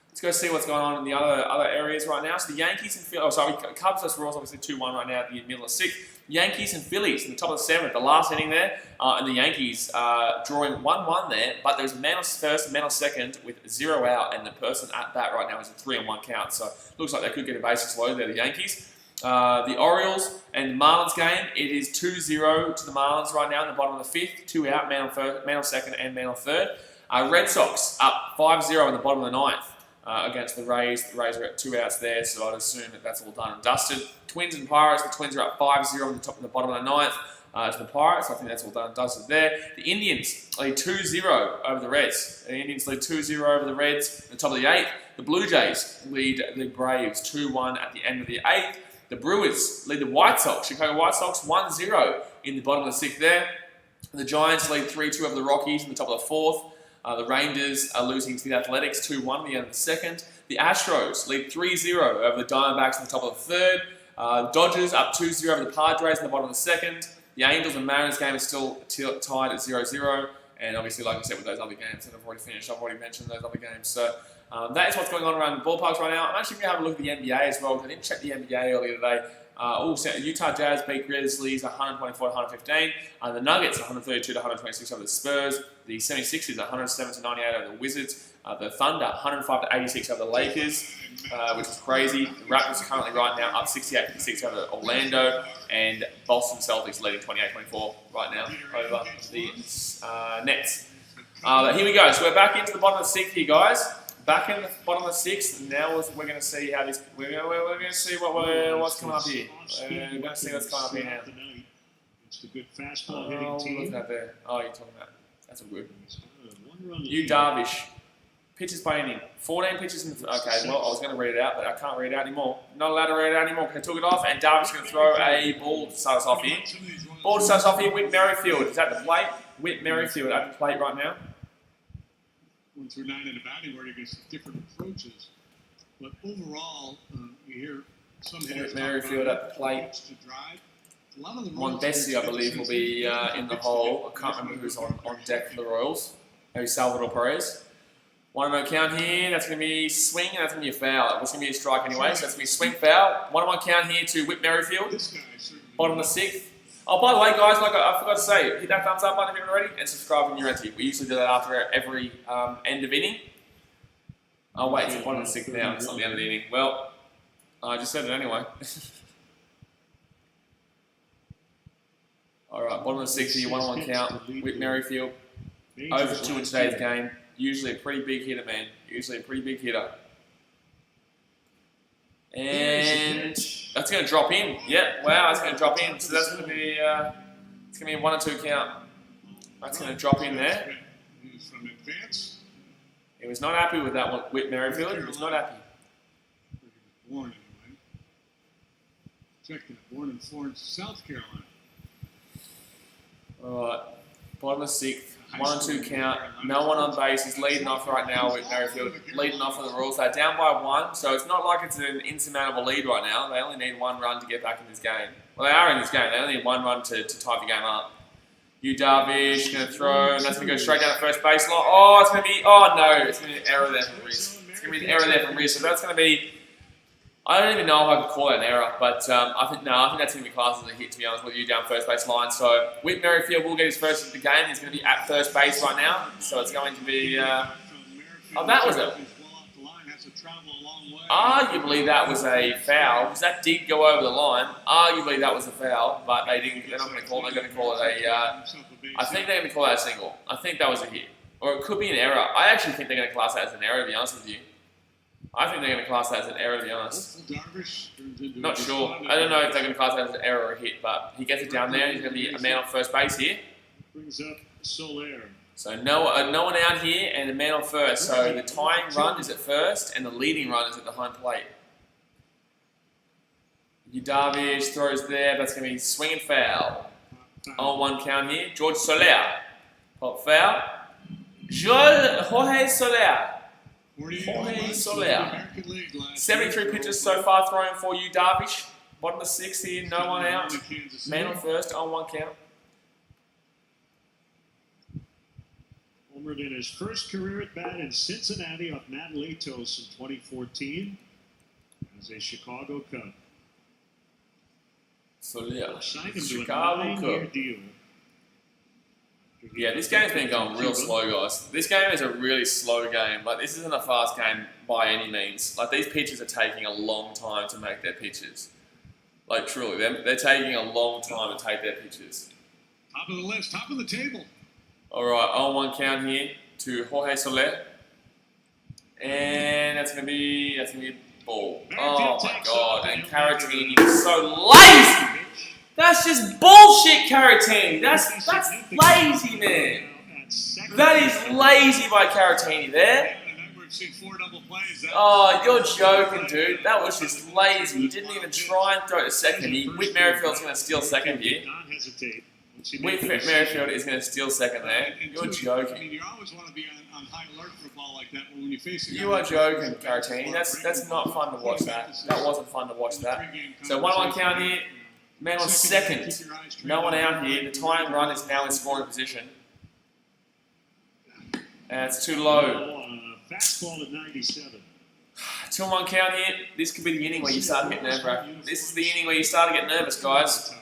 Let's go see what's going on in the other areas right now. So the Yankees and Phillies, Cubs versus Royals obviously 2-1 right now at the middle of 6th. Yankees and Phillies in the top of the 7th, the last inning there. And the Yankees drawing 1-1 there, but there's a man on first, a man on second with 0 out, and the person at bat right now is a 3-1 count. So looks like they could get a bases loaded there, the Yankees. The Orioles and Marlins game, it is 2-0 to the Marlins right now in the bottom of the 5th. 2 out, man on second and man on third. Red Sox up 5-0 in the bottom of the 9th against the Rays. The Rays are at 2 outs there, so I'd assume that that's all done and dusted. Twins and Pirates, the Twins are up 5-0 in the bottom of the 9th to the Pirates. I think that's all done and dusted there. The Indians lead 2-0 over the Reds. The Indians lead 2-0 over the Reds in the top of the 8th. The Blue Jays lead the Braves 2-1 at the end of the 8th. The Brewers lead the White Sox, Chicago White Sox 1-0 in the bottom of the 6th there. The Giants lead 3-2 over the Rockies in the top of the 4th. The Rangers are losing to the Athletics 2-1 at the end of the 2nd. The Astros lead 3-0 over the Diamondbacks in the top of the 3rd. Dodgers up 2-0 over the Padres in the bottom of the 2nd. The Angels and Mariners game is still tied at 0-0. And obviously, like I said, with those other games that I've already finished, I've already mentioned those other games. So that is what's going on around the ballparks right now. I'm actually going to have a look at the NBA as well. I didn't check the NBA earlier today. Utah Jazz beat Grizzlies 124-115. The Nuggets 132-126 over the Spurs. The 76ers 107-98 over the Wizards. The Thunder 105-86 over the Lakers, which is crazy. The Raptors are currently right now up 68-56 over Orlando, and Boston Celtics leading 28-24 right now over the Nets. Here we go. So we're back into the bottom of the 6th here, guys. Back in the bottom of the 6th, and now we're going to see how this. We're going to see what's coming up here. We're going to see what's coming up here now. It's the good fastball hitting team. Look at that there. Oh, you're talking about. That's a good. You Darvish. Pitches by inning. 14 pitches in the. Okay, well, I was going to read it out, but I can't read it out anymore. Not allowed to read it out anymore. I took it off, and Darvish is going to throw a ball to start us off here. Ball to start us off here. Whit Merrifield is at the plate. Whit Merrifield at the plate right now. 1 through 9 in the batting order against different approaches. But overall, you hear some hitters Merrifield at the plate. To drive. A lot of the Mondesi, I believe, will be in the hole. I can't remember who's on deck for the Royals. Maybe Salvador Perez. 1-0 count here. That's going to be swing, and that's going to be a foul. It's going to be a strike anyway, so that's going to be swing foul. 1-1 count here to Whit Merrifield. Bottom of the 6th. Oh, by the way, guys, like I forgot to say, hit that thumbs up button if you haven't already, and subscribe when you're ready. We usually do that after every end of inning. Oh, wait, it's the bottom of the 6th now. It's not the end of the inning. Well, I just said it anyway. All right, bottom of the 60, 1-1 count. Whit Merrifield, over 2 in today's game. Usually a pretty big hitter, man. Usually a pretty big hitter. And that's going to drop in. Yeah, wow, that's going to drop in. So that's going to be, it's going to be a 1 or 2 count. That's going to drop in there. He was not happy with that one, Whit Merrifield. He was not happy. Born anyway. Check that. Born in Florence, South Carolina. Alright, bottom of 6th, 1 and 2 count, no one on base. He's leading off right now with Merrifield, leading off with the Royals. They're down by 1, so it's not like it's an insurmountable lead right now. They only need 1 run to get back in this game. Well, they are in this game. They only need 1 run to tie the game up. Darvish going to throw, and that's going to go straight down the first baseline. Oh, it's going to be, oh no, it's going to be an error there from Reese. It's going to be an error there from Reese, so that's going to be, I don't even know if I could call it an error, but I think that's going to be classed as a hit, to be honest with you, down first base line. So Whit Merrifield will get his first hit of the game. He's going to be at first base right now, so it's going to be, oh, that was a, arguably that was a foul, because that did go over the line. Arguably that was a foul, but they're not going to call it, they're going to call it a, I think they're going to call that a single. I think that was a hit. Or it could be an error. I actually think they're going to class that as an error, to be honest with you. I think they're going to class that as an error, to be honest. Not sure. I don't know if they're going to class that as an error or a hit, but he gets it down there. He's going to be a man on first base here. Brings up Soler. So no one out here and a man on first. So the tying run is at first and the leading run is at the home plate. Darvish throws there. That's going to be swing and foul. On 1 count here. George Soler. Pop foul. Jorge Soler. Jorge Soler. 73 pitches so far thrown for you, Darvish. Bottom of 6th here. No one out. Man on first on 1 count. Homered in his first career at bat in Cincinnati off Matt Latos in 2014 as a Chicago Cub. Soler, Signed him to a Chicago 9-year Cub. deal. Yeah, this game's been going real slow, guys. This game is a really slow game. Like, this isn't a fast game by any means. Like, these pitchers are taking a long time to make their pitches. Like, truly, they're taking a long time to take their pitches. Top of the list, top of the table. Alright, on 1 count here to Jorge Soler. And that's gonna be ball. Oh my god, and Caratini is so lazy! That's just bullshit, Caratini! That's lazy, man! That is lazy by Caratini there. Oh, you're joking, dude. That was just lazy. He didn't even try and throw it to second. Whit Merrifield's gonna steal second here. Whit Merrifield is going to steal second there. You're joking. I mean, you always want to be on high alert for a ball like that, but when you face You are joking, Caratini. That's not fun to watch that. That wasn't fun to watch that. So 1-1 count here. Man on second. No one out here. The tying run is now in scoring position. And it's too low. Fastball at 97. 2-1 count here. This could be the inning where you start to get nervous, bro. This is the inning where you start to get nervous, guys.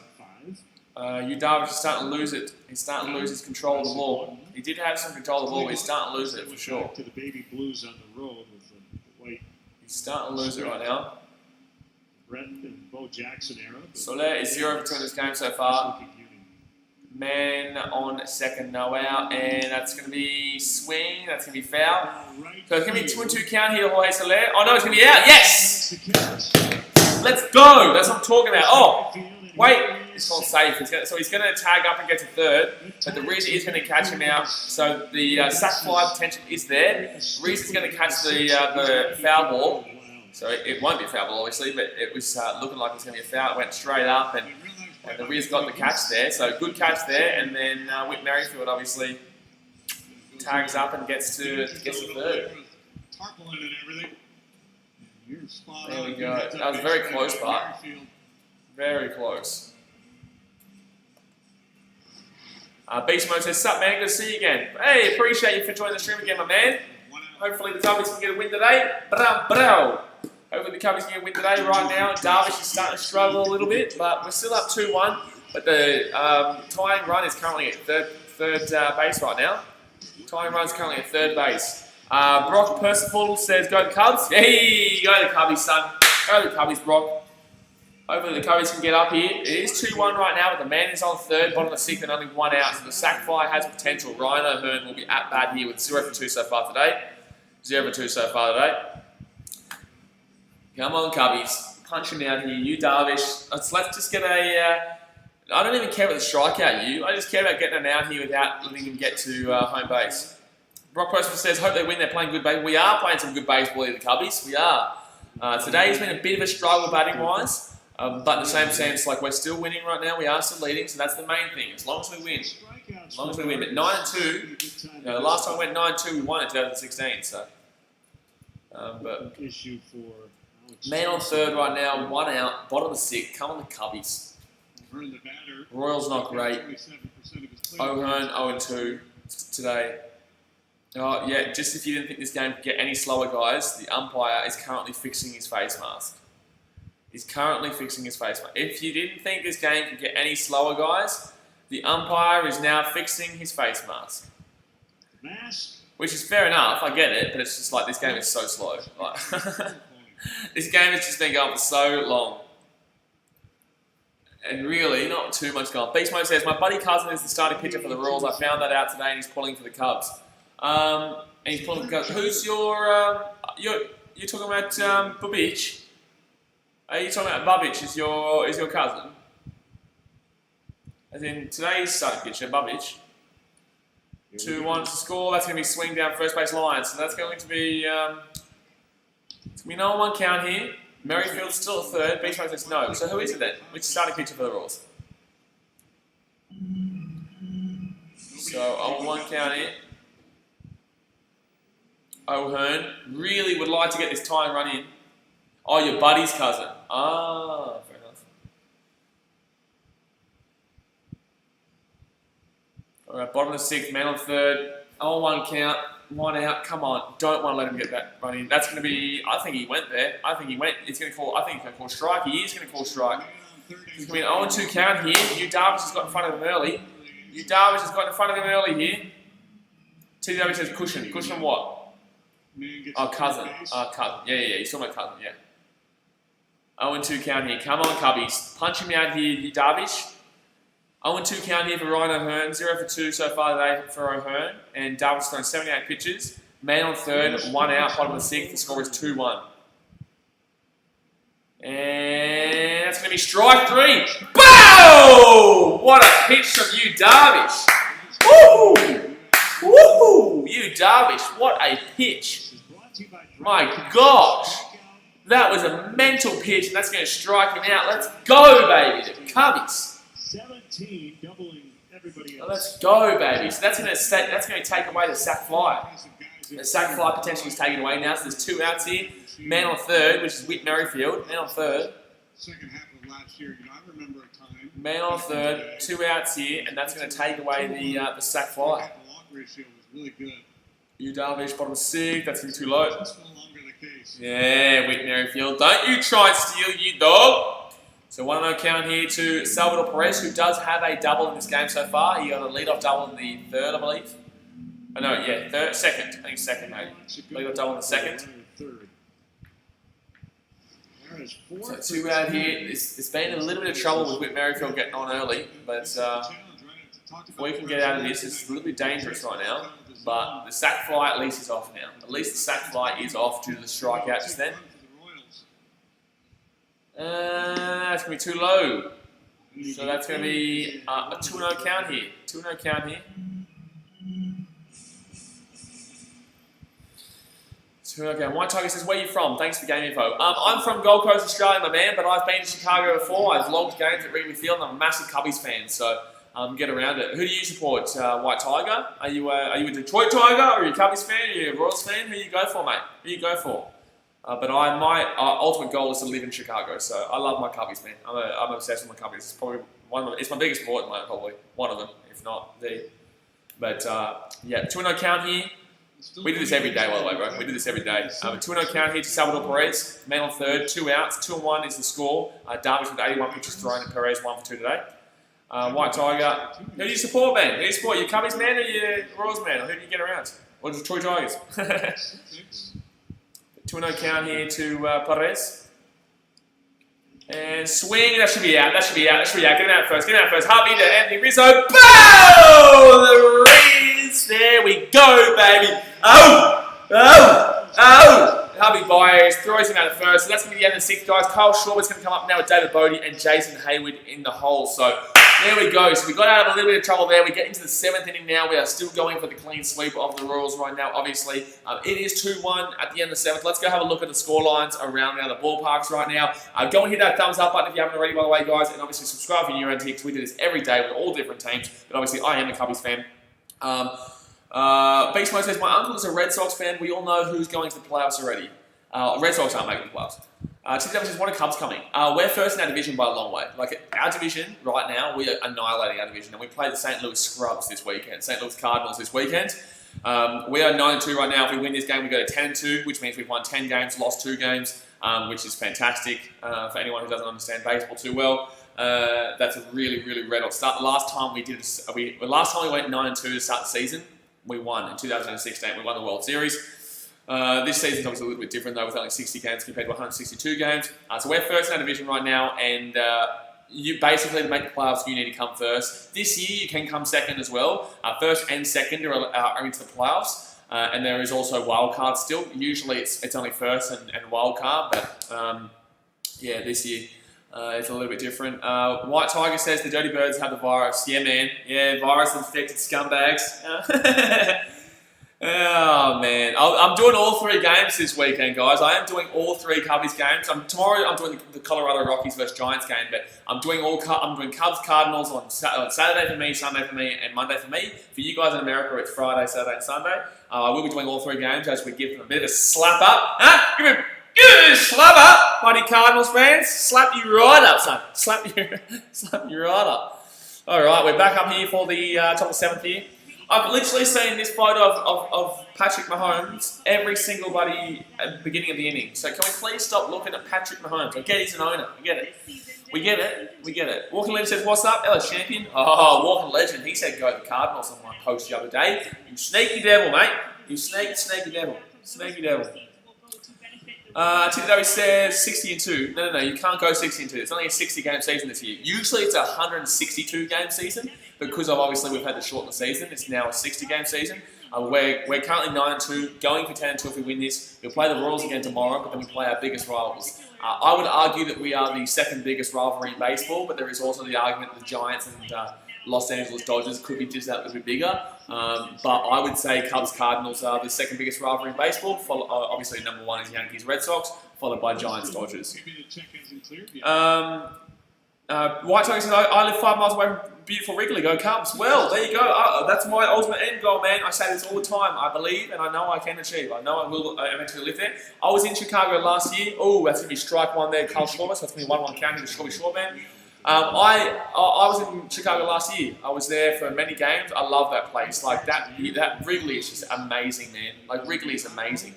Darvish is starting to lose it. He's starting to lose his control of the ball. He did have some control of the ball, but he's starting to lose it for sure. To the baby blues on the road with the white. He's starting to lose it right now. Brett and Bo Jackson era. Soler is 0 for 2 in this game so far. Man on second, no out, and that's going to be swing. That's going to be foul. So it's going to be 2-2 count here, Jorge Soler. Oh no, it's going to be out. Yes! Let's go. That's what I'm talking about. Oh, wait. It's called safe. So he's going to tag up and get to third, but the Reese is going to catch him out. So the sack fly potential is there. Reese is going to catch the foul ball. So it won't be a foul ball, obviously, but it was looking like it was going to be a foul. It went straight up, and the Reese got the catch there. So good catch there, and then Whit Merrifield obviously tags up and gets to third. There we go. That was very close, but very close. Beast Mode says, "Sup, man? Good to see you again. Hey, appreciate you for joining the stream again, my man. Hopefully the Cubbies can get a win today. Hopefully the Cubbies can get a win today. Right now, Darvish is starting to struggle a little bit, but we're still up 2-1. But the tying run is currently at third base right now. Tying run is currently at third base. Brock Percival says, "Go the Cubs." Hey, go the Cubbies, son. Go the Cubbies, Brock. Hopefully the Cubbies can get up here. It is 2-1 right now, but the man is on third, bottom of the sixth, and only 1 out. So the sack fly has potential. Ryan O'Hearn will be at bat here with 0 for 2 so far today. 0 for 2 so far today. Come on, Cubbies. Punch him out here. You, Darvish. Let's just get a... I don't even care about the strikeout, you. I just care about getting an out here without letting him get to home base. Brock Postman says, hope they win. They're playing good baseball. We are playing some good baseball here, the Cubbies. We are. Today's been a bit of a struggle batting-wise. But in the same sense, like we're still winning right now, we are still leading, so that's the main thing. As long as we win, as long as we win. But 9-2, the last time we went 9-2, we won in 2016. So, but man on third right now, 1 out, bottom of the sixth. Come on, the Cubbies. Royals not great. O'Hearn 0-2 today. Oh yeah, just if you didn't think this game could get any slower, guys, the umpire is currently fixing his face mask. He's currently fixing his face mask. If you didn't think this game could get any slower, guys, the umpire is now fixing his face mask. Which is fair enough, I get it, but it's just like this game is so slow. Like, this game has just been going for so long. And really, not too much going on. Beast Mode says, my buddy cousin is the starting pitcher for the Royals. I found that out today and he's pulling for the Cubs. And he's pulling for the Cubs. Who's your, you're talking about Bubic? Are you talking about Bubic is your cousin? As in today's starting pitcher, Bubic. 2-1 to score. That's going to be swing down first base line. So that's going to be it's going to be no 1 count here. Merrifield's still at third. Beach Mode says no. So who is it then? Which starting pitcher for the Royals? So 0-1 count here. O'Hearn really would like to get this tying run in. Oh, your buddy's cousin. Ah, fair enough. All right, bottom of the sixth, man on third. 0-1 count, 1 out. Come on, don't want to let him get that run in. That's going to be. I think he went there. I think he went. It's going to call. I think he's going to call strike. He is going to call strike. It's going to be an 0-2 count here. You Darvish has got in front of him early. You Darvish has got in front of him early here. TW says cushion. Cushion what? Oh, cousin. Cousin. Yeah. He's talking about cousin. Yeah. 0-2 count here. Come on, Cubbies. Punch him out here, you Darvish. 0-2 count here for Ryan O'Hearn. 0 for 2 so far today for O'Hearn. And Darvish thrown 78 pitches. Man on third, 1 out, bottom of the sixth. The score is 2-1. And that's going to be strike 3. Bow! What a pitch from you, Darvish. Woo! Woo! You Darvish, what a pitch. My gosh. That was a mental pitch, and that's going to strike him out. Let's go, baby. The Cubbies. 17, doubling everybody else. Let's go, baby. So that's going to take away the sack fly. The sack fly potentially is taken away now. So there's 2 outs here. Man on third, which is Whit Merrifield. Man on third. Second half of last year, I remember a time. Man on third. 2 outs here, and that's going to take away the sack fly. The walk ratio was really good. You Darvish, bottom 6. That's going to be too low. That's no longer the case. Yeah, Whit Merrifield. Don't you try and steal, you dog. So 1-0 count here to Salvador Perez, who does have a double in this game so far. He got a leadoff double in the third, I believe. Oh, no, yeah, second. I think second, maybe. Leadoff double in the second. So 2 out here. It's been a little bit of trouble with Whit Merrifield getting on early, but if we can get out of this, it's a little bit dangerous right now. But the sack fly at least is off now. At least the sack fly is off due to the strikeout just then. That's going to be too low. So that's going to be a 2-0 count here. 2-0 count here. 2-0 count. White Tiger says, where are you from? Thanks for game info. I'm from Gold Coast, Australia, my man, but I've been to Chicago before. I've logged games at Wrigley Field, and I'm a massive Cubbies fan, so get around it. Who do you support, White Tiger? Are you a Detroit Tiger? Are you a Cubbies fan? Are you a Royals fan? Who do you go for, mate? Who do you go for? But my ultimate goal is to live in Chicago, so I love my Cubbies, man. I'm obsessed with my Cubbies. It's probably it's my biggest sport, mate, probably. One of them, if not the. But yeah, 2-0 count here. We do this every day, by the way, bro. We do this every day. 2-0 count here to Salvador Perez. Man on third, 2 outs. 2-1 is the score. Darvish with 81 pitches thrown, and Perez 1 for 2 today. White Tiger. Who do you support, man? Who do you support? You Cubbies man or you Royals man? Or who do you get around? Or the Detroit Tigers? 2-0 count here to Perez. And swing. That should be out. That should be out. That should be out. Get him out first. Get him out first. Harvey to Anthony Rizzo. Boom! The Riz. There we go, baby. Oh! Oh! Oh! Harvey Byers throws him out at first. So that's going to be the end of the 6th, guys. Kyle Schwarber's going to come up now with David Bodie and Jason Hayward in the hole. So there we go. So we got out of a little bit of trouble there. We get into the 7th inning now. We are still going for the clean sweep of the Royals right now, obviously. It is 2-1 at the end of the 7th. Let's go have a look at the score lines around the other ballparks right now. Go and hit that thumbs up button if you haven't already, by the way, guys. And obviously subscribe for new antiques. We do this every day with all different teams. But obviously, I am a Cubbies fan. Beast Mode says, my uncle is a Red Sox fan. We all know who's going to the playoffs already. Red Sox aren't making the playoffs. Tim says, what are Cubs coming? We're first in our division by a long way. Like, our division, right now, we are annihilating our division. And we play the St. Louis Scrubs this weekend. St. Louis Cardinals this weekend. We are 9-2 right now. If we win this game, we go to 10-2, which means we've won 10 games, lost 2 games, which is fantastic for anyone who doesn't understand baseball too well. That's a really, really red hot start. Last time we went 9-2 to start the season, we won in 2016. We won the World Series. This season's obviously a little bit different though, with only 60 games compared to 162 games. So we're first in our division right now, and you basically, to make the playoffs, you need to come first. This year, you can come second as well. First and second are into the playoffs, and there is also wild cards still. Usually, it's only first and wild card, but yeah, this year it's a little bit different. White Tiger says the Dirty Birds have the virus. Yeah, man. Yeah, virus-infected scumbags. Oh, man. I'm doing all 3 games this weekend, guys. I am doing all 3 Cubbies games. Tomorrow I'm doing the Colorado Rockies versus Giants game, but I'm doing Cubs Cardinals on Saturday for me, Sunday for me, and Monday for me. For you guys in America, it's Friday, Saturday, and Sunday. I will be doing all 3 games as we give them a bit of a slap up. Huh? Give me a slap up, buddy Cardinals fans. Slap you right up, son. Slap you right up. All right, we're back up here for the top of the 7th here. I've literally seen this photo of Patrick Mahomes every single buddy at the beginning of the inning. So can we please stop looking at Patrick Mahomes? I get he's an owner. I get it. We get it. Walking Legend says, what's up? LA champion. Oh, Walking Legend. He said go to the Cardinals on my post the other day. You sneaky devil, mate. You sneaky devil. Sneaky devil. TW says 60-2. No, you can't go 60-2. It's only a 60-game season this year. Usually it's a 162-game season, because obviously we've had to shorten the season. It's now a 60-game season. We're currently 9-2, going for 10-2 if we win this. We'll play the Royals again tomorrow, but then we play our biggest rivals. I would argue that we are the 2nd biggest rivalry in baseball, but there is also the argument that the Giants and Los Angeles Dodgers could be just that little bit bigger. But I would say Cubs-Cardinals are the 2nd biggest rivalry in baseball. Obviously, number 1 is Yankees-Red Sox, followed by Giants-Dodgers. White Tiger says, I live 5 miles away from beautiful Wrigley. Go Cubs. Well, there you go. That's my ultimate end goal, man. I say this all the time. I believe and I know I can achieve. I know I will eventually live there. I was in Chicago last year. Oh, that's going to be strike 1 there, Carl Schwarber. So that's going to be 1-1 counting to Shelby Shortman. I was in Chicago last year. I was there for many games. I love that place. Like that Wrigley is just amazing, man. Like Wrigley is amazing.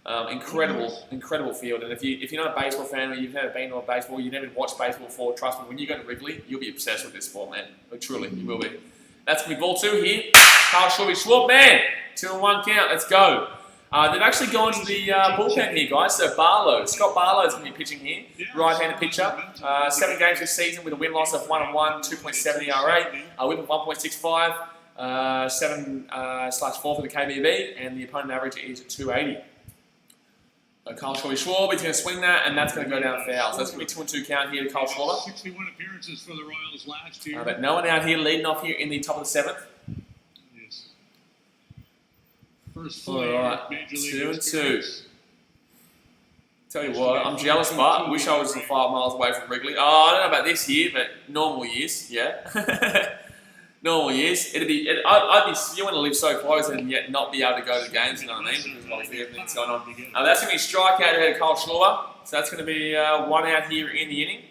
Incredible field. And if you're not a baseball fan or you've never been to a baseball, you've never watched baseball before, trust me, when you go to Wrigley, you'll be obsessed with this sport, man. Like truly, you will be. That's going to be ball 2 here. Carl Shelby Schwarb, man. 2-1 count. Let's go. They've actually gone to the bullpen here, guys. So Scott Barlow is going to be pitching here. Right-handed pitcher. 7 games this season with a win-loss of 1-1, 2.7 ERA, whip of 1.65, 7/4 for the KBB, and the opponent average is 280. Carl Schwarber, he's going to swing that, and that's going to go down foul. So that's going to be 2-2 count here to Carl Schwarber. 61 appearances for the Royals last year. But no one out here leading off here in the top of the 7th. Yes. First all right, 2-2. Tell you what, I'm jealous, but wish I was 5 miles away from Wrigley. Oh, I don't know about this year, but normal years, yeah. Normal years, I'd be, you want to live so close and yet not be able to go to the games, you know what I mean? Because obviously everything's going on. That's going to be strikeout ahead of Carl Schwarber. So that's going to be 1 out here in the inning.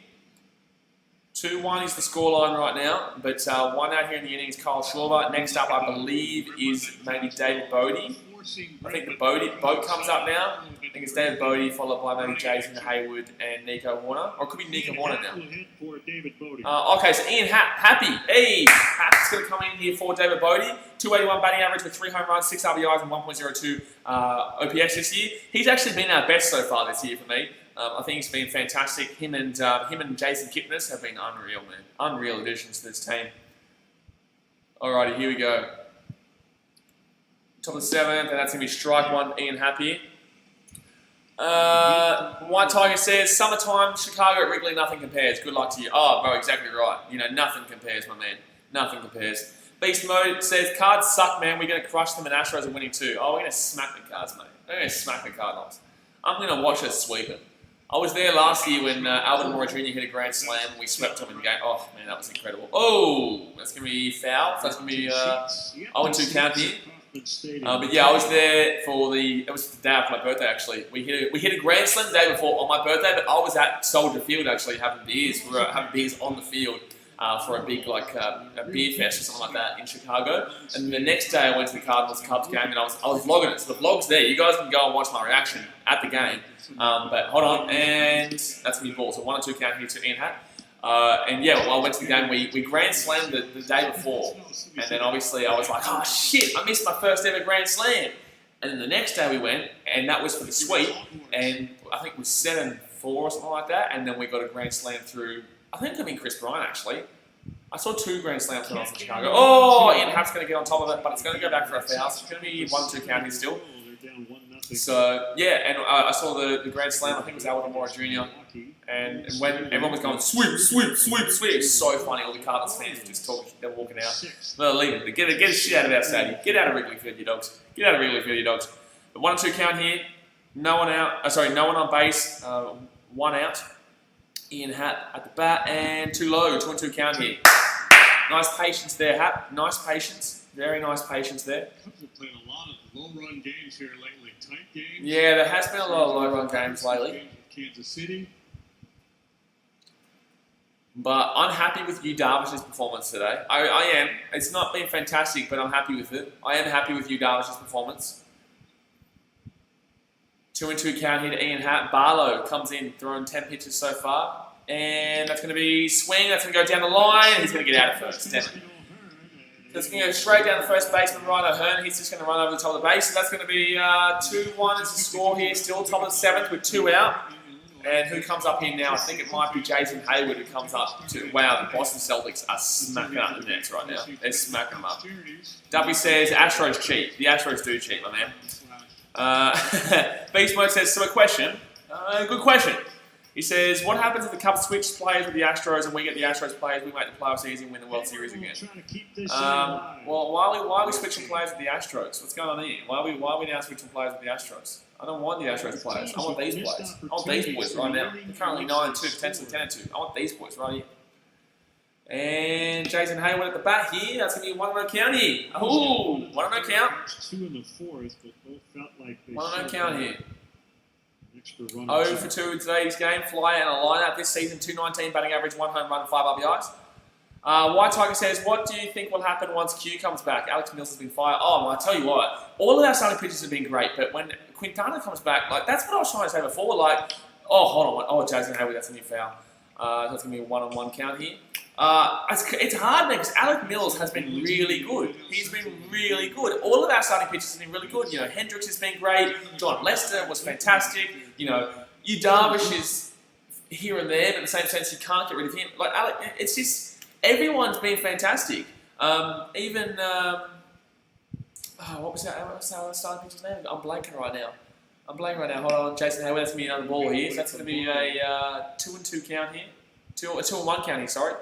2-1 is the scoreline right now, but 1 out here in the inning is Carl Schwarber. Next up, I believe, is maybe David Bodie. forcing I think the boat comes up now. I think it's David Bodie, followed by maybe Jason Hayward and Nico Horner. Or it could be Nico Horner now. Okay, so Ian Happy. Hey, Happy's going to come in here for David Bodie. 281 batting average with 3 home runs, 6 RBIs, and 1.02 OPS this year. He's actually been our best so far this year for me. I think he's been fantastic. Him and Jason Kipnis have been unreal, man. Unreal additions to this team. Alrighty, here we go. Top of the 7th, and that's going to be strike 1, Ian Happy. White Tiger says, summertime, Chicago at Wrigley, nothing compares. Good luck to you. Oh, bro, exactly right. You know, nothing compares, my man. Nothing compares. Beast Mode says, Cards suck, man. We're going to crush them and Astros are winning too. Oh, we're going to smack the Cards, mate. We're going to smack the Cardinals. I'm going to watch us sweep it. I was there last year when Albert Morra Jr. hit a grand slam. We swept him in the game. Oh, man, that was incredible. Oh, that's going to be foul. So that's going to be 0-2 count here. But yeah, I was there for it was the day after my birthday, actually. We hit a grand slam the day before on my birthday, but I was at Soldier Field, actually, having beers. We were having beers on the field for a big, a beer fest or something like that in Chicago. And the next day, I went to the Cardinals-Cubs game, and I was vlogging it. So the vlog's there. You guys can go and watch my reaction at the game. But hold on, and that's going to be ball. So 1-2 count here to Ian Hatt. And yeah, well, I went to the game. We grand slammed the day before, and then obviously I was like, oh shit, I missed my first ever grand slam. And then the next day we went, and that was for the sweep, and I think it was 7-4 or something like that. And then we got a grand slam through. I think I mean Chris Bryant actually. I saw 2 grand slams when I was in Chicago. Oh, Ian Hatt's going to get on top of it, but it's going to go back for a foul. So it's going to be 1-2 count here still. So yeah, and I saw the grand slam. I think it was Albert Morra Jr. And when everyone was going sweep, sweep, sweep, sweep, it's so funny. All the Cardinals fans were just talking. They were walking out. No, leave it. Get a shit out of our stadium. Get out of Wrigley Field, you dogs. Get out of Wrigley Field, you dogs. The 1-2 count here. No one out. No one on base. 1 out. Ian Hatt at the bat and 2 low. 2-2 count here. Nice patience there, Hatt. Nice patience. Very nice patience there. Cubs have played a lot of low-run games here lately. Tight games. Yeah, there has been a lot of low-run games lately. Kansas City. But I'm happy with Yu Darvish's performance today. I am. It's not been fantastic, but I'm happy with it. I am happy with Yu Darvish's performance. 2-2 count here to Ian Hatt. Barlow comes in, throwing 10 pitches so far. And that's going to be swing. That's going to go down the line. He's going to get out at first. Damn it. So it's going to go straight down the first baseman, Ryan O'Hearn. He's just going to run over the top of the base. So that's going to be 2-1 as the score here. Still top of the 7th with 2 out. And who comes up here now? I think it might be Jason Hayward who comes up to... Wow, the Boston Celtics are smacking up the Nets right now. They're smacking them up. Duffy says, Astros cheat. The Astros do cheat, my man. Beast Mode says, so a question. Good question. He says, what happens if the Cubs switch players with the Astros and we get the Astros players, we make the playoffs easy and win the World Series again? Well, why are we switching players with the Astros? What's going on here? Why are we now switching players with the Astros? I don't want the Astros players. I want these players. I want these boys right now. They're currently 9-2, potentially 10-2. I want these boys right here. And Jason Hayward at the bat here. That's going to be 1-0 count here. Oh, 1-0 count. 2 in the 4th, but both felt like they 1-0 count here. 0 for 2 in today's game. Fly out a lineup this season. 219 batting average, 1 home run, 5 RBIs. White Tiger says, what do you think will happen once Q comes back? Alex Mills has been fired. Oh, I tell you what, all of our starting pitchers have been great, but when Quintana comes back, that's what I was trying to say before. Oh, hold on. Oh, Jason Hayward, that's a new foul. That's going to be a 1-on-1 count here. It's hard now because Alec Mills has been really good. He's been really good. All of our starting pitchers have been really good. Hendricks has been great. John Lester was fantastic. Yu Darvish is here and there, but in the same sense, you can't get rid of him. Alec, it's just everyone's been fantastic. What was our starting pitcher's name? I'm blanking right now. Hold on, Jason Hayward. That's going to be another ball here. So that's going to be a 2-2 count here. 2-1 count here. Sorry.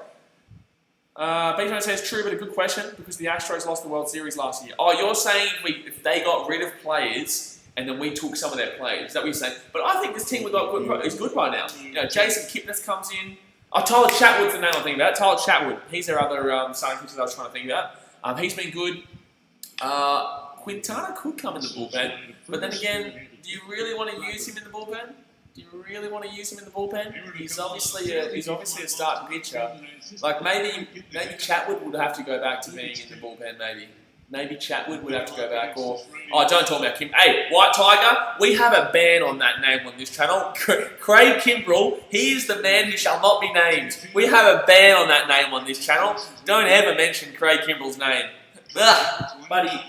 Beatman says, true, but a good question, because the Astros lost the World Series last year. Oh, you're saying if they got rid of players and then we took some of their players. Is that what you're saying? But I think this team we got is good right now. Jason Kipnis comes in. Oh, Tyler Chatwood's the name I'm thinking about. Tyler Chatwood. He's their other starting pitcher I was trying to think about. He's been good. Quintana could come in the bullpen, but then again, do you really want to use him in the bullpen? He's obviously a starting pitcher. Maybe Chatwood would have to go back to being in the bullpen. Maybe Chatwood would have to go back, or don't talk about Kim. Hey, White Tiger, we have a ban on that name on this channel. Craig Kimbrell, he is the man who shall not be named. We have a ban on that name on this channel. Don't ever mention Craig Kimbrell's name. Ugh, buddy.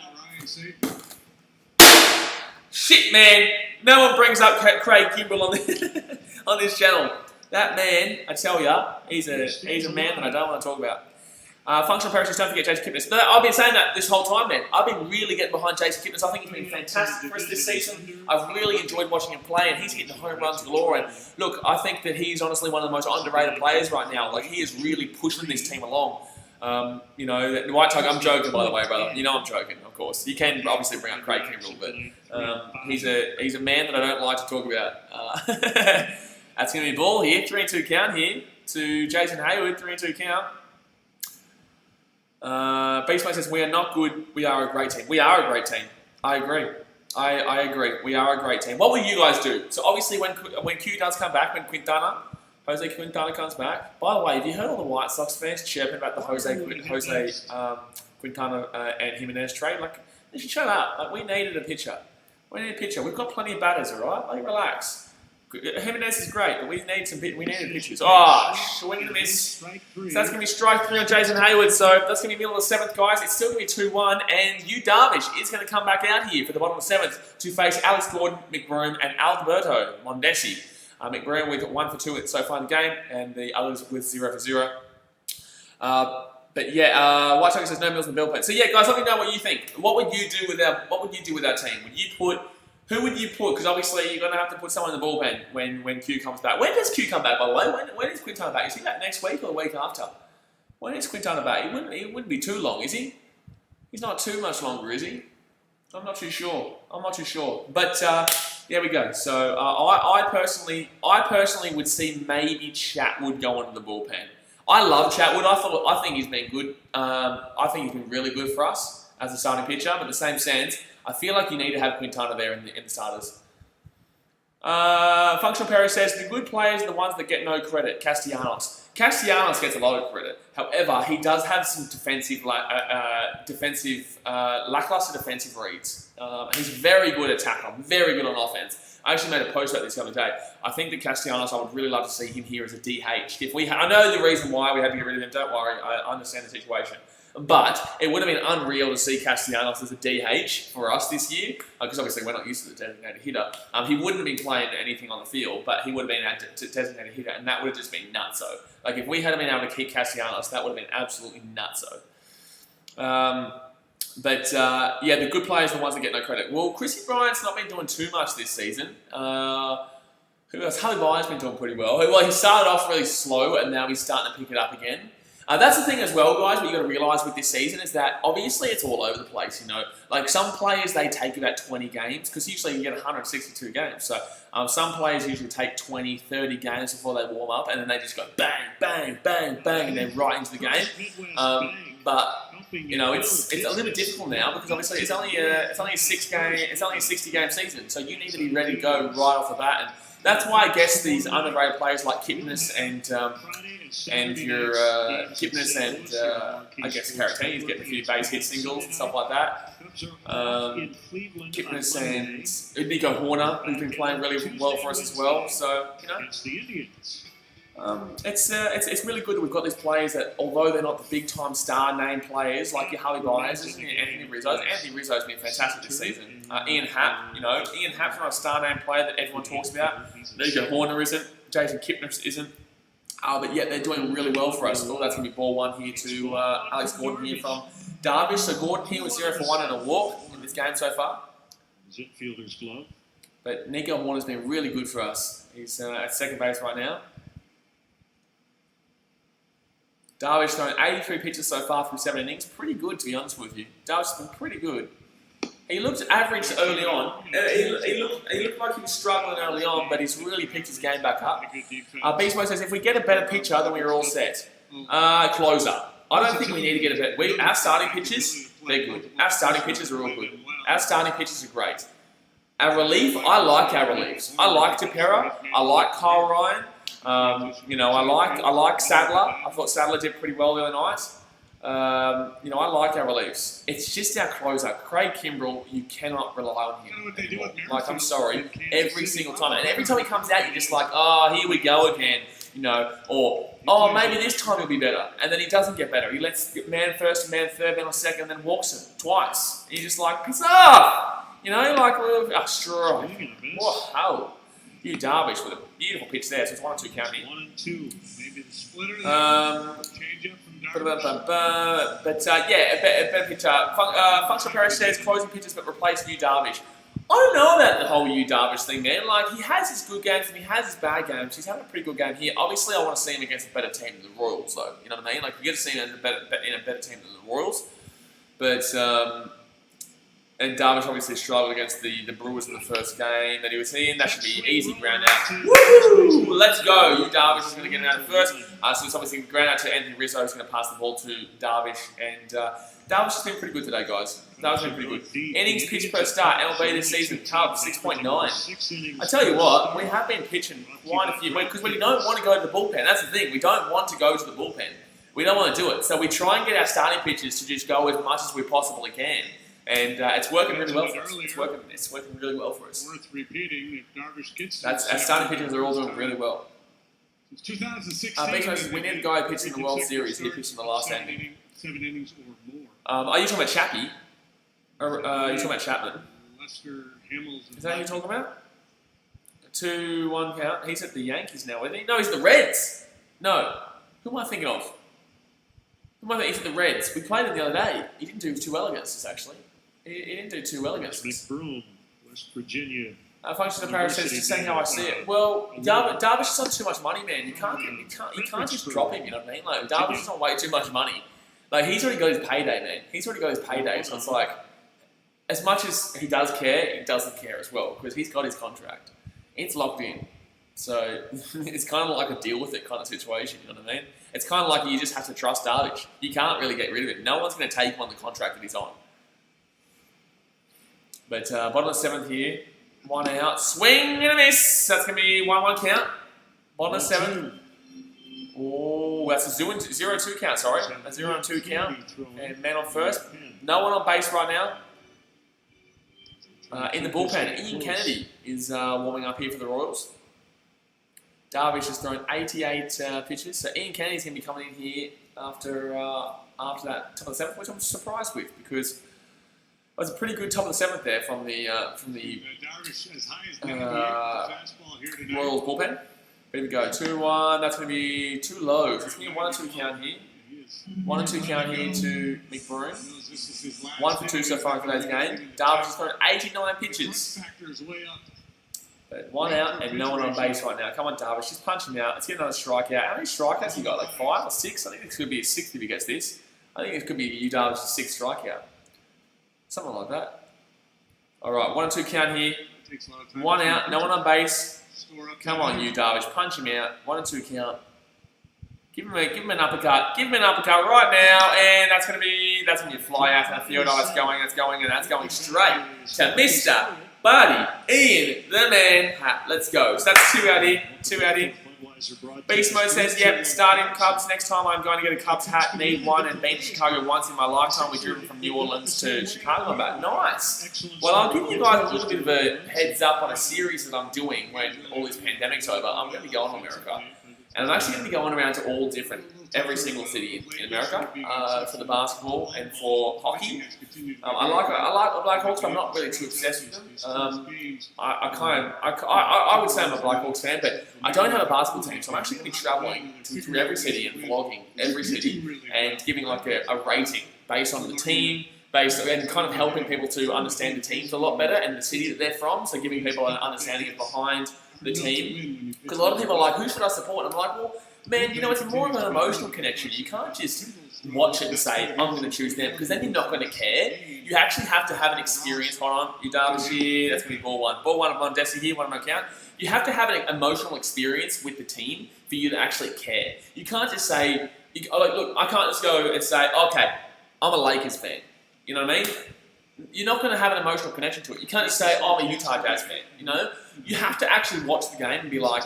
Shit, man. No one brings up Craig Kimbrell on this channel. That man, I tell ya, he's a man that I don't want to talk about. Functional parachutes, don't forget Jason Kipnis. But I've been saying that this whole time, man. I've been really getting behind Jason Kipnis. I think he's been fantastic for us this season. I've really enjoyed watching him play, and he's hitting home runs galore. And look, I think that he's honestly one of the most underrated players right now. Like, he is really pushing this team along. You know, the White Tiger, I'm joking, by the way, brother. You know I'm joking, of course. You can obviously bring up Craig Kimbrell, but he's a man that I don't like to talk about. That's going to be ball here. 3-2 count here to Jason Hayward. 3-2 count. Beastmate says, we are not good, we are a great team. We are a great team. I agree. I agree. We are a great team. What will you guys do? So obviously when Q does come back, when Jose Quintana comes back. By the way, have you heard all the White Sox fans chirping about the Jose Quintana and Jimenez trade? Like, they should shut up. Like, we needed a pitcher. We've got plenty of batters, alright? Like, relax. Jimenez is great, but we needed pitchers. Oh, swing and a miss. So that's going to be strike 3 on Jason Hayward. So that's going to be middle of the 7th, guys. It's still going to be 2-1, and Yu Darvish is going to come back out here for the bottom of the 7th to face Alex Gordon, McBroom, and Alberto Mondesi. McBroom with 1 for 2 so far in the game, and the others with 0 for 0. But yeah, White Tiger says no Mills in the bullpen. So yeah, guys, let me know what you think. What would you do with our team? Who would you put? Because obviously you're going to have to put someone in the bullpen when Q comes back. When does Q come back, by the way? When is Quintana back? Is he back next week or the week after? When is Quintana back? He wouldn't be too long, is he? He's not too much longer, is he? I'm not too sure. But there we go. So I personally would see maybe Chatwood go into the bullpen. I love Chatwood. I think he's been good. I think he's been really good for us as a starting pitcher. But in the same sense, I feel like you need to have Quintana there in the starters. Functional Perry says, the good players are the ones that get no credit. Castellanos gets a lot of credit. However, he does have some lackluster defensive reads. He's very good at tackle, very good on offense. I actually made a post about this the other day. I think that Castellanos, I would really love to see him here as a DH. I know the reason why we had to get rid of him. Don't worry, I understand the situation. But it would have been unreal to see Castellanos as a DH for us this year, because obviously we're not used to the designated hitter. He wouldn't have been playing anything on the field, but he would have been a designated hitter, and that would have just been nutso. Like, if we hadn't been able to keep Castellanos, that would have been absolutely nutso. Yeah, the good players are the ones that get no credit. Well, Chrissy Bryant's not been doing too much this season. Who else? Harley Byers been doing pretty well. Well, he started off really slow, and now he's starting to pick it up again. That's the thing as well, guys, what you've got to realise with this season is that obviously it's all over the place, you know. Like, some players, they take about 20 games, because usually you get 162 games. So some players usually take 20, 30 games before they warm up, and then they just go bang, bang, bang, bang, and they're right into the game. But you know, it's a little bit difficult now, because obviously it's only a 60-game season, so you need to be ready to go right off the bat. And that's why I guess these underrated players like Kipnis and I guess Caratini's getting a few base hit singles and stuff like that. Kipnis and Nico Horner, who's been playing really well for us as well. So, you know, it's really good that we've got these players that, although they're not the big time star name players like your Harley Byers and your Anthony Rizzo's. Anthony Rizzo's been fantastic this season. Ian Happ, Ian Happ's not a star name player that everyone talks about. Nico Horner isn't. Jason Kipnis isn't. But yeah, they're doing really well for us. Oh, that's going to be ball 1 here to Alex Gordon here from Darvish. So Gordon here with 0 for 1 and a walk in this game so far. Fielder's glove. But Nico Horner's been really good for us. He's at second base right now. Darvish thrown 83 pitches so far through 7 innings. Pretty good, to be honest with you. Darvish's been pretty good. He looked average early on. He looked like he was struggling early on, but he's really picked his game back up. Beastmo says, if we get a better pitcher, then we're all set. Closer. I don't think we need to get a better... Our starting pitchers, they're good. Our starting pitchers are all good. Our starting pitchers are great. Our relief, I like our reliefs. I like Tepera. I like Kyle Ryan. I like Sadler. I thought Sadler did pretty well the other night. You know, I like our reliefs. It's just our closer, Craig Kimbrell. You cannot rely on him anymore. Like, I'm sorry, every single time, and every time he comes out, you're just like, oh, here we go again. You know, or oh, maybe this time he'll be better, and then he doesn't get better. He lets man first, man third, man on second, and then walks him twice. And you're just like, piss off. You know, like, oh, sure. Wow. You Darvish with a beautiful pitch there, so it's 1-2 count here. 1-2, maybe the splitter. Change up from Darvish. But yeah, a better pitcher. Functional Perez says closing pitches, but replace Yu Darvish. I don't know about the whole Yu Darvish thing, man. Like, he has his good games and he has his bad games. He's having a pretty good game here. Obviously, I want to see him against a better team than the Royals, though. You know what I mean? Like, you get to see him in a better team than the Royals. But and Darvish obviously struggled against the Brewers in the first game that he was in. That should be easy ground out. Woo! Let's go. Yu Darvish is going to get it out first. So it's obviously ground out to Anthony Rizzo, who's going to pass the ball to Darvish. And Darvish has been pretty good today, guys. Darvish has been pretty good. Innings pitched per start, MLB this season, Cubs 6.9. I tell you what, we have been pitching quite a few, because we don't want to go to the bullpen. That's the thing. We don't want to go to the bullpen. We don't want to do it. So we try and get our starting pitchers to just go as much as we possibly can. And it's working really well for us. It's working really well for us. Worth repeating if Darvish gets our starting pitchers are all doing really well. Since 2016, because we need a guy who pitched in the World Series. He pitched in the last inning. 7 innings or more. Are you talking about Chappie? Or are you talking about Chapman? Lester Hamels. Is that who you're talking about? 2-1 count. He's at the Yankees now, isn't he? No, he's at the Reds. No. Who am I thinking of? He's at the Reds. We played him the other day. He didn't do too well against us, actually. He didn't do too well against us. McBroom, West Virginia. Function of Paris says, just saying how I see it. Well, Darvish is on too much money, man. You can't just drop him, you know what I mean? Like, Darvish is on way too much money. Like, he's already got his payday, man. He's already got his payday, so it's like, as much as he does care, he doesn't care as well, because he's got his contract. It's locked in. So, it's kind of like a deal with it kind of situation, you know what I mean? It's kind of like you just have to trust Darvish. You can't really get rid of it. No one's going to take him on the contract that he's on. But bottom of the 7th here, 1 out, swing and a miss. That's going to be 1-1 count. Bottom of the 7th. Oh, that's a 0-2 count, sorry. A 0-2 count. And man on first. No one on base right now. In the bullpen, Ian Kennedy is warming up here for the Royals. Darvish has thrown 88 pitches, so Ian Kennedy's going to be coming in here after that top of the 7th, which I'm surprised with, because it was a pretty good top of the 7th there from the Royals bullpen. Here we go, 2-1. That's going to be 2 lows. It's going to be 1-2 count here. 1-2 count here to McBroom. 1 for 2 so far in today's game. Darvish has thrown 89 pitches. But 1 out and no one on base right now. Come on, Darvish, just punch him out. Let's get another strikeout. How many strikeouts he got? Like 5 or 6? I think this could be a 6th if he gets this. I think it could be Yu Darvish's 6th strikeout. Something like that. All right, 1-2 count here. 1 out, no one on base. Come on, Yu Darvish, punch him out. 1-2 count. Give him an uppercut. Give him an uppercut right now, and that's going to be a fly out in the field. Oh, that's going straight to Mr. Buddy, Ian, the man. Let's go. So that's 2 out here. 2 out here. Beast Mode says, yep, starting Cubs. Next time I'm going to get a Cubs hat. Need one and been to Chicago once in my lifetime. We've driven from New Orleans to Chicago. But nice. Well, I'll give you guys a little bit of a heads up on a series that I'm doing when all this pandemic's over. I'm going to be going to America. And I'm actually going to be going around to every single city in America for the basketball and for hockey. I like the Blackhawks, but I'm not really too obsessed with them. I would say I'm a Blackhawks fan, but I don't have a basketball team, so I'm actually going to be traveling through every city and vlogging every city and giving like a rating based on the team, and kind of helping people to understand the teams a lot better and the city that they're from, so giving people an understanding of behind the team. Because a lot of people are like, who should I support? And I'm like, well, man, you know, it's more of an emotional connection. You can't just watch it and say, I'm going to choose them, because then you're not going to care. You actually have to have an experience. Hold on, Yu Darvish here, that's going to be ball 1. Ball 1 of Mondesi here, 1 of my count. You have to have an emotional experience with the team for you to actually care. You can't just say, look, I can't just go and say, okay, I'm a Lakers fan. You know what I mean? You're not going to have an emotional connection to it. You can't just say, oh, I'm a Utah Jazz fan, you know? You have to actually watch the game and be like,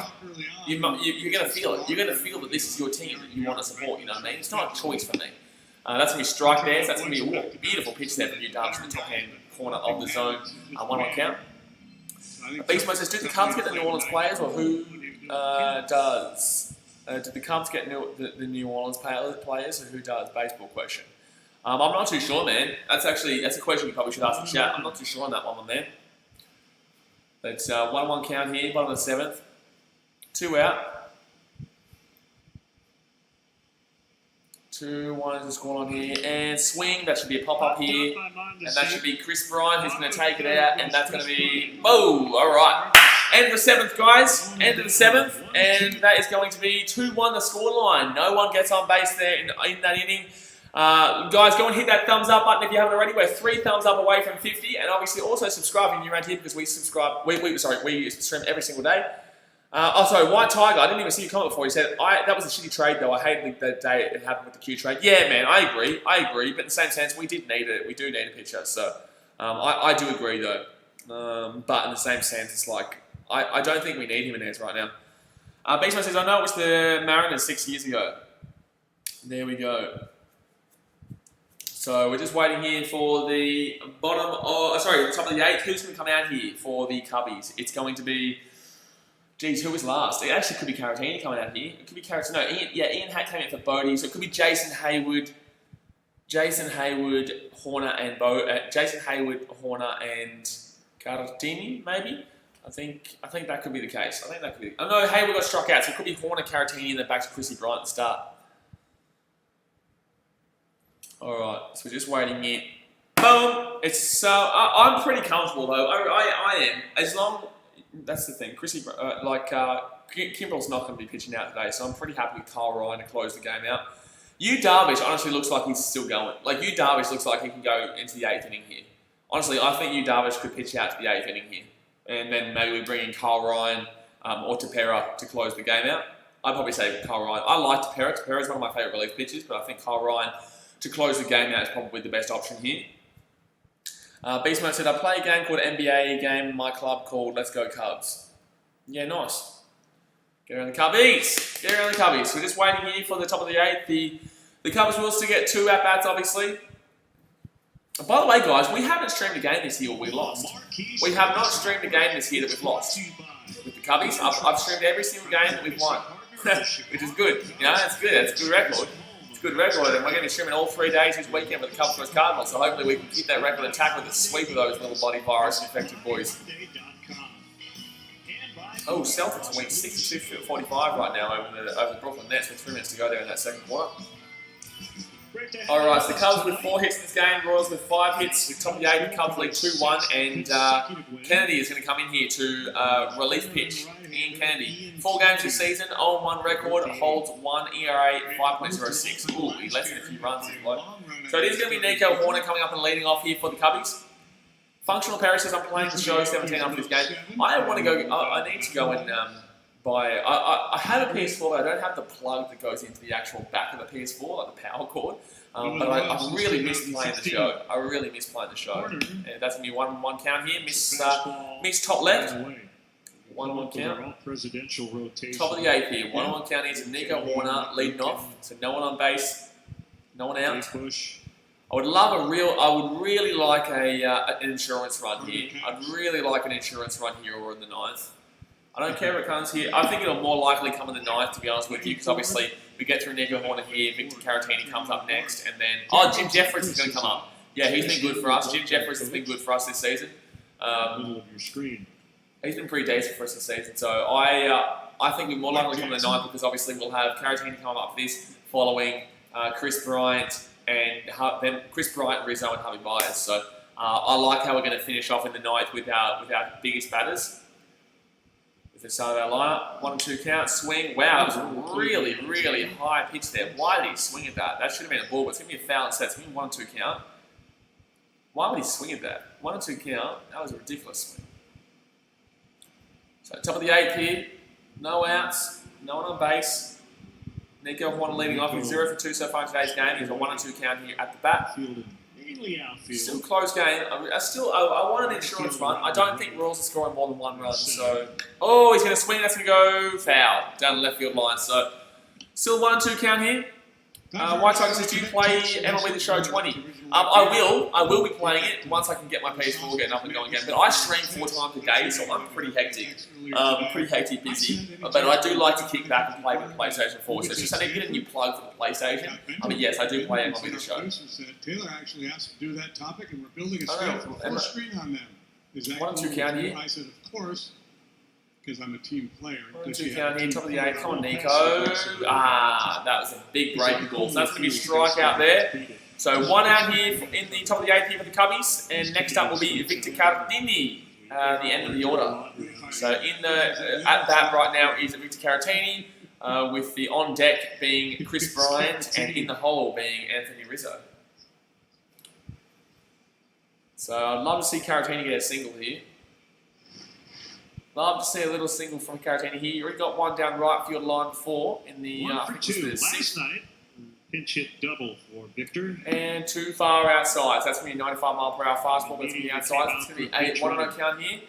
you're going to feel it. You're going to feel that this is your team that you want to support, you know what I mean? It's not a choice for me. That's going to be strike there, so that's going to be a beautiful pitch there from Yu Darvish in the top-hand corner of the zone. 1-1 count. Beast Mode says, do the Cubs get the New Orleans players, or who does? Do the Cubs get the New Orleans players, or who does? Baseball question. I'm not too sure, man. That's a question you probably should ask in chat. I'm not too sure on that one, my man. But 1-1 count here, bottom of the 7th. 2 out. 2-1 is the scoreline here, and swing. That should be a pop-up here, and that should be Chris Bryant who's going to take it out, and that's going to be whoa. All right, end of the 7th, guys. End of the 7th, and that is going to be 2-1 the scoreline. No one gets on base there in that inning. Guys, go and hit that thumbs up button if you haven't already. We're 3 thumbs up away from 50, and obviously also subscribe if you're around here because we subscribe. We stream every single day. Sorry, White Tiger, I didn't even see your comment before. He said, that was a shitty trade though. I hated the day it happened with the Q trade. Yeah, man, I agree. But in the same sense, we did need it. We do need a pitcher. So, I do agree though. But in the same sense, it's like, I don't think we need him in there right now. Beastman says, I know it was the Mariners 6 years ago. There we go. So we're just waiting here for the top of the 8th. Who's going to come out here for the Cubbies? It's going to be... Geez, who was last? It actually could be Caratini coming out here. It could be Caratini. No, Ian Hatt came in for Bodie, so it could be Jason Hayward, Horner, and Caratini, maybe. I think that could be the case. I know Hayward got struck out, so it could be Horner, Caratini, and then back to Chrissy Bryant at the start. All right, so we're just waiting here. Boom! I'm pretty comfortable though. I am, as long. That's the thing. Kimbrell's not going to be pitching out today, so I'm pretty happy with Kyle Ryan to close the game out. Yu Darvish honestly looks like he's still going. Yu Darvish looks like he can go into the 8th inning here. Honestly, I think Yu Darvish could pitch out to the 8th inning here. And then maybe we bring in Kyle Ryan or Tepera to close the game out. I'd probably say Kyle Ryan. I like Tepera. Tepera is one of my favourite relief pitchers, but I think Kyle Ryan to close the game out is probably the best option here. Beastman said, I play a game called NBA game in my club called Let's Go Cubs. Yeah, nice. Get around the Cubbies. Get around the Cubbies. We're just waiting here for the top of the 8th. The Cubs will still get 2 at-bats, obviously. By the way, guys, we haven't streamed a game this year we lost. We have not streamed a game this year that we've lost. With the Cubbies, I've streamed every single game that we've won. Which is good. You know, that's good. That's a good record. Good record, and we're going to be streaming all 3 days this weekend with the Cubs vs Cardinals, so hopefully we can keep that record intact with a sweep of those little body virus-infected boys. Oh, Celtics win 62-45 right now over the Brooklyn Nets with 3 minutes to go there in that second quarter. Alright, so the Cubs with 4 hits in this game, Royals with 5 hits, with top of the 8th, the Cubs lead 2-1, and Kennedy is going to come in here to relief pitch. Ian Kennedy, 4 games this season, 0-1 record, holds 1 ERA, 5.06. Ooh, he lets in a few runs. So it is going to be Nico Horner coming up and leading off here for the Cubbies. Functional Perry says, I'm playing the show 17 after this game. I want to go, I need to go and buy, I have a PS4, but I don't have the plug that goes into the actual back of the PS4, like the power cord. But I really miss playing the show. And that's going to be 1-1 count here. Miss top left. 1-1 count. Presidential rotation. Top of the 8th here. 1-1 count here to Nico Horner leading off. So no one on base, no one out. I would really like an insurance run here. I'd really like an insurance run here or in the 9th. I don't care if it comes here. I think it'll more likely come in the 9th, to be honest with you, because obviously we get through Nico Horner here. Victor Caratini comes up next, and then Jim Jeffries is going to come up. Yeah, he's been good for us. Jim Jeffries has been good for us this season. Middle of your screen. He's been pretty decent for us this season, so I think we're more likely to come in the 9th because obviously we'll have Caratini come up for this, following Chris Bryant and then Chris Bryant, Rizzo, and Harvey Myers. So I like how we're going to finish off in the 9th with our biggest batters. With the start of our lineup, 1-2 count, swing. Wow, that was a really, really high pitch there. Why did he swing at that? That should have been a ball, but it's going to be a foul instead. It's going to be 1-2 count. Why would he swing at that? 1-2 count. That was a ridiculous swing. So top of the 8th here, no outs, no one on base. Nico Horner leading off. He's 0 for 2 so far in today's game. He's a 1-2 count here at the bat. Still close game. I want an insurance run. I don't think Royals are scoring more than 1 run. So, he's going to swing. That's going to go foul down the left field line. So, still 1-2 count here. White Tiger says, do you play MLB The Show 20? I will be playing it once I can get my PS4 getting up and going again. But I stream 4 times a day, so I'm pretty hectic. Busy. But I do like to kick back and play with the PlayStation 4. So it's just I need to get a new plug for the PlayStation. I mean, yes, I do play MLB The Show. Taylor actually asked to do that topic, and we're building a full screen on them. Is that 1 and 2 count here. I said, of course, because I'm a team player. 1 and 2 count here, top of the 8th. Come on, Nico. That was a big breaking ball. So that's going to be a strike out there. So 1 out here in the top of the 8th here for the Cubbies. And next up will be Victor Caratini, the end of the order. So in the at bat right now is Victor Caratini, with the on deck being Chris Bryant, and in the hole being Anthony Rizzo. So I'd love to see Caratini get a single here. Love to see a little single from Caratini here. You already got one down right field line 4 in the I think it was the 6th night. Pinch hit double for Victor. And 2 far outside. So that's going to be a 95 mile per hour fastball, but it's going to be outside. So it's going to be 1-0 count here.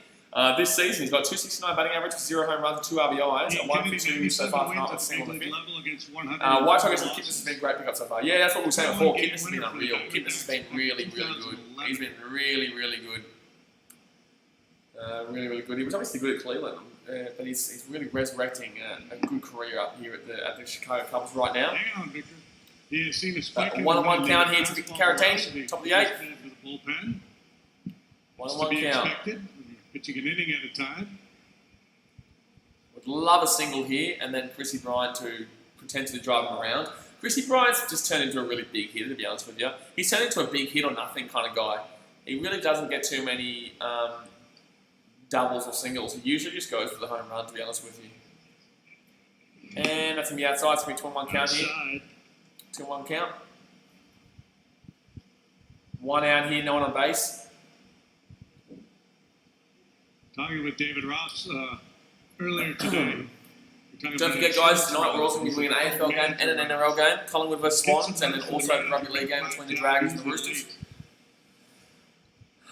This season, he's got 269 batting average, 0 home runs, 2 RBIs, and 1 for 2 so far tonight with a single defeat. White Tigers and Kipnis has been great pickup so far. Yeah, that's what we were saying before. Kipnis has been unreal. Kipnis has been really, really good. He's been really, really good. Really good. He was obviously good at Cleveland, but he's really resurrecting a good career up here at the Chicago Cubs right now. Hang on, Victor. He has seen a 1-1 count here to Victor Caratini, top of the 8th. 1-1 count. Pitching an inning at a time. Would love a single here, and then Chrissy Bryant to potentially drive him around. Chrissy Bryant's just turned into a really big hitter, to be honest with you. He's turned into a big hit or nothing kind of guy. He really doesn't get too many doubles or singles. He usually just goes for the home run, to be honest with you. And that's going to be outside. It's going to be 2-1 count here. 2-1 count. 1 out here, no one on base. Talking with David Ross earlier today. Don't forget, guys, tonight we're also going to be doing an AFL game and an NRL game. Collingwood vs Swans, and then also the rugby league game between the Dragons and the Roosters.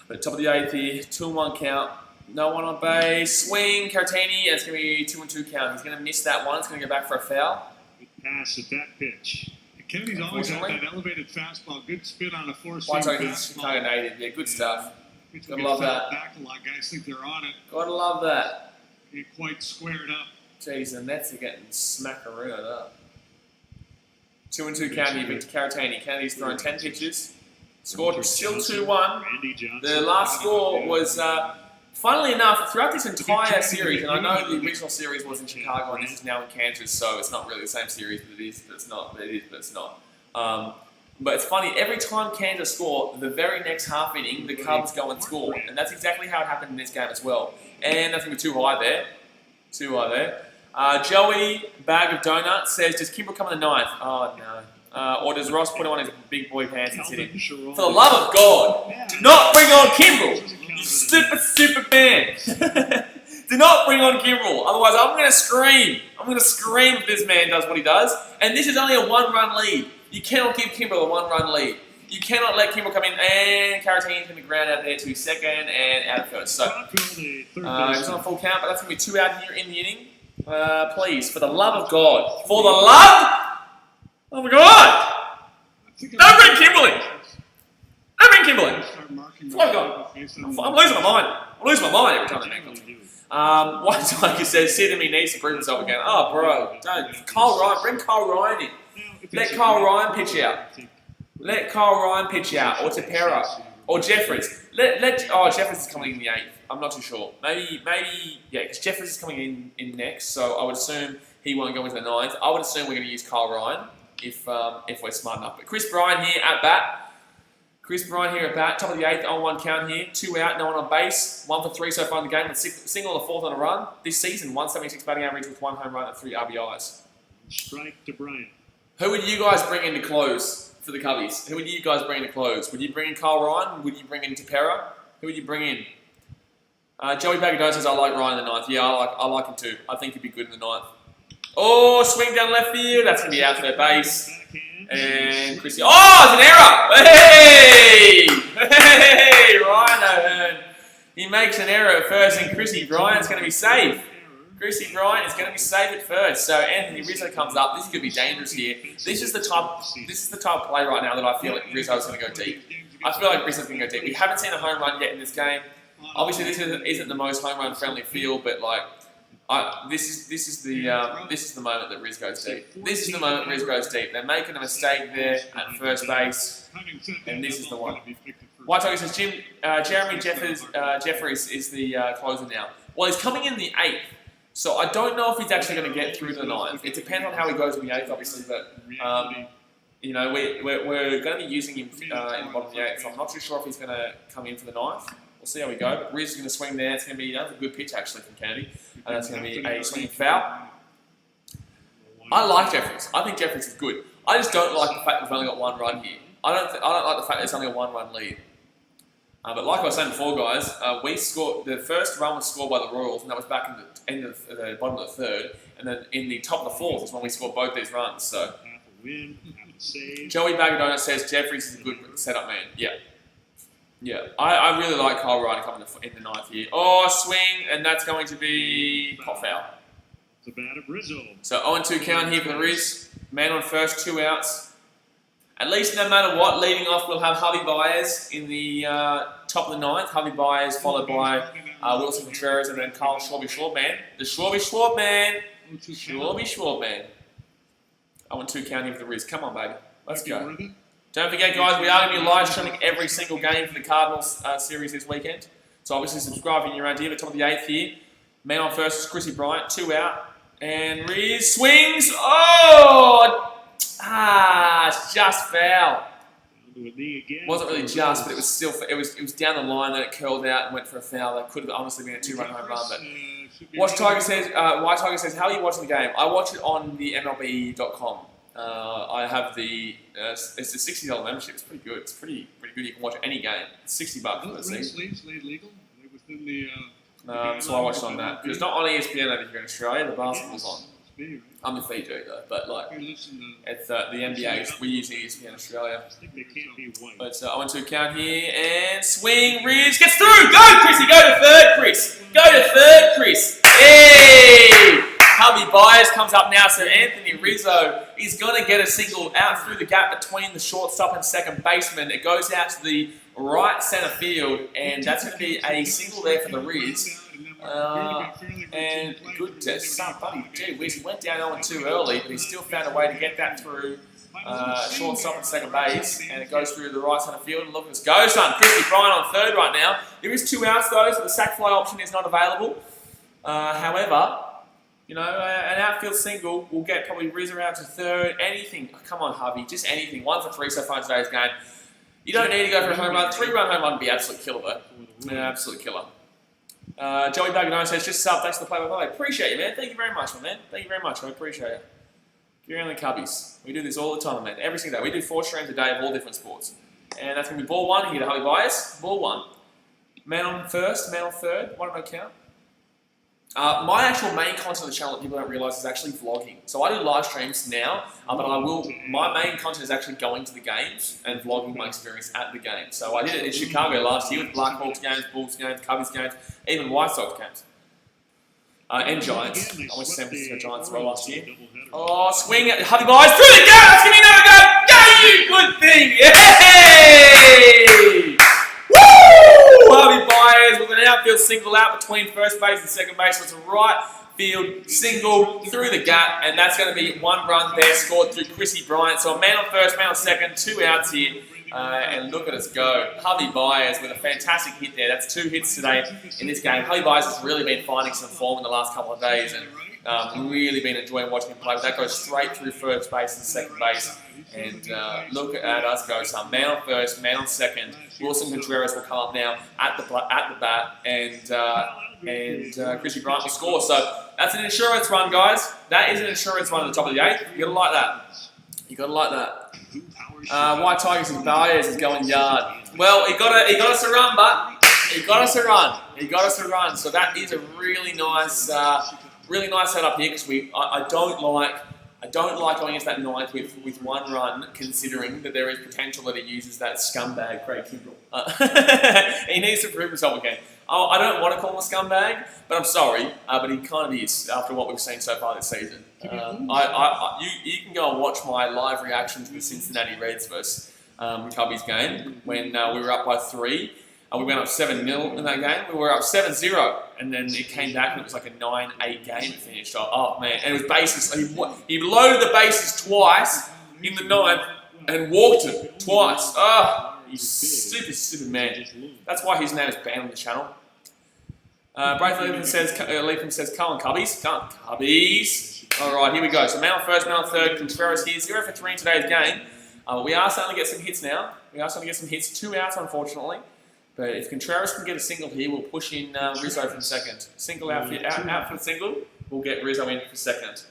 But top of the 8th here, 2-1 count. No one on base. Swing, Caratini, and it's going to be 2-2 count. He's going to miss that one. It's going to go back for a foul. Good pass at that pitch. Kennedy's always had that elevated fastball. Good spin on a 4-seam White Tigers Chicago native. Yeah, good stuff. Gotta love that. Back a lot. Guys think they're on it. Gotta love that. Get quite squared up. Jeez, the Nets are getting smackarooned up. 2-2 count here, Victor Caratini. Kennedy's thrown 10 pitches. Scored still 2-1. The last score was, funnily enough, throughout this entire series, and I know the original series was in Chicago and this is now in Kansas, so it's not really the same series, but it is, but it's not. It is, but it's not. But it's funny, every time Kansas score, the very next half inning, the Cubs go and score. And that's exactly how it happened in this game as well. And that's going to be too high there. Too high there. Joey, Bag of Donuts, says, does Kimbrel come in the 9th? Oh, no. Or does Ross put him on his big boy pants and sit in? For the love of God, do not bring on Kimbrel! You stupid, stupid man! Do not bring on Kimbrel, otherwise I'm going to scream. I'm going to scream if this man does what he does. And this is only a 1-run lead. You cannot give Kimbrel a 1-run lead. You cannot let Kimbrel come in, and Caratini's going to ground out there to second and out of first. So, it's not a full count, but that's going to be 2 out here in the inning. Please, for the love of God. For the love of God! Don't bring Kimbrel in! Don't bring Kimbrel in! For the love of God. I'm losing my mind. I'm losing my mind every time that man comes in. White Tiger says, Sid he needs to prove himself again. Oh, bro, don't. Cole Ryan, bring Cole Ryan in. Let Cole Ryan pitch out. Let Cole Ryan pitch out, or Tepera, or Jeffries. Jeffries is coming in the 8th. I'm not too sure. Maybe, yeah, because Jeffries is coming in next, so I would assume he won't go into the 9th. I would assume we're going to use Cole Ryan if we're smart enough. But Chris Bryant here at bat. Chris Bryant here at bat, top of the 8th, 0-1 count here. 2 out, no one on base. 1 for 3 so far in the game, and single the 4th on a run. This season, 176 batting average with 1 home run and 3 RBIs. Strike to Bryant. Who would you guys bring in to close for the Cubbies? Who would you guys bring in to close? Would you bring in Kyle Ryan? Would you bring in Tepera? Who would you bring in? Joey Bagadone says, I like Ryan in the 9th. Yeah, I like him too. I think he'd be good in the 9th. Oh, swing down left field. That's going to be out for base. And Chrissy. Oh, it's an error! Hey! Ryan O'Hearn. He makes an error at first, and Chrissy Bryant's going to be safe. Chrissy Bryant is going to be safe at first. So Anthony Rizzo comes up. This is going to be dangerous here. This is the type of play right now that I feel like Rizzo's going to go deep. I feel like Rizzo's going to go deep. We haven't seen a home run yet in this game. Obviously, this isn't the most home run friendly field, but like, this is the moment that Riz goes deep. This is the moment Riz goes deep. They're making a mistake there at first base, and this is the one. White Tiger says Jeremy Jeffries is the closer now. Well, he's coming in the 8th, so I don't know if he's actually going to get through to the 9th. It depends on how he goes in the 8th, obviously, but you know, we're going to be using him in the bottom of the 8th, so I'm not too sure if he's going to come in for the 9th. We'll see how we go. But Riz is going to swing there. It's going to be a good pitch actually from Kennedy, and that's going to be a swinging foul. I like Jeffries. I think Jeffries is good. I just don't like the fact we've only got 1 run here. I don't like the fact there's only a 1-run lead. But like I was saying before, guys, we scored. The first run was scored by the Royals, and that was back in the end of the bottom of the 3rd, and then in the top of the 4th is when we scored both these runs. So Joey Bagadona says Jeffries is a good setup man. Yeah. I really like Kyle Ryder coming in the 9th here. Oh, swing, and that's going to be pop foul. So 0-2 count here for the Riz. Man on first, 2 outs. At least no matter what, leading off, we'll have Javi Baez in the top of the 9th. Javi Baez followed by Wilson Contreras and then Carl Schwarby-Schwartman. The Schwarby-Schwartman. Schwarby-Schwartman. 0-2 count here for the Riz. Come on, baby. Let's go. Don't forget, guys, we are going to be live streaming every single game for the Cardinals series this weekend. So obviously subscribe in your idea. But top of the 8th here. Man on first is Chrissy Bryant. 2 out. And Riz swings. Oh! It's just foul. Wasn't really just, but it was still. It was down the line, then it curled out and went for a foul. That could have honestly been a 2-run home run. But White Tiger says, how are you watching the game? I watch it on the MLB.com. I have the it's a $60 membership. It's pretty good. It's pretty good. You can watch any game. It's $60 for the season. So I watched on that. It's not on ESPN over here in Australia. The basketball's on. I'm in Fiji though, but like it's the NBA. We use ESPN Australia. But 0-2 count here and swing. Riz gets through. Go, Chrissy. Go to third, Chris. Go to third, Chris. Hey! Javi Baez comes up now, so Anthony Rizzo is going to get a single out through the gap between the shortstop and second baseman. It goes out to the right center field, and that's going to be a single there for the Riz. And good to somebody. Gee whiz, he went down 0-2 early, but he still found a way to get that through shortstop and second base, and it goes through the right center field. And look at us go, son. Chrissy Bryant on third right now. There is 2 outs though, so the sac fly option is not available. However, you know, an outfield single will get probably Rizzo out to third. Anything. Oh, come on, Harvey. Just anything. 1 for 3 so far in today's game. You don't need to go for a home run. 3-run home run would be absolute killer, though. Yeah, absolute killer. Joey Bagadone says, just sub. Thanks for the play-by-play. Appreciate you, man. Thank you very much, my man. Thank you very much. I appreciate it. Get around the Cubbies. We do this all the time, man. Every single day. We do 4 streams a day of all different sports. And that's going to be ball 1 here to Harvey Baez. Ball 1. Man on first, man on third. 1-0 count. My actual main content of the channel that people don't realise is actually vlogging. So I do live streams now, but my main content is actually going to the games and vlogging my experience at the game. So I did it in Chicago last year with Blackhawks games, Bulls games, Cubbies games, even White Sox games. And Giants. I went to San Francisco Giants as well last year. Oh, swing at Javi Baez through the gap! Let's give me another go! Go, you good thing! Yay! Javi Baez with an outfield single out between first base and second base. So it's a right field single through the gap, and that's going to be 1 run there scored through Chrissy Bryant. So a man on first, man on second, 2 outs here. And look at us go. Javi Baez with a fantastic hit there. That's 2 hits today in this game. Javi Baez has really been finding some form in the last couple of days, and really been enjoying watching him play. But that goes straight through first base and second base. And look at us go, son. Man on first, man on second. Wilson Contreras will come up now at the bat, and Chrissy Bryant will score. So that's an insurance run, guys. That is an insurance run at the top of the 8th. You gotta like that. You gotta like that. White Tigers and Baez is going yard. Well, he got us a run, but he got us a run. He got us a run. So that is a really nice setup here because I don't like going into that 9th with 1 run, considering that there is potential that he uses that scumbag Craig Kimbrell. He needs to prove himself again. I don't want to call him a scumbag, but I'm sorry, but he kind of is after what we've seen so far this season. You can go and watch my live reaction to the Cincinnati Reds versus Cubbies game when we were up by 3. We went up 7-0 in that game. We were up 7-0, and then it came back and it was like a 9-8 game. It finished. Oh man! And it was bases. He loaded the bases twice in the 9th and walked it twice. He's super man. That's why his name is banned on the channel. Braith Leatham says, "Come on, Cubbies, come on, Cubbies." All right, here we go. So man on first, man on third. Contreras here, 0 for 3 in today's game. We are starting to get some hits now. We are starting to get some hits. 2 outs, unfortunately. But if Contreras can get a single here, we'll push in Rizzo for the second. Single out for the single, we'll get Rizzo in for second.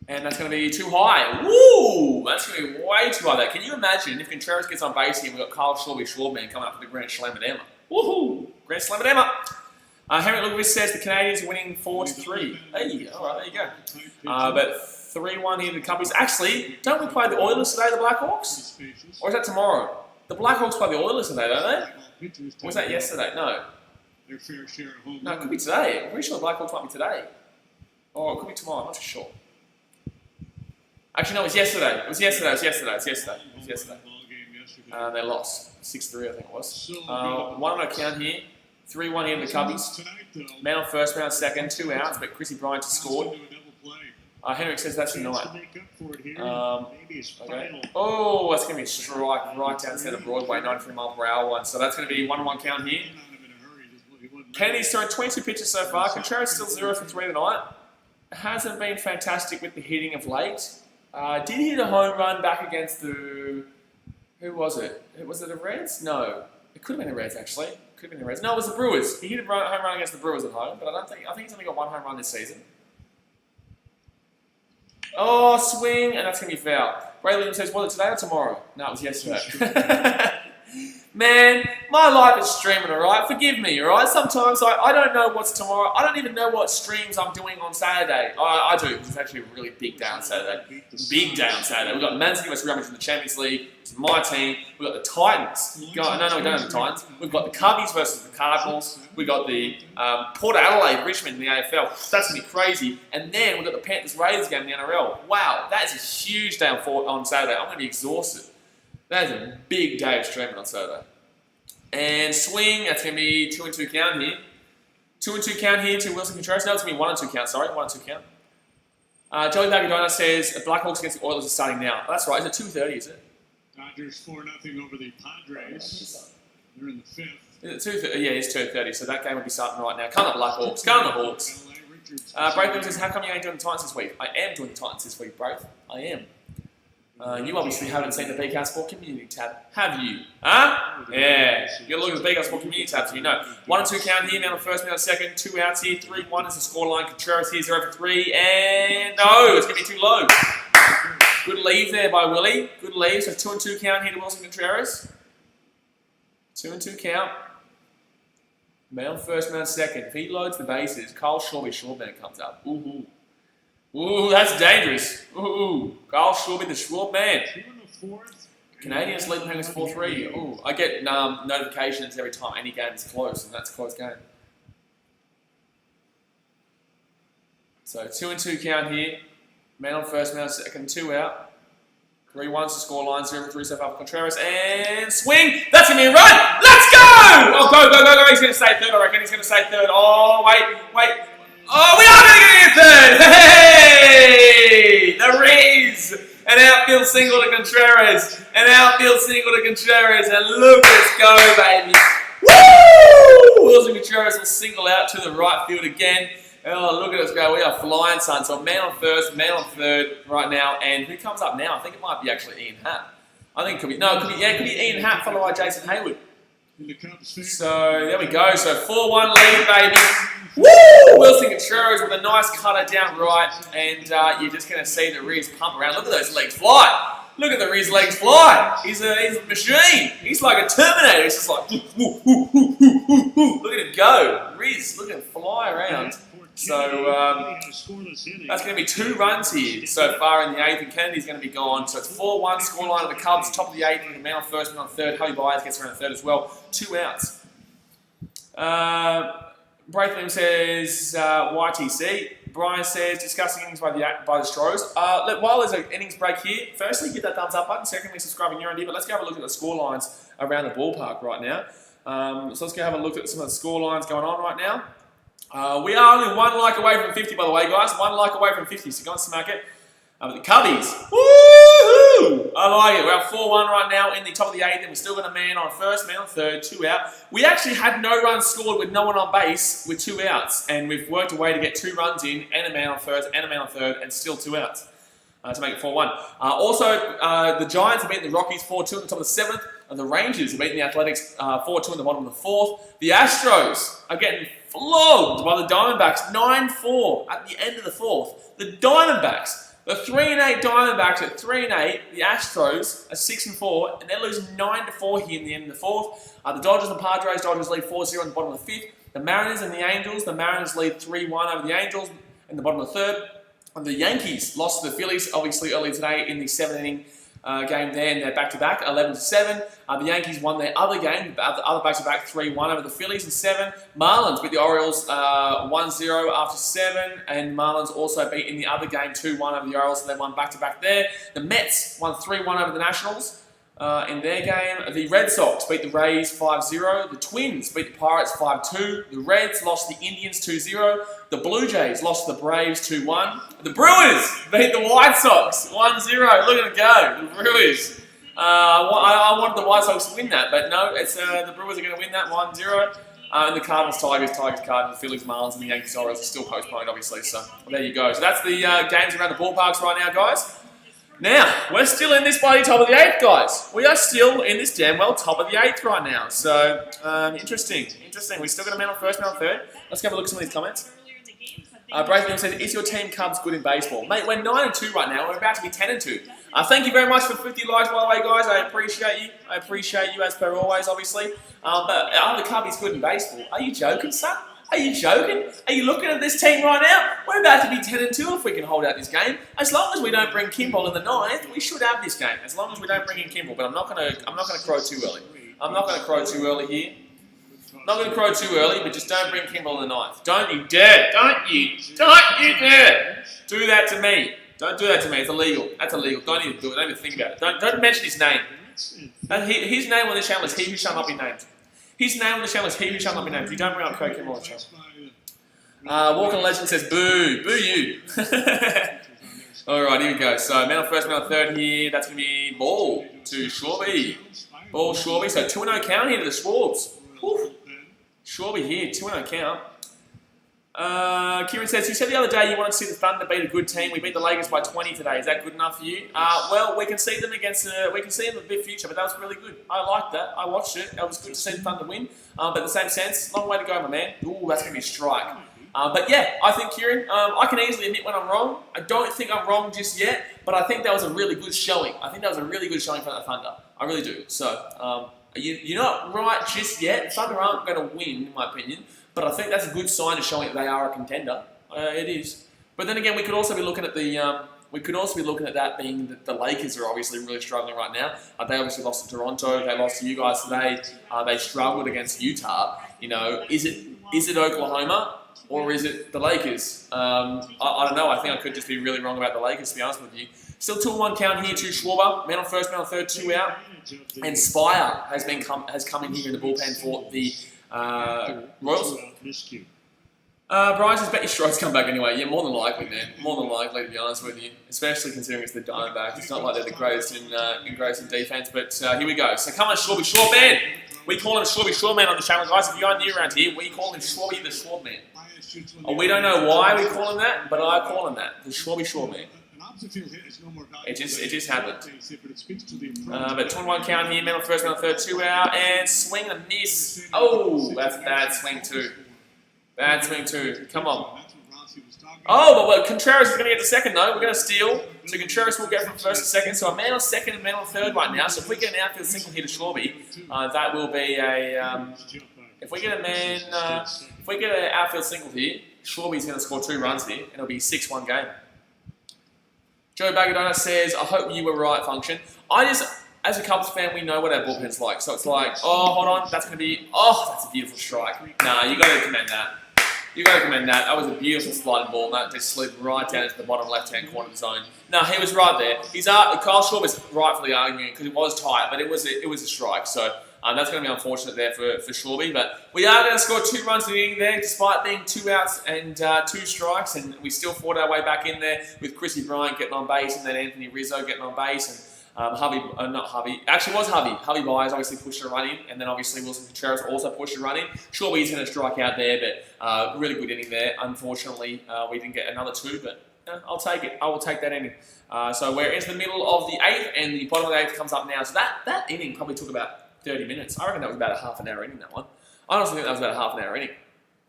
And that's going to be too high. Woo! That's going to be way too high there. Can you imagine if Contreras gets on base here, we've got Kyle Schwarber coming up for the Grand Slam at Emma. Woohoo! Grand Slam at Emma! Henry Lugovic says the Canadians are winning 4-3. Hey, alright, there you go. But 3-1 here to the Cubbies. Actually, don't we play the Oilers today, the Blackhawks? Or is that tomorrow? The Blackhawks play the Oilers today, don't they? Or was that yesterday? No. Their fair share of home No, it could be today. I'm pretty sure the Blackhawks might be today. Or it could be tomorrow, I'm not too sure. Actually, no, it was yesterday. It was yesterday. They lost. 6-3, I think it was. 1 on account here. 3-1 here to the Cubbies. Man on first, man on second. 2 outs, but Chrissy Bryant has scored. Henrik says that's tonight. Okay. Oh, that's going to be a strike right down centre Broadway, 93-mile-per-hour one. So that's going to be 1-1 count here. Kennedy's thrown 22 pitches so far. Contreras still 0 for 3 tonight. Hasn't been fantastic with the hitting of late. Did hit a home run back against the... Who was it? Was it the Reds? No. It could have been the Reds, actually. Could have been the Reds. No, it was the Brewers. He hit a home run against the Brewers at home, but I think he's only got 1 home run this season. Oh, swing, and that's going to be foul. Braylon says, was it today or tomorrow? No, it was yesterday. Man, my life is streaming, alright? Forgive me, alright? Sometimes I don't know what's tomorrow. I don't even know what streams I'm doing on Saturday. I do, because it's actually a really big day on Saturday. Big day on Saturday. We've got Man City vs Real Madrid in the Champions League. It's my team. We've got the Titans. No, we don't have the Titans. We've got the Cubbies versus the Cardinals. We've got the Port Adelaide, Richmond in the AFL. That's going to be crazy. And then we've got the Panthers-Raiders game in the NRL. Wow, that is a huge day on Saturday. I'm going to be exhausted. That is a big day of streaming on Saturday. And swing, that's going to be 2-2 count here. 2-2 count here to Wilson Contreras. No, it's going to be 1-2 count, sorry. 1-2 count. Joey Bagadona says the Blackhawks against the Oilers are starting now. That's right. Is it 2:30, is it? Dodgers 4-0 over the Padres. They're in the 5th. Is it 2:30? Yeah, it's 2:30, so that game will be starting right now. Come on, the Blackhawks. Come on, the Hawks. Braith says, how come you ain't doing the Titans this week? I am doing the Titans this week, Braith. I am. You obviously haven't seen the BKR Sport Community tab, have you? Huh? Yeah. You look at the BKR Sport Community tab, so you know. 1-2 count here, man on first, man on second. 2 outs here, 3-1 is the scoreline. Contreras here, 0 for 3, and no, it's going to be too low. Good leave there by Willie. Good leave. So 2-2 count here to Wilson Contreras. 2-2 count. Man on first, man on second. If he loads the bases, Kyle Schwarber comes up. Ooh. Ooh, that's dangerous. Ooh. Kyle Schwarber, the Schwab man. Canadians lead the Penguins 4-3. Ooh, I get notifications every time any game is close, and that's a close game. So 2-2 count here. Man on first, man on second, 2 out. 3-1's the scoreline, 0-3 so far for Contreras, and swing! That's going to be a run! Let's go! Oh, go! He's going to stay third, I reckon. He's going to stay third. Oh, wait. Oh, we are going to get in third! Hey! The Rees! An outfield single to Contreras. And look, let's go, baby. Woo! Wilson Contreras will single out to the right field again. Oh, look at us go. We are flying, son. So man on first, man on third right now. And who comes up now? I think it might be actually Ian Happ. I think it could be, it could be Ian Happ followed by Jason Hayward. So there we go. So 4-1 lead, baby. Woo! Wilson Contreras with a nice cutter down right. And you're just going to see the Riz pump around. Look at those legs fly. Look at the Riz legs fly. He's a machine. He's like a Terminator. He's just like, woo. Look at him go. Riz, look at him fly around. So that's going to be 2 runs here so far in the 8th, and Kennedy's going to be gone. So it's 4-1 scoreline of the Cubs, top of the 8th, and the man on first, man on third. Hubby Byers gets around the third as well. 2 outs. Braithwaite says YTC. Brian says discussing innings by the Stros. While there's an innings break here, firstly hit that thumbs up button. Secondly, subscribe when you're on here. But let's go have a look at the score lines around the ballpark right now. So let's go have a look at some of the score lines going on right now. We are only 1 like away from 50, by the way, guys. 1 like away from 50, so go and smack it. The Cubbies, woohoo! I like it. We're at 4-1 right now in the top of the 8th, and we're still got a man on first, man on third, 2 out. We actually had no runs scored with no one on base with 2 outs, and we've worked a way to get 2 runs in, and a man on first, and a man on third, and still 2 outs to make it 4-1. The Giants have beaten the Rockies 4-2 in the top of the 7th, and the Rangers have beaten the Athletics 4-2 in the bottom of the 4th. The Astros are getting flogged by the Diamondbacks 9-4 at the end of the 4th. The Diamondbacks. The 3-8 Diamondbacks at 3-8, the Astros are 6-4, and they're losing 9-4 here in the end of the 4th. The Dodgers and Padres, Dodgers lead 4-0 in the bottom of the 5th. The Mariners and the Angels, the Mariners lead 3-1 over the Angels in the bottom of the 3rd. And the Yankees lost to the Phillies, obviously earlier today in the 7th-inning game there, and they're back-to-back, 11-7. The Yankees won their other game, the other back-to-back 3-1 over the Phillies in 7. Marlins beat the Orioles 1-0 after 7, and Marlins also beat in the other game 2-1 over the Orioles, so they won back-to-back there. The Mets won 3-1 over the Nationals in their game. The Red Sox beat the Rays 5-0. The Twins beat the Pirates 5-2. The Reds lost the Indians 2-0. The Blue Jays lost to the Braves 2-1. The Brewers beat the White Sox 1-0. Look at them go, the Brewers. I wanted the White Sox to win that, but no, it's the Brewers are going to win that 1-0. And the Cardinals, Tigers, Cardinals, Phillies, Marlins, and the Yankees, Orioles are still postponed, obviously. So there you go. So that's the games around the ballparks right now, guys. Now, we're still in this bloody top of the 8th, guys. We are still in this damn well top of the 8th right now. So, interesting. We still got a man on first, man on third. Let's have a look at some of these comments. Braithwaite says, is your team Cubs good in baseball? Mate, we're 9-2 right now. We're about to be 10-2. Thank you very much for 50 likes, by the way, guys. I appreciate you. I appreciate you as per always, obviously. But are the Cubbies good in baseball? Are you joking, son? Are you joking? Are you looking at this team right now? We're about to be 10-2 if we can hold out this game. As long as we don't bring Kimball in the 9th, we should have this game. As long as we don't bring in Kimball, but I'm not gonna crow too early. I'm not gonna crow too early here. Not gonna crow too early, but just don't bring Kimball in the 9th. Don't you dare! Don't you dare! Do that to me. Don't do that to me. It's illegal. That's illegal. Don't even do it. Don't even think about it. Don't mention his name. His name on the channel is he who shall not be named. His name on the channel is he who shall not be named. You don't bring up Craig Kimball on the channel. Walking Legend says, boo. Boo you. Alright, here we go. So, man on first, man on third here. That's going to be ball to Schwarby. Ball Schwarby. So, 2-0 count here to the Schwabs. Schwarby here, 2-0 count. Kieran says, you said the other day you wanted to see the Thunder beat a good team. We beat the Lakers by 20 today. Is that good enough for you? Well, we can see them against. We can see them in the big future, but that was really good. I liked that. I watched it. It was good to see the Thunder win. But in the same sense, long way to go, my man. Ooh, that's going to be a strike. But yeah, I think, Kieran, I can easily admit when I'm wrong. I don't think I'm wrong just yet, but I think that was a really good showing. I think that was a really good showing for the Thunder. I really do. So, you're not right just yet. Thunder aren't going to win, in my opinion. But I think that's a good sign of showing that they are a contender. It is. But then again, we could also be looking at that being that the Lakers are obviously really struggling right now. They obviously lost to Toronto. They lost to you guys today. They struggled against Utah. You know, is it Oklahoma or is it the Lakers? I don't know. I think I could just be really wrong about the Lakers, to be honest with you. Still 2-1 count here to Schwarber. Man on first, man on third, 2 out. And Spire has come in here in the bullpen for the Royals. Brian says, bet your strikes come back anyway. Yeah, more than likely, man. More than likely, to be honest with you. Especially considering it's the Diamondbacks. It's not like they're the greatest in defense. But here we go. So come on, Schwarby Shawman. We call him Schwarby Shawman on the channel, guys. If you are new around here, we call him Schwarby the Shawman. We don't know why we call him that, but I call him that. The Schwarby Shawman. It just happened. But 2-1 count here, man on first, man on third, 2 out, and swing and miss. Oh, that's a bad swing too. Bad swing too. Come on. Oh, but Contreras is going to get the second though. We're going to steal. So Contreras will get from first to second. So a man on second and a man on third right now. So if we get an outfield single here to Schwarby, that will be a. If we get an outfield single here, Schwarby's going to score 2 runs here, and it'll be a 6-1 game. Joe Bagadona says, I hope you were right, Function. as a Cubs fan, we know what our bullpen's like. So it's like, oh, hold on, that's going to be, oh, that's a beautiful strike. Nah, you got to commend that. You got to commend that. That was a beautiful sliding ball, and that just slid right down into the bottom left-hand corner of the zone. No, he was right there. Kyle Shaw was rightfully arguing because it was tight, but it was a strike. So that's going to be unfortunate there for Shawby. But we are going to score 2 runs in the inning there, despite being 2 outs and 2 strikes, and we still fought our way back in there with Chrissy Bryant getting on base and then Anthony Rizzo getting on base. And Hubby Byers obviously pushed a run in, and then obviously Wilson Contreras also pushed a run in. Sure, he's going to strike out there, but really good inning there. Unfortunately, we didn't get another 2, but I'll take it. I will take that inning. So we're into the middle of the 8th, and the bottom of the 8th comes up now. So that inning probably took about 30 minutes. I reckon that was about a half an hour inning, that one. I honestly think that was about a half an hour inning,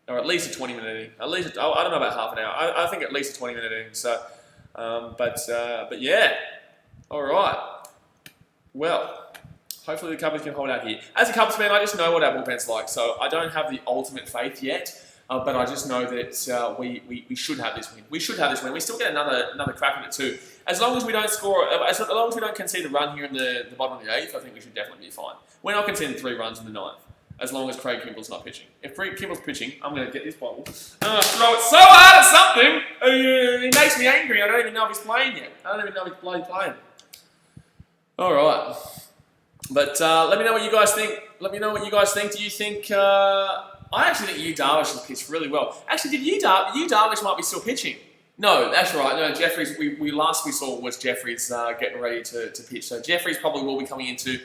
or at least a 20-minute inning. I don't know about half an hour. I think at least a 20-minute inning. So, but yeah, all right. Well, hopefully the Cubs can hold out here. As a Cubs fan, I just know what our bullpen's like, so I don't have the ultimate faith yet, but I just know that we should have this win. We should have this win. We still get another crack at it too. As long as we don't score, as long as we don't concede a run here in the bottom of the 8th, I think we should definitely be fine. We're not conceding 3 runs in the 9th, as long as Craig Kimball's not pitching. If Craig Kimball's pitching, I'm going to get this bottle. I'm going to throw it so hard at something, it makes me angry. I don't even know if he's playing yet. I don't even know if he's bloody playing. All right, but let me know what you guys think. Let me know what you guys think. Do you think? I actually think Yu Darvish has pitched really well. Actually, Yu Darvish might be still pitching? No, that's right. No, Jeffries. We saw was Jeffries getting ready to pitch. So Jeffries probably will be coming into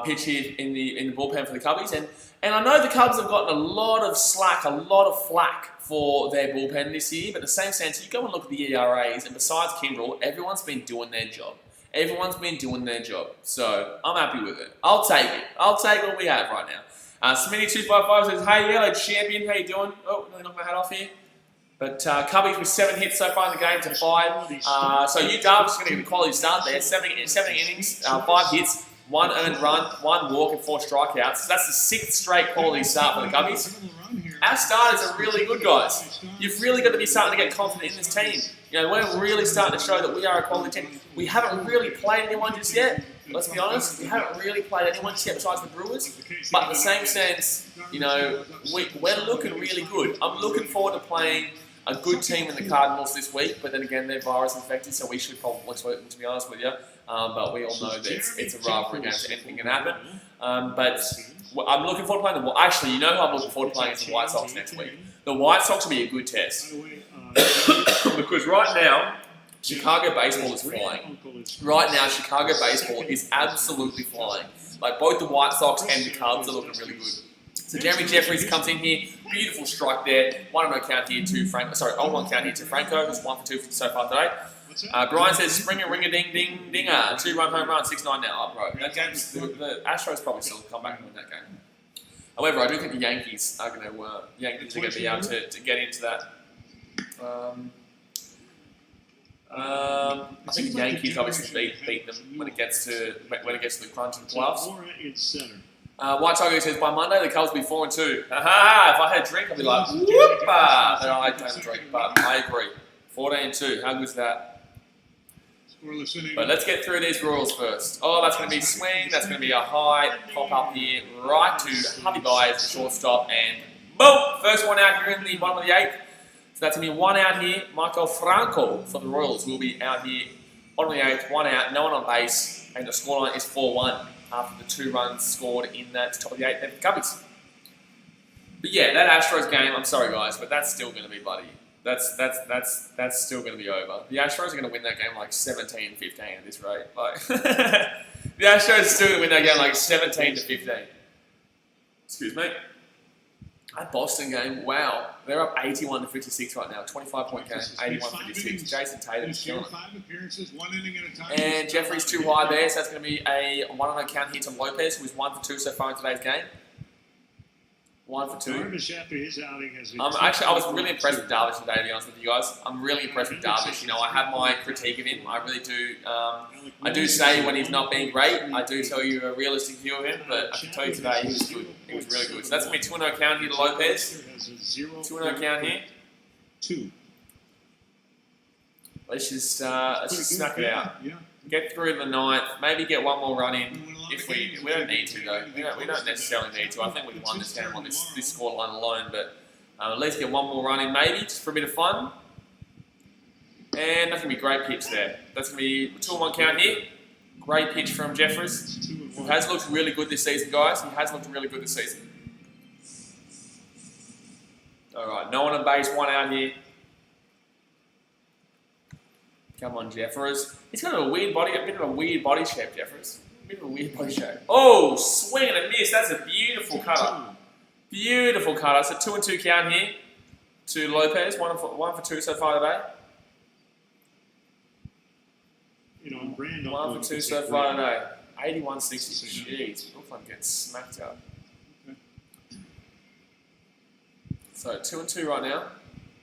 pitch here in the bullpen for the Cubbies. And I know the Cubs have gotten a lot of flack for their bullpen this year. But in the same sense, you go and look at the ERAs, and besides Kimbrel, everyone's been doing their job. Everyone's been doing their job, so I'm happy with it. I'll take it. I'll take what we have right now. Smitty255 says, "Hey, yellow champion, how you doing?" Oh, nearly knocked my hat off here. But Cubbies with 7 hits so far in the game to 5. So Yu Darvish is going to get a quality start there. 7 innings, 5 hits, 1 earned run, 1 walk, and 4 strikeouts. So that's the 6th straight quality start for the Cubbies. Our starters are really good, guys. You've really got to be starting to get confident in this team. You know, we're really starting to show that we are a quality team. We haven't really played anyone just yet. Let's be honest. We haven't really played anyone just yet besides the Brewers. But in the same sense, you know, we're looking really good. I'm looking forward to playing a good team in the Cardinals this week. But then again, they're virus infected, so we should probably sweep them, to be honest with you. But we all know that it's a rivalry game, so anything can happen. But I'm looking forward to playing them. Well, actually, you know who I'm looking forward to playing against the White Sox next week. The White Sox will be a good test. Because right now, Chicago baseball is flying. Right now, Chicago baseball is absolutely flying. Like both the White Sox and the Cubs are looking really good. So Jeremy Jeffries comes in here, beautiful strike there. 1-0 count here to Franco. Sorry, 0-1 count here to Franco, who's 1 for 2 so far today. Brian says, "Springer, ring-a-ding-ding-dinger, 2-run home run, 6-9 now." Oh, bro, that game's the Astros probably still come back and win that game. However, I do think the Yankees are going to be able to get into that. I think the Yankees obviously beat them when it gets to the crunch and gloves. White Tiger says, "By Monday the Cubs will be 4-2." Haha! If I had a drink, I'd be like, "Whoop!" No, I don't drink, but I agree. 14-2. How good is that? But let's get through these rules first. Oh, that's going to be swing. That's going to be a high pop up here, right to Hubby Byers, shortstop, and boom! First one out here in the bottom of the 8th. So that's going to be 1 out here. Michael Franco for the Royals will be out here. Bottom of the 8th, 1 out, no one on base, and the scoreline is 4-1 after the 2 runs scored in that top of the 8th for Cubbies. But yeah, that Astros game, I'm sorry guys, but that's still going to be bloody. That's still going to be over. The Astros are going to win that game like 17-15 at this rate. Like the Astros are still going to win that game like 17-15. Excuse me. That Boston game, wow, they're up 81-56 right now. 25-point game, 81-56. Jason Tatum's killing it. And Jeffrey's too high there, so that's going to be a 1-0 count here to Lopez, who's 1 for 2 so far in today's game. 1 for 2. I was really impressed with Darvish today, to be honest with you guys. I'm really impressed with Darvish. You know, I have my critique of him. I really do. I do say when he's not being great, I do tell you a realistic view of him, but I can tell you today he was good. He was really good. So that's going to be 2-0 count here to Lopez. 2-0 count here. 2. Let's just snuck it out. get through the 9th, maybe get one more run in. If we don't need to though, we don't necessarily need to. I think we've won this game on this scoreline alone, but at least get one more run in, maybe just for a bit of fun. And that's gonna be a great pitch there. That's gonna be a 2-1 count here. Great pitch from Jeffers, who has looked really good this season, guys. He has looked really good this season. All right, no one on base, one out here. Come on, Jeffers. He's got a bit of a weird body shape, Jeffers. A bit of a weird body shape. Oh, swing and a miss. That's a beautiful cutter. Beautiful cutter. So 2-2 count here to Lopez. One for 2 so far today. One for 2 so far today. 81-60. Jeez, looks like getting smacked up. So 2-2 right now.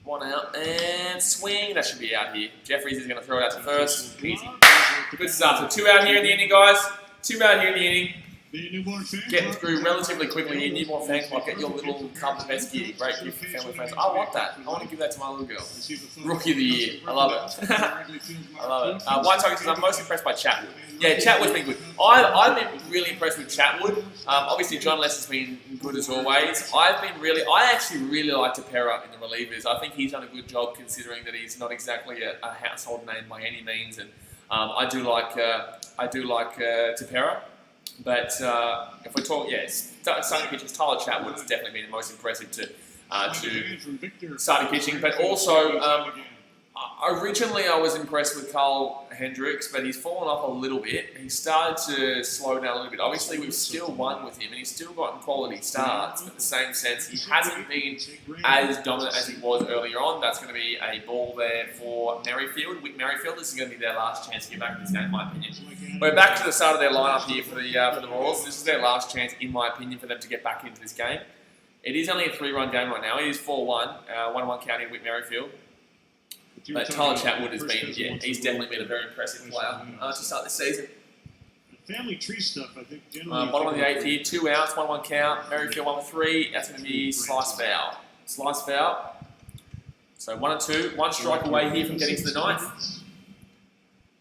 One out and swing. That should be out here. Jeffries is going to throw it out to first. Easy. Good stuff. So 2 out here in the inning, guys. 2 out here in the inning. Getting through relatively quickly. You need more fan club. Get your little cup of best gear. Great gift for family friends. I want that. I want to give that to my little girl. Rookie of the year. I love it. I love it. White Tiger says, I'm most impressed by Chatwood. Yeah, Chatwood's been good. I've been really impressed with Chatwood. Obviously, John Lester's been good as always. I actually really like Tapera in the relievers. I think he's done a good job considering that he's not exactly a household name by any means. And I do like Tapera. But if we talk, yes, starting pitchers, Tyler Chatwood has definitely been the most impressive to starting pitching. But also, originally I was impressed with Carl Hendricks, but he's fallen off a little bit. He started to slow down a little bit. Obviously, we've still won with him, and he's still gotten quality starts. But in the same sense, he hasn't been as dominant as he was earlier on. That's going to be a ball there for Merrifield. With Merrifield, this is going to be their last chance to get back in this game, in my opinion. We're back to the start of their lineup here for the Royals. This is their last chance, in my opinion, for them to get back into this game. It is only a 3-run game right now. It is 4-1, 1-1 counting with Merrifield. But Tyler Chatwood has been, he's definitely been a very impressive player to start this season. Family tree stuff, I think. Bottom of the 8th here, 2 outs, 1-1 count. Merrifield 1 for 3. That's going to be slice foul. Slice foul. So 1-2, 1 strike away here from getting to the 9th.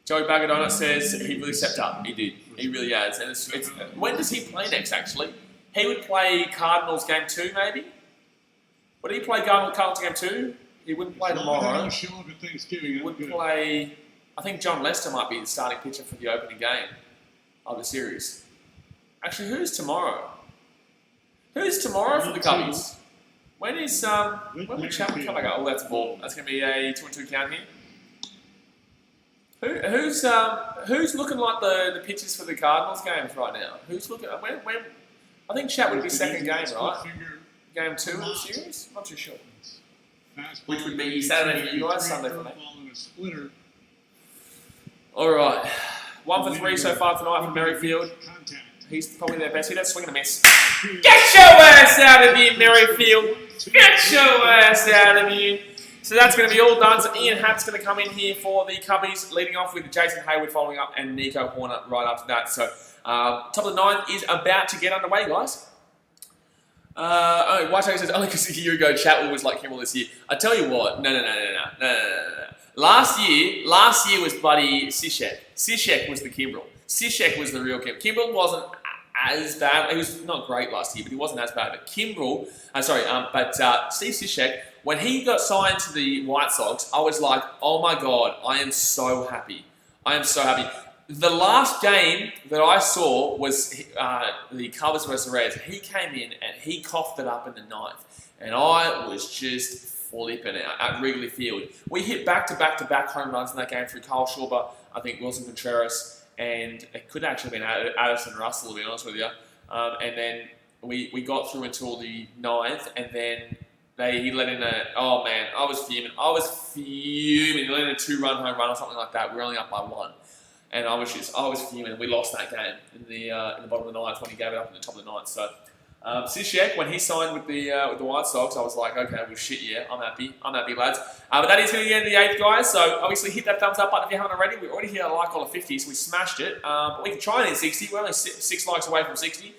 Joey Bagadona says he really stepped up. He did. He really has. And it's, when does he play next, actually? He would play Cardinals game 2, maybe? Would he play Cardinals game 2? He wouldn't play tomorrow. He would play... I think John Lester might be the starting pitcher for the opening game of the series. Actually, who's tomorrow? Who's tomorrow for the Cubbies? When would Chapman come back up? Oh, that's a ball. That's going to be a 2-2 count here. Who's looking like the pitchers for the Cardinals games right now? Who's looking? When I think Chat would be second game, right? Game 2 of the series. Not too sure. Which would be Saturday for you guys, Sunday for me. All right, 1 for 3 so far tonight from Merrifield. He's probably their best hitter. Swing and a miss. Get your ass out of here, Merrifield. Get your ass out of here. So that's going to be all done. So Ian Hatt's going to come in here for the Cubbies, leading off with Jason Hayward following up and Nico Horner right after that. So top of the 9th is about to get underway, guys. White Tiger says, only because a year ago Chatwood was like Kimbrel this year. I tell you what, no. Last year was bloody Cishek. Cishek was the Kimbrel. Cishek was the real Kimbrel. Kimbrel wasn't as bad. He was not great last year, but he wasn't as bad. But Kimbrel, Steve Cishek, when he got signed to the White Sox, I was like, oh my God, I am so happy. I am so happy. The last game that I saw was the Cubs versus the Reds. He came in and he coughed it up in the 9th. And I was just flipping out at Wrigley Field. We hit back-to-back home runs in that game through Kyle Schwarber, I think Wilson Contreras, and it could actually have been Addison Russell, to be honest with you. And then we got through until the 9th, and then he let in oh man, I was fuming. He let in a 2-run home run or something like that. We were only up by 1. And I was fuming. We lost that game in the bottom of the 9th when he gave it up in the top of the 9th. So Cishek, when he signed with the White Sox, I was like, okay, well shit, yeah, I'm happy, lads. But that is going to be the end of the 8th, guys. So obviously hit that thumbs up button if you haven't already. We already hit a like goal of 50, so we smashed it. But we can try and hit 60. We're only 6 likes away from 60.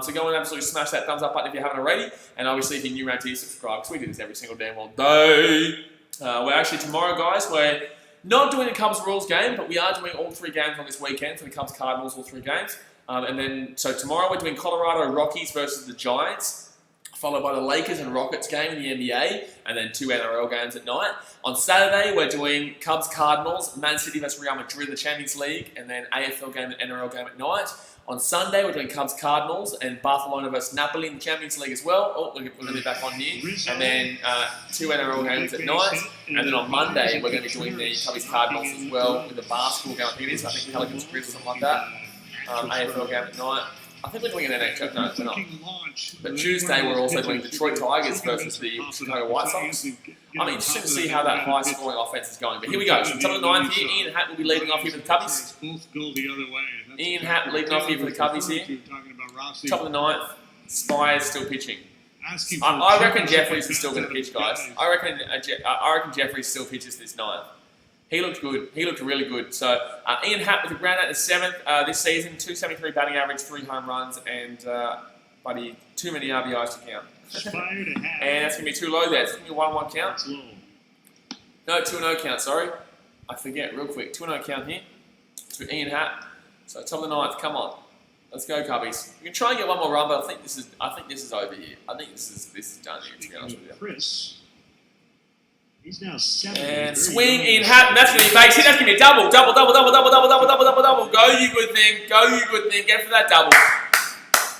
So go and absolutely smash that thumbs up button if you haven't already. And obviously if you're new around here, subscribe, because we do this every single damn all day. We're actually tomorrow, guys, we're not doing the Cubs Royals game, but we are doing all 3 games on this weekend for the Cubs Cardinals, all 3 games. And then, so tomorrow we're doing Colorado Rockies versus the Giants, followed by the Lakers and Rockets game in the NBA, and then 2 NRL games at night. On Saturday, we're doing Cubs Cardinals, Man City versus Real Madrid in the Champions League, and then AFL game and NRL game at night. On Sunday, we're doing Cubs Cardinals and Barcelona versus Napoli in the Champions League as well. Oh, we're going to be back on here. And then 2 NRL games at night. And then on Monday, we're going to be doing the Cubs Cardinals as well with the basketball game. I think it is. I think Pelicans Grizz or something like that. AFL game at night. I think we're doing an NHL. No, we're not. But Tuesday, we're also doing Detroit Tigers versus the Chicago White Sox. I mean, just to see how that high-scoring offense is going. But here we go. So, top of the 9th here, Ian Hatt will be leading off here for the Cubbies. Ian Hatt leading off here for the Cubbies here. Top of the 9th, Spires still pitching. I reckon Jeffries is still going to pitch, guys. I reckon Jeffries still pitches this 9th. He looked good. He looked really good. So, Ian Hatt with a ground out the 7th this season, 273 batting average, 3 home runs, and buddy, too many RBIs to count. And that's going to be too low there. It's going to be 1-1 count. No, 2-0 count, sorry. I forget real quick. 2-0 count here to Ian Hatt. So top of the 9th, come on. Let's go, Cubbies. You can try and get one more run, but I think this is over here. I think this is done here, to be honest with you. Chris. He's now 7. And swing in Hatt, and that's going to be base hit. That's going to be a double. Double. Go, you good thing. Get for that double.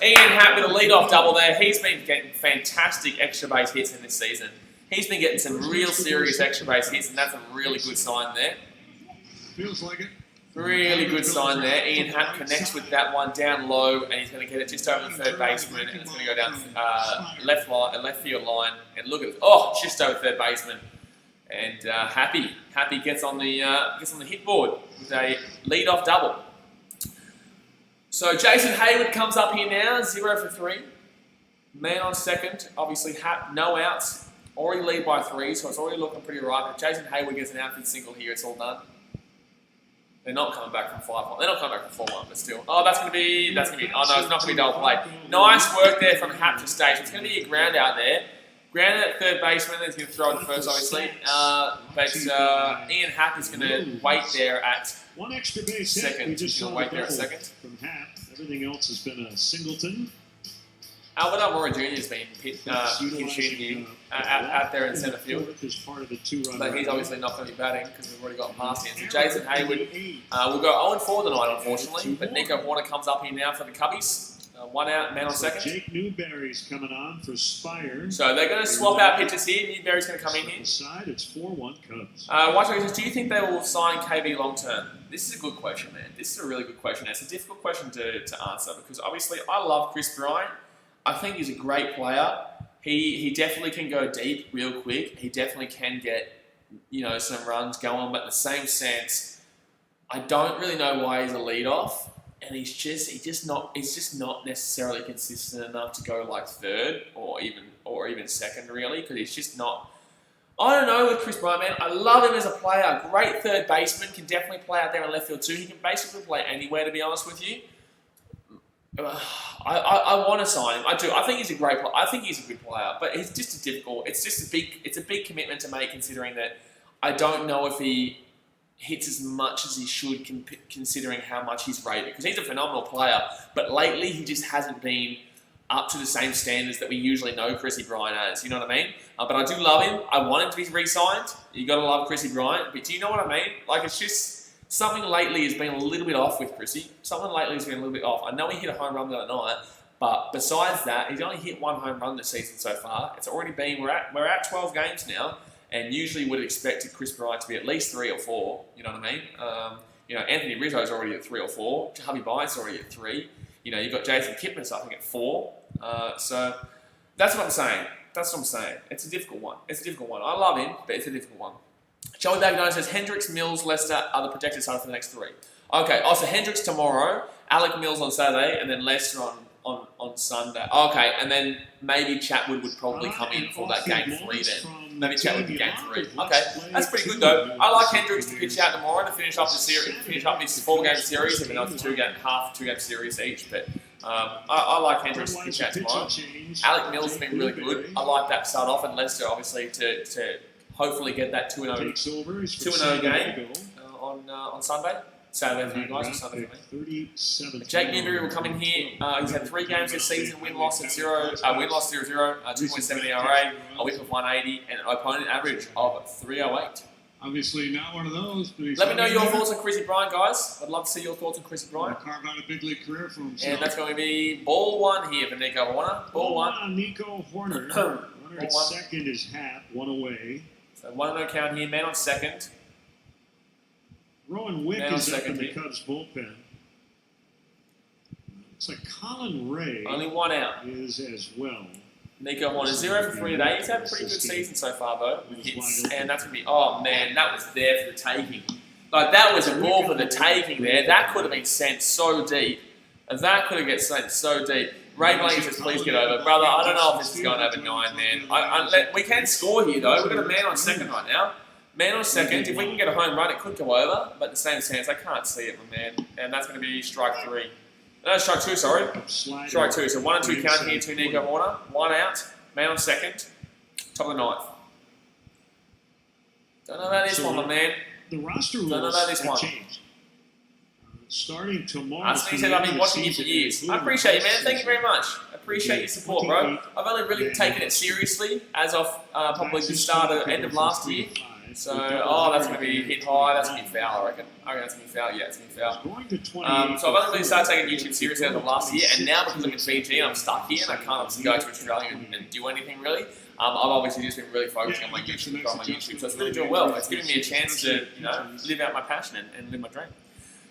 Ian Hatt with a lead-off double there. He's been getting fantastic extra base hits in this season. He's been getting some real serious extra base hits, and that's a really good sign there. Feels like it. Really good sign there. Ian Hatt connects with that one down low, and he's going to get it just over the third baseman, and it's going to go down left field line. And look at it. Oh, just over third baseman. And Happy gets on the hit board with a lead-off double. So Jason Hayward comes up here now, 0 for 3. Man on second, obviously no outs, already lead by 3, so it's already looking pretty right. But Jason Hayward gets an outfield single here, it's all done. They're not coming back from 5-1. They're not coming back from 4-1, but still. Oh, that's gonna be. Oh no, it's not gonna be double play. Nice work there from Hatt to stage. It's gonna be a ground out there. Ground out third baseman, then he's going to throw it first, obviously. But Ian Hatt is going to wait there at second. He's going to wait there at second. From Hatt. Everything else has been a singleton. Albert Almora Jr. has been shooting him out there in centre field. But he's obviously not going to be batting because we've already got past him. So Jason Hayward will go 0-4 tonight, unfortunately. But Nico Horner comes up here now for the Cubbies. 1 out, man on second. Jake Newberry's coming on for Spire. So they're going to swap out pitches here. Newberry's going to come in here. Side, it's 4-1 Cubs. Watch says, do you think they will sign KB long term? This is a good question, man. This is a really good question. It's a difficult question to answer because obviously I love Chris Bryant. I think he's a great player. He definitely can go deep real quick. He definitely can get some runs going, but in the same sense, I don't really know why he's a leadoff. And he's just not necessarily consistent enough to go like third or even second really, because he's just not. I don't know with Chris Bryant, man. I love him as a player. Great third baseman, can definitely play out there in left field too. He can basically play anywhere, to be honest with you. I want to sign him. I do. I think he's a great player. I think he's a good player, but it's just a big commitment to make, considering that I don't know if he hits as much as he should, considering how much he's rated. Because he's a phenomenal player, but lately he just hasn't been up to the same standards that we usually know Chrissy Bryant as. You know what I mean? But I do love him. I want him to be re-signed. You got to love Chrissy Bryant. But do you know what I mean? Like, it's just something lately has been a little bit off with Chrissy. Something lately has been a little bit off. I know he hit a home run the other night, but besides that, he's only hit 1 home run this season so far. It's already been we're at 12 games now. And usually would have expected Chris Bryant to be at least 3 or 4. You know what I mean? Anthony Rizzo's already at 3 or 4. Javi Bryant's already at 3. You've got Jason Kipnis, I think, at 4. So that's what I'm saying. It's a difficult one. I love him, but it's a difficult one. Joey Bagno says Hendricks, Mills, Lester are the projected starters for the next 3. Okay, so Hendricks tomorrow, Alec Mills on Saturday, and then Lester on Sunday. Okay, and then maybe Chatwood would probably come in for that game 3 then. Maybe Chatwood for game 3. Okay, that's pretty good though. I like Hendricks to pitch out tomorrow to finish off the series, finish up this 4-game series, even though it's a 2-game series each. But I like Hendricks to pitch out tomorrow. Alec Mills has been really good. I like that to start off, and Lester obviously to hopefully get that 2-0 Takes over. He's for 2-0 San game Diego. On Sunday. Saturday for you guys, or Sunday for me. 37. Jake Newberry will come in here. He's had 3 games this season, win-loss at 0-0, 2.7 ERA, a whip of 180, and an opponent average of 308. Obviously, not one of those. But he's Let me know your there. thoughts on Chrissy Bryant, guys. I'd love to see your thoughts on Chrissy Bryant. Carved out a big league career for himself. And that's going to be ball 1 here for Nico Horner. Ball 1. Nico Horner. Runner at Ball 1. second is Hap, 1 away. So 1-0 count here, man on second. Rowan Wick Man on is up in second the here. Cubs bullpen. Looks like Colin Ray Only 1 out. is as well. Nico Horner 0 for 3 today. He's had a pretty good season so far though with hits, and that's gonna be oh man, that was there for the taking. Like that was a ball for the taking there. That could have been sent so deep. That could have get sent so deep. Ray Blaney says, "Please get over, brother." I don't know if this is going over 9, man. We can score here though. We've got a man on second right now. Man on second. If we can get a home run, it could go over. But the same sense, I can't see it, my man. And that's going to be strike 3. No, strike 2. Sorry. Strike 2. So 1 and 2 count here to Nico Horner. 1 out. Man on second. Top of the 9th. Don't know about this one, my man. The roster Don't know rules about this have one. changed. Starting tomorrow. That's what he said. I've been watching you for years. I appreciate you, man. Thank you very much. I appreciate your support, bro. I've only really taken it seriously as of probably the start of end of last year. So, oh, that's going to be hit high. That's going to be foul, I reckon. I reckon that's going to be foul. Yeah, it's going to be foul. So I've only really started taking YouTube seriously as of last year, and now because I'm in Fiji and I'm stuck here and I can't obviously go to Australia and do anything really, I've obviously just been really focusing on my YouTube, growing my YouTube. So it's really doing well. It's giving me a chance to, live out my passion and live my dream.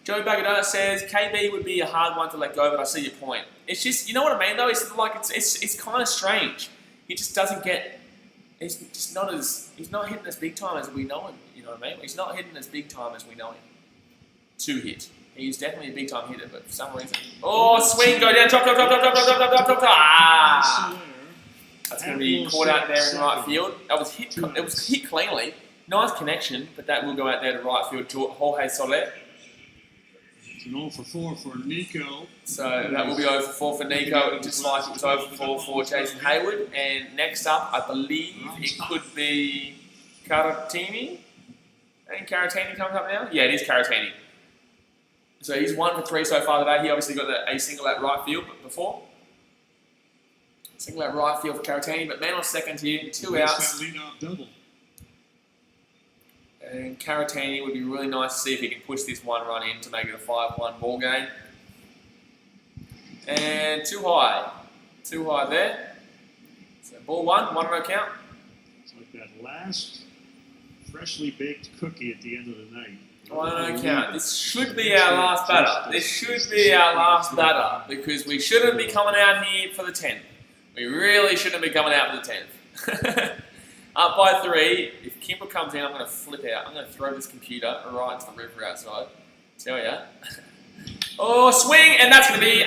Joey Bagadona says, KB would be a hard one to let go, but I see your point. It's just, you know what I mean though? It's like, it's kind of strange. He just doesn't get, he's not hitting as big time as we know him, you know what I mean? He's not hitting as big time as we know him to hit. He's definitely a big time hitter, but for some reason, oh, swing, go down, drop. Ah! That's going to be caught out there in right field. It was hit cleanly. Nice connection, but that will go out there to right field. Jorge Soler. It's an 0 for 4 for Nico. So that will be over 4 for Nico, just like it was over 4 for Jason Hayward. And next up, I believe it could be Caratini. I think Caratini comes up now. Yeah, it is Caratini. So he's 1 for 3 so far today. He obviously got a single at right field before. Single at right field for Caratini, but man on second here, 2 outs. Lead-off double. And Caratini would be really nice to see if he can push this 1 run in to make it a 5-1 ball game. And too high there. So ball 1 no count. It's like that last freshly baked cookie at the end of the night. 1 no count. This should be our last batter. This should be our last batter because we shouldn't be coming out here for the 10th. We really shouldn't be coming out for the 10th. Up by 3. If Kimber comes in, I'm going to flip out. I'm going to throw this computer right into the river outside. Tell ya. Oh, swing, and that's going to be 8.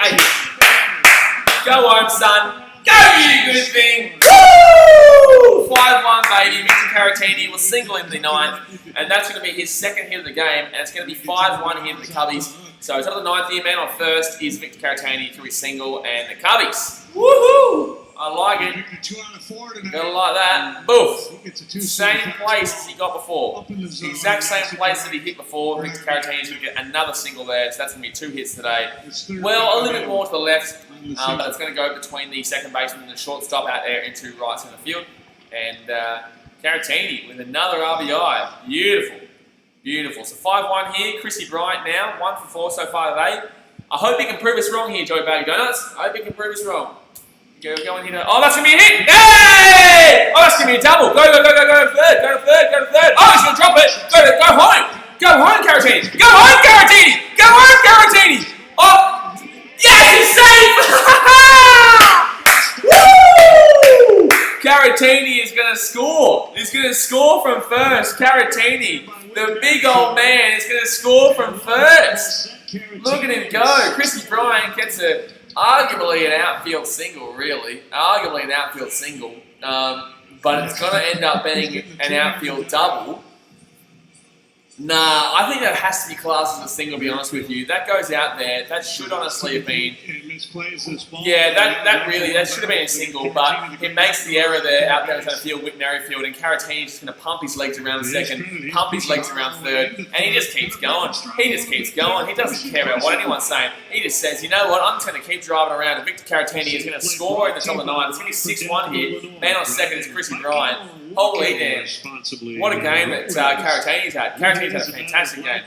Go home, son. Go, you good thing. Woo! 5-1, baby. Mr. Caratini will single in the 9th, and that's going to be his second hit of the game, and it's going to be 5-1 here in the Cubbies. So top of the 9th here, man on first is Victor Caratini through his single, and the Cubbies. Woohoo! I like it. 2 out of 4 tonight. Gotta like that. Boof. He gets a 2 Same place as he got before. Up in the zone. Exact same place that he hit before. Victor Caratini's going to get another single there, so that's going to be 2 hits today. Well, a little bit more to the left, but it's going to go between the second baseman and the shortstop out there into right centre field. And Caratini with another RBI. Beautiful. Beautiful. So 5-1 here. Chrissy Bryant now. 1 for 4 so far today. I hope he can prove us wrong here, Joey Baggy Donuts. I hope he can prove us wrong. Go in here. Oh, that's going to be a hit. Hey! Oh, that's going to be a double. Go to third. Go to third. Oh, he's going to drop it. Go home. Go home, Caratini. Go home, Caratini. Go home, Caratini. Oh, yes, he's safe. Woo! Caratini is going to score. He's going to score from first. Caratini, the big old man, is going to score from first. Look at him go. Chrissy Bryant gets arguably an outfield single, really. Arguably an outfield single. But it's going to end up being an outfield double. Nah, I think that has to be classed as a single, to be honest with you. That goes out there. That should honestly have been... Yeah, that should have been a single, but it makes the error there out there in the field with Merrifield, and Caratini's just going to pump his legs around second, pump his legs around third, and he just keeps going. He just keeps going. He doesn't care about what anyone's saying. He just says, you know what, I'm just going to keep driving around, and Victor Caratini is going to score in the top of the ninth. It's going to be 6-1 here. Man on second is Chrissy Bryant. Holy damn. What a game that Caratini's had. Caratini's had a fantastic game.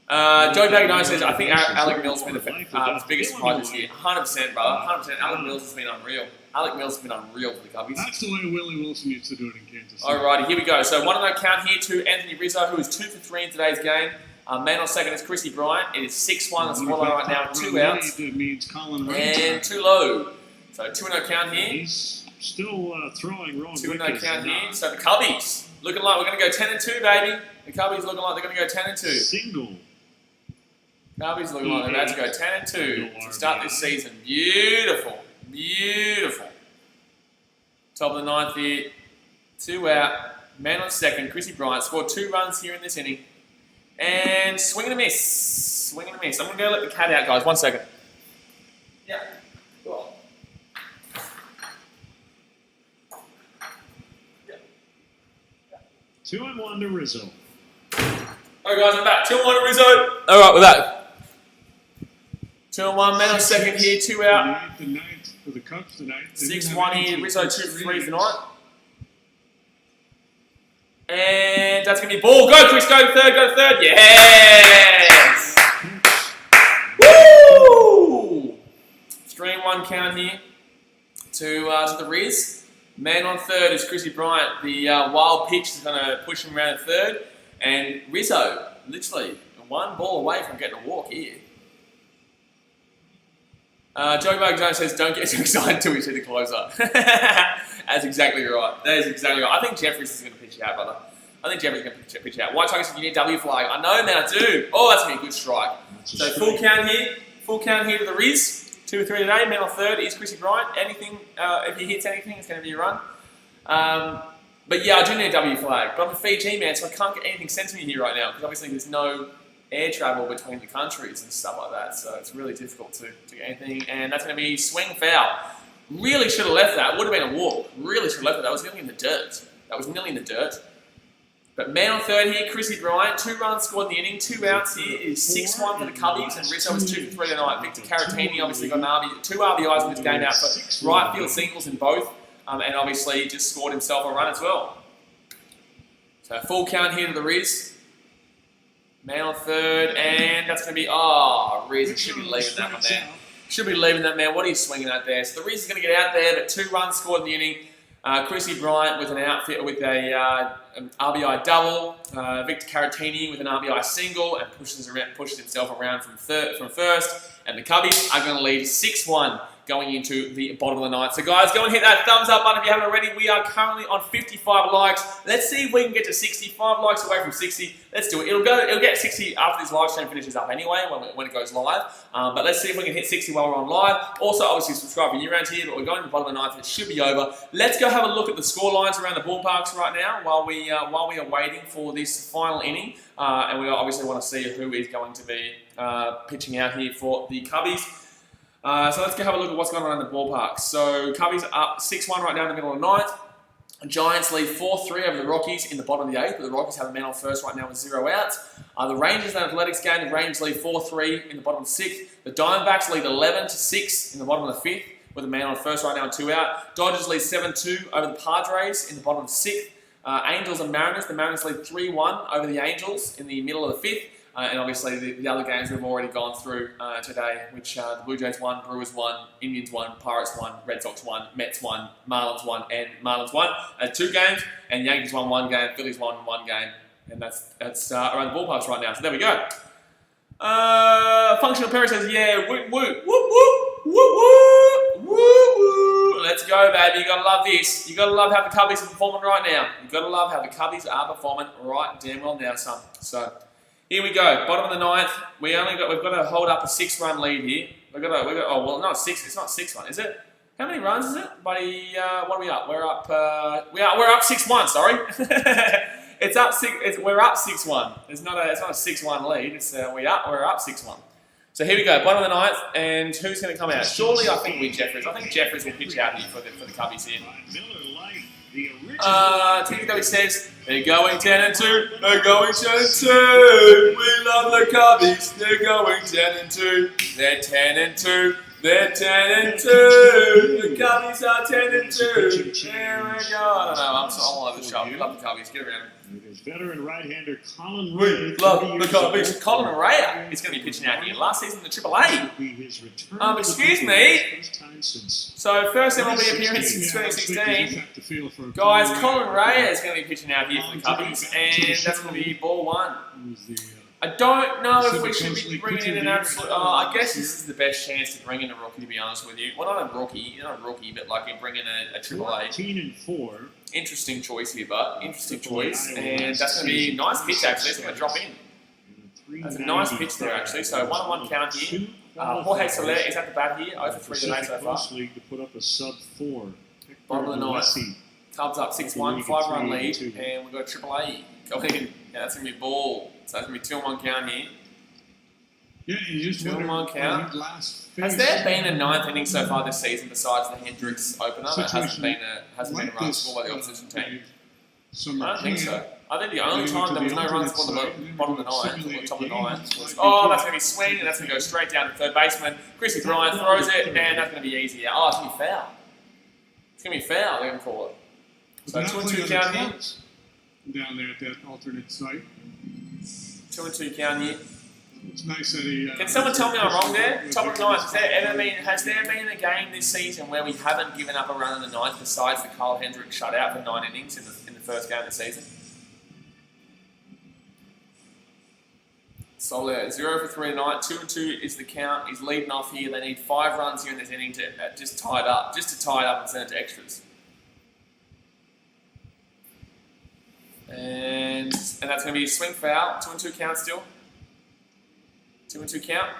Joey Bagano says, I think Alec Mills has been the biggest surprise this year. 100%, brother. 100%. Alec Mills has been unreal. Alec Mills has been unreal for the Cubbies. That's the way Willie Wilson used to do it in Kansas City. Alrighty, here we go. So 1-0 count here to Anthony Rizzo, who is 2 for 3 in today's game. Man on second is Chrissy Bryant. It is 6-1. The scoreline right now, 2 outs. And 2 low. So 2-0 count here. He's still throwing wrong. 2-0 count here. So the Cubbies looking like we're going to go 10-2, baby. The Cubbies looking like they're going to go 10-2. Single. Cubbies looking like they're about to go 10-2 to start this season. Beautiful. Beautiful. Top of the ninth here. 2 out. Man on second. Chrissy Bryant scored 2 runs here in this inning. And swing and a miss. Swing and a miss. I'm going to go let the cat out, guys. 1 second. Yeah. Cool. 2-1 to Rizzo. Alright, guys, I'm back. 2-1 to Rizzo. Alright, we're back. 2-1, man on second here, 2 out. The ninth for the Cubs tonight. 6-1 here, Rizzo 2 for 3 tonight. And that's going to be ball. Go, Chris, go third, Yes! Woo! 3-1 count here to the Riz. Man on third is Chrissy Bryant. The wild pitch is going to push him around third. And Rizzo, literally, 1 ball away from getting a walk here. Joey Bug Jones says, don't get too excited until we see the closer. That's exactly right. That is exactly right. I think Jeffries is going to pitch out, brother. I think Jeffries is going to pitch out. White Tigers said you need W flag. I know, man, I do. Oh, that's going to be a good strike. So full count here. Full count here to the Riz. 2 or 3 today. Man on third is Chrissy Bryant. Anything, if he hits anything, it's going to be a run. But yeah, I do need a W flag. But I'm a Fiji man, so I can't get anything sent to me here right now because obviously there's no air travel between the countries and stuff like that. So it's really difficult to get anything. And that's going to be swing foul. Really should have left that. Would have been a walk. Really should have left that. That was nearly in the dirt. But man on third here, Chrissy Bryant. 2 runs scored in the inning. 2 outs here. It is 6-1 for the Cubbies. And Rizzo was 2 for 3 tonight. Victor Caratini obviously got 2 RBIs in this game out for right field singles in both. And obviously just scored himself a run as well. So full count here to the Riz. Man on third. And that's going to be... Oh, Riz should be leaving that one there. Should be leaving that, man. What are you swinging at there? So the Riz is going to get out there, but 2 runs scored in the inning. Chrissy Bryant with an outfit with an RBI double. Victor Caratini with an RBI single and pushes himself around from first. And the Cubbies are going to lead 6-1 going into the bottom of the ninth. So guys, go and hit that thumbs up button if you haven't already. We are currently on 55 likes. Let's see if we can get to 60. 5 likes away from 60. Let's do it. It'll get 60 after this live stream finishes up anyway, when it goes live. But let's see if we can hit 60 while we're on live. Also, obviously, subscribe if you're around here, but we're going to the bottom of the ninth. It should be over. Let's go have a look at the score lines around the ballparks right now while we are waiting for this final inning. And we obviously want to see who is going to be pitching out here for the Cubbies. So let's go have a look at what's going on in the ballpark. So Cubbies up 6-1 right now in the middle of the ninth. Giants lead 4-3 over the Rockies in the bottom of the eighth, but the Rockies have a man on first right now with 0 outs. The Rangers and Athletics game, the Rangers lead 4-3 in the bottom of the sixth. The Diamondbacks lead 11-6 in the bottom of the fifth with a man on first right now and 2 out. Dodgers lead 7-2 over the Padres in the bottom of the sixth. Angels and Mariners, the Mariners lead 3-1 over the Angels in the middle of the fifth. And obviously the other games we've already gone through today, which the Blue Jays won, Brewers won, Indians won, Pirates won, Red Sox won, Mets won, Marlins won, and Marlins won. 2 games, and Yankees won 1 game, Phillies won 1 game, and that's around the ballparks right now. So there we go. Functional Perry says, yeah, whoop, whoop, whoop, whoop, whoop, whoop, whoop. Let's go, baby. You gotta love this. You gotta love how the Cubbies are performing right now. You gotta love how the Cubbies are performing right damn well now, son. So here we go, bottom of the ninth. We've got to hold up a 6-run lead here. It's not 6-1, is it? How many runs is it? Buddy, what are we up? We're up 6-1, sorry. It's up we're up 6-1. It's not a 6-1 lead. It's we're up 6-1. So here we go, bottom of the ninth, and who's going to come out? Surely I think Jeffries. I think Jeffries will pitch out here for the Cubbies here. TW says they're going 10-2. They're going 10-2. We love the Cubbies. They're going 10-2. They're 10-2. They're 10-2. The Cubbies are 10-2. There we go. I don't know. I'm all over the shop. We love the Cubbies. Get around. There's veteran right-hander Colin We Ray. love the Cubbies. Colin Ray is going to be pitching out here. Last season in the AAA. Excuse me. So first MLB appearance since 2016. Guys, Colin Ray is going to be pitching out here for the Cubbies, and that's going to be ball one. I don't know if we should be bringing in an absolute... I guess this is the best chance to bring in a rookie, to be honest with you. Well, not a rookie, but like you bring in a AAA. 14-4. Interesting choice here, but interesting choice. And that's going to be a nice pitch, actually. It's going to drop in. That's a nice pitch there, actually. So 1-1 count here. Jorge Soler is at the bat here. 0-for-3 today so far. To put up a sub-4. Bottom of the ninth. Cubs up 6-1, 5-run lead, and we've got a AAA going in. Yeah, that's going to be ball. So that's going to be 2-1 count here. Yeah, you just 2-1 count. Has there been a ninth inning so far this season besides the Hendricks opener? That hasn't been a run scored by the opposition team. I don't think so. I think the only time there was no runs on the bottom of the ninth, or the top of the ninth, was, that's going to be swing, and that's going to go straight down to third baseman. Chrissy Bryant throws it, and that's going to be easy. Oh, it's going to be foul. It's going to be foul, they're going to call it. So 2-2 count here. Down there at that alternate site. 2-2 count here. It's nice that he... Can someone tell me I'm wrong there? Top of the ninth. Has there been a game this season where we haven't given up a run in the ninth besides the Carl Hendricks shutout for 9 innings in the first game of the season? Soler 0-for-3 tonight. 2-2 is the count. He's leading off here. They need 5 runs here in this inning to just to tie it up and send it to extras. And that's going to be a swing foul. 2-2 count still. 2-2 count.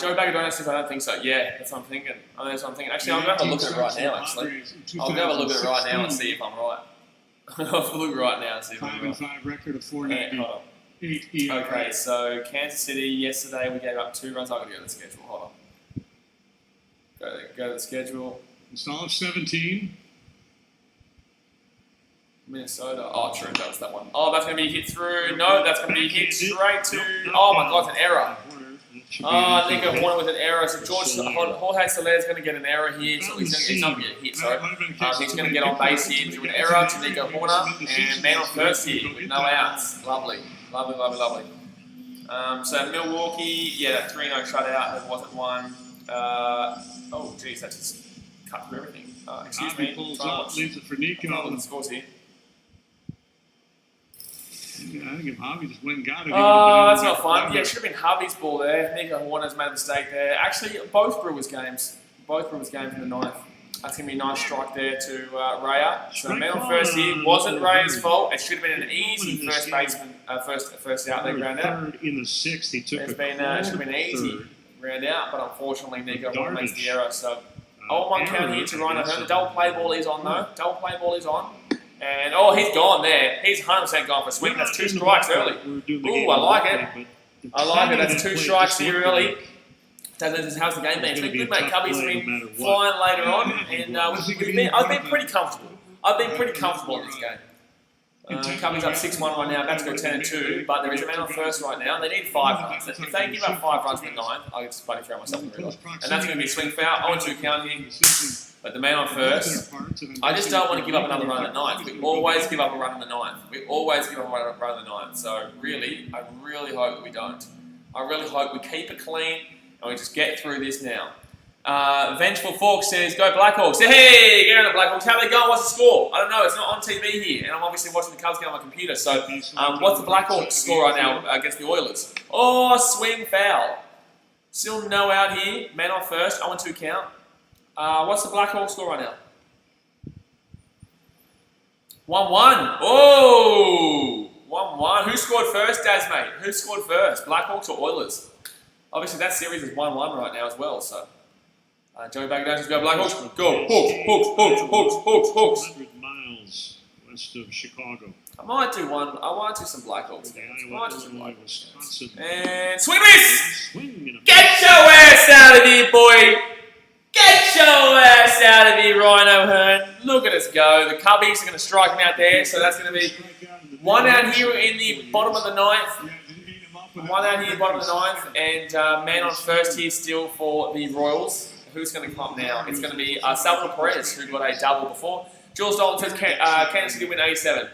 Joey Bagadona says, I don't think so. Yeah, that's what I'm thinking. Actually, I'm going to have a look at it right now, actually. I'll go have a look at it right now and see if I'm right. I'll have a look right now and see if I'm right. 5-5 record of 4.98 ERA. Okay, so Kansas City, yesterday we gave up 2 runs. I've got to go to the schedule. Hold on. Go to the schedule. Install of 17. Minnesota. Oh, true. That was that one. Oh, that's going to be hit through. No, that's going to be hit straight to... Oh, my God, it's an error. Oh, Nico Horner with an error. So Jorge Soler is going to get an error here. So he's not going to get hit, sorry. He's going to get on base here to an error to Nico Horner. And man on first here with no outs. Lovely. Lovely. So Milwaukee, yeah, that 3-0 shutout. There wasn't one. Oh, geez, that just cut through everything. Excuse me. Pulls up, leaves it for Nico. Look at the scores here. Yeah, I think if Javi just went and got it. Oh, that's not fun. Yeah, it should have been Javi's ball there. Nico Horner's made a mistake there. Actually, both Brewers games in the ninth. That's going to be a nice strike there to Raya. So man on first here wasn't Raya's fault. It should have been an easy first baseman, first out there, ground out. In the sixth, he took it should have been an easy round out, but unfortunately Nico Horner makes the error. So 0-1 count here to Ryan O'Hearn. The double play ball is on though. Double play ball is on. And, he's gone there. He's 100% gone for a swing. That's 2 strikes early. Ooh, I like it. That's 2 strikes here early. How's the game been? It's been good, mate. Cubbies have been flying later on. And I've been pretty comfortable. In this game. Cubbies up 6-1 right now. About to go 10-2. But there is a man on first right now. They need 5 runs. If they give up 5 runs in the ninth, I'll just bloody throw myself in the middle. And that's going to be a swing foul. 0-2 count here. But the man on first, I just don't want to give up another run in the ninth. We always give up a run in the ninth. So really, I really hope we don't. I really hope we keep it clean and we just get through this now. Vengeful Fork says, go Blackhawks. Hey, get on the Blackhawks. How are they going? What's the score? I don't know. It's not on TV here. And I'm obviously watching the Cubs game on my computer. So what's the Blackhawks score right now against the Oilers? Oh, swing foul. Still no out here. Man on first. 0-2 count. What's the Blackhawks score right now? 1-1. Oh! 1-1. Who scored first, Daz, mate? Who scored first? Blackhawks or Oilers? Obviously, that series is 1-1 right now as well, so... Joey Bagadona says, go Blackhawks. Go. Hawks. 100 miles west of Chicago. I might do one. I might do some Blackhawks The games. I Iowa, might do some Illinois, Blackhawks games. Wisconsin. And swing miss! Swing and a Get your ass out of here, boy! Get your ass out of here, Rhino Hearn. Look at us go. The Cubbies are going to strike him out there, so that's going to be one out here in the bottom of the ninth. One out here, bottom of the ninth, and man on first here still for the Royals. Who's going to come up now? It's going to be Salvador Perez, who got a double before. Jules Dalton says Kansas City win 87.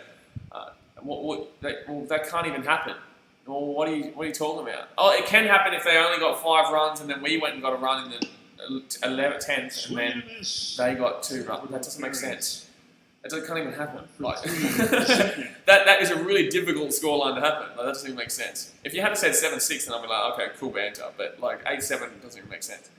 That can't even happen. Well, what are you talking about? Oh, it can happen if they only got 5 runs, and then we went and got a run in the 11th, 10th, and then they got 2 runs. That doesn't make sense. That can't even happen. Like, that is a really difficult scoreline to happen. Like, that doesn't even make sense. If you had said 7-6, then I'd be like, okay, cool banter. But like 8-7 doesn't even make sense.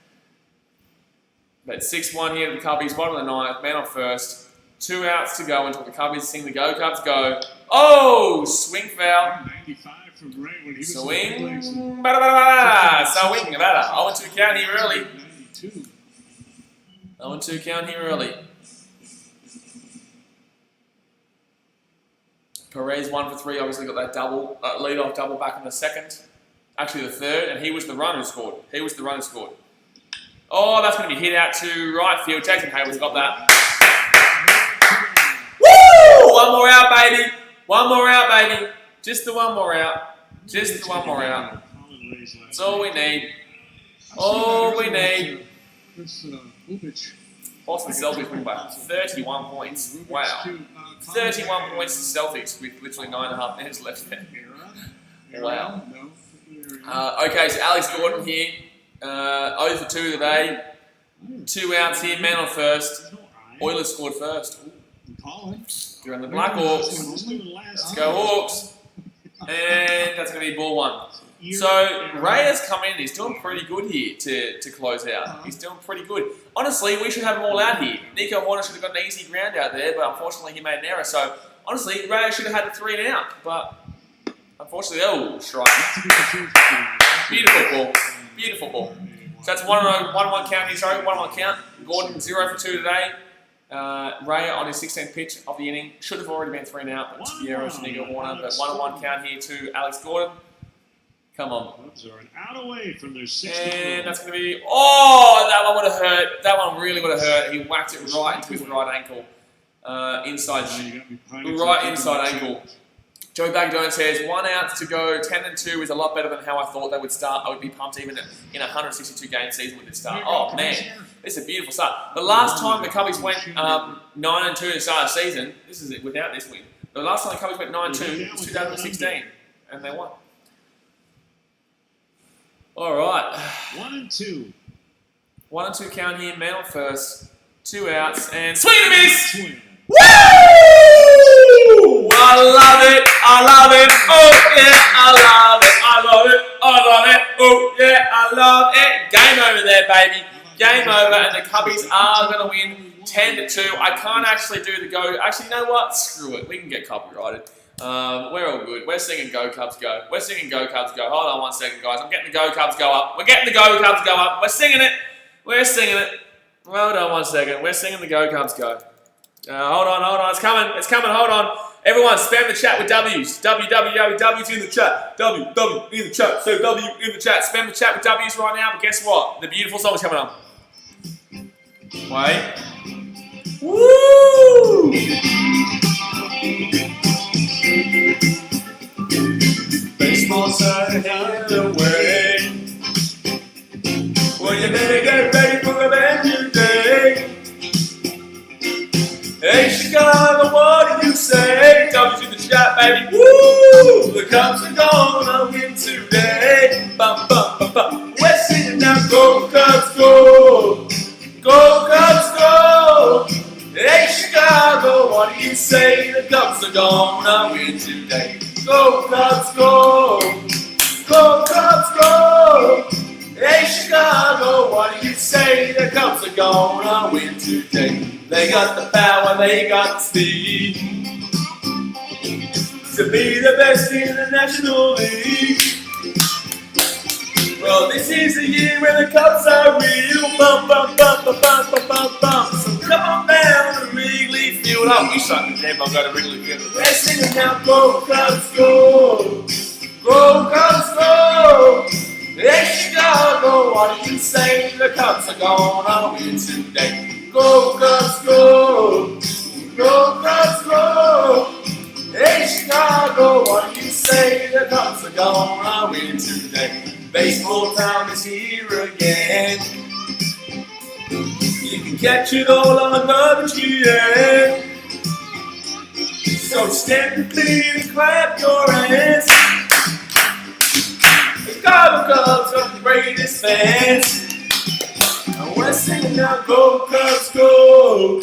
But 6-1 here to the Cubbies, bottom of the ninth, man on first. 2 outs to go until the Cubbies sing the Go Cubs go. Oh, swing foul. 95 from Ray when he was Swing, swing, swing, better. 0-2 count here early. 92. 0-2 count here early. Perez 1 for 3, obviously got that double, lead-off double back in the second. Actually the third, and he was the runner who scored. Oh, that's going to be hit out to right field. Jason Hayward's got that. Woo! One more out, baby. One more out, baby. Just the one more out. Just the one more out. That's all we need. All we need. Boston Celtics win by 31 points. Wow. 31 points to Celtics with literally 9.5 minutes left there. Wow. Okay, so Alex Gordon here. 0 for 2 today. 2 outs here, man on first. Oilers scored first. You're on the Blackhawks. Let's go Hawks. And that's going to be ball 1. So Ray has come in. He's doing pretty good here to close out. He's doing pretty good. Honestly, we should have them all out here. Nico Horner should have got an easy ground out there, but unfortunately he made an error. So honestly, Ray should have had the 3 and out, but unfortunately, oh, strike. Beautiful ball. Beautiful ball. So that's 1-1 count here. Sorry, 1-1 count. Gordon 0 for 2 today. Ray on his 16th pitch of the inning. Should have already been 3 and out, but Piero to Nico Horner. But 1-1 count here to Alex Gordon. Come on. Cubs are an out away from their 6th. And that's going to be... Oh, that one would have hurt. That one really would have hurt. He whacked it right into his right ankle. Right inside ankle. Joey Bagdone says, 1 out to go. 10-2 is a lot better than how I thought they would start. I would be pumped even in a 162-game season with this start. Oh, man. This is a beautiful start. The last time the Cubbies went 9-2 to start the season, this is it without this win. The last time the Cubbies went 9-2 was 2016, and they won. All right. 1-2. 1-2 count here. Man on first. 2 outs and swing and a miss. Woo! I love it. I love it. Oh yeah, I love it. I love it. I love it. Oh yeah, I love it. Game over there, baby. Game over, and the Cubbies are going to win 10-2. I can't actually do the go. Actually, you know what? Screw it. We can get copyrighted. We're all good. We're singing Go Cubs Go. We're singing Go Cubs Go. Hold on 1 second, guys. I'm getting the Go Cubs Go up. We're getting the Go Cubs Go up. We're singing it. We're singing it. Hold on 1 second. We're singing the Go Cubs Go. Hold on. It's coming. It's coming. Hold on. Everyone, spam the chat with W's. W's in the chat. W in the chat. So W in the chat. Spam the chat with W's right now. But guess what? The beautiful song's coming on. Wait. Woo! Baseball's away. Well, you better get ready for a brand new day. Hey Chicago, what do you say? W's in the chat, baby. Woo! The Cubs are gonna win today. Bum, bum, bum, bum. We're singing now, Go Cubs, go! Go Cubs, go! Hey Chicago, what do you say? The Cubs are gonna win today. Go Cubs, go! Go Cubs, go! Hey Chicago, what do you say? The Cubs are gonna win today. They got the power, they got the speed to be the best in the National League. Well, this is the year where the Cubs are real. Bum, bum, bum, bum, bum, bum, bum, bum. So come on down to Wrigley Field. Field up. We suck the game. I'll go to Wrigley Field. We're singing now, go Cubs, go! Go Cubs, go! Hey Chicago, what do you say? The Cubs are gonna win today. Go Cubs, go! Go Cubs, go! Hey Chicago, what do you say? The Cubs are gonna win today. Baseball town is here again. You can catch it all on WGN. So stand please, clap your hands. The Chicago Cubs are the greatest fans. And we're singing now, go Cubs, go!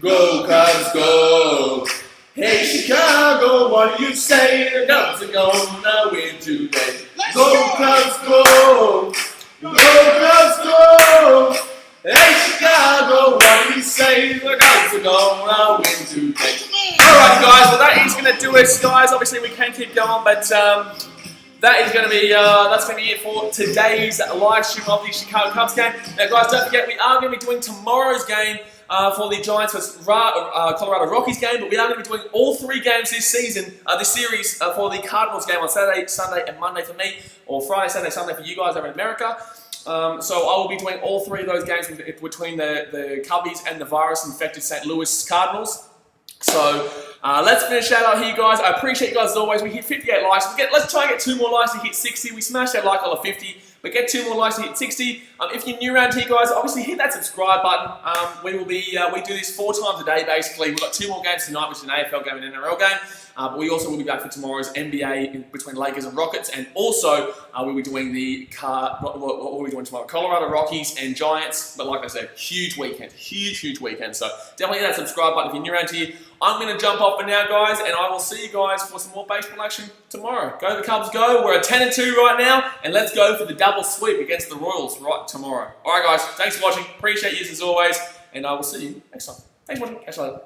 Go Cubs, go! Hey Chicago, what do you say? The Cubs are gonna win today. Go Cubs, go! Go Cubs, go! Hey Chicago, what do you say? The Cubs are gonna win today. Alright guys, well that is gonna do it, guys. Obviously we can keep going, but that is going to be it for today's live stream of the Chicago Cubs game. Now guys, don't forget we are going to be doing tomorrow's game for the Giants vs Colorado Rockies game, but we are going to be doing all 3 games this season, this series for the Cardinals game on Saturday, Sunday and Monday for me, or Friday, Saturday, Sunday for you guys over in America. So I will be doing all 3 of those games between the Cubbies and the virus-infected St. Louis Cardinals. So let's finish that out here, guys. I appreciate you guys as always. We hit 58 likes. Let's try and get 2 more likes to hit 60. We smashed that like goal of 50, but get 2 more likes to hit 60. If you're new around here, guys, obviously hit that subscribe button. We do this 4 times a day, basically. We've got 2 more games tonight, which is an AFL game and an NRL game. But we also will be back for tomorrow's NBA between Lakers and Rockets, and also we'll be doing what will we doing tomorrow? Colorado Rockies and Giants. But like I said, huge weekend, huge weekend. So definitely hit that subscribe button if you're new around here. I'm going to jump off for now, guys, and I will see you guys for some more baseball action tomorrow. Go the Cubs, go! We're at 10-2 right now, and let's go for the double sweep against the Royals right tomorrow. All right, guys, thanks for watching. Appreciate you as always, and I will see you next time. Thanks for watching. Catch you later.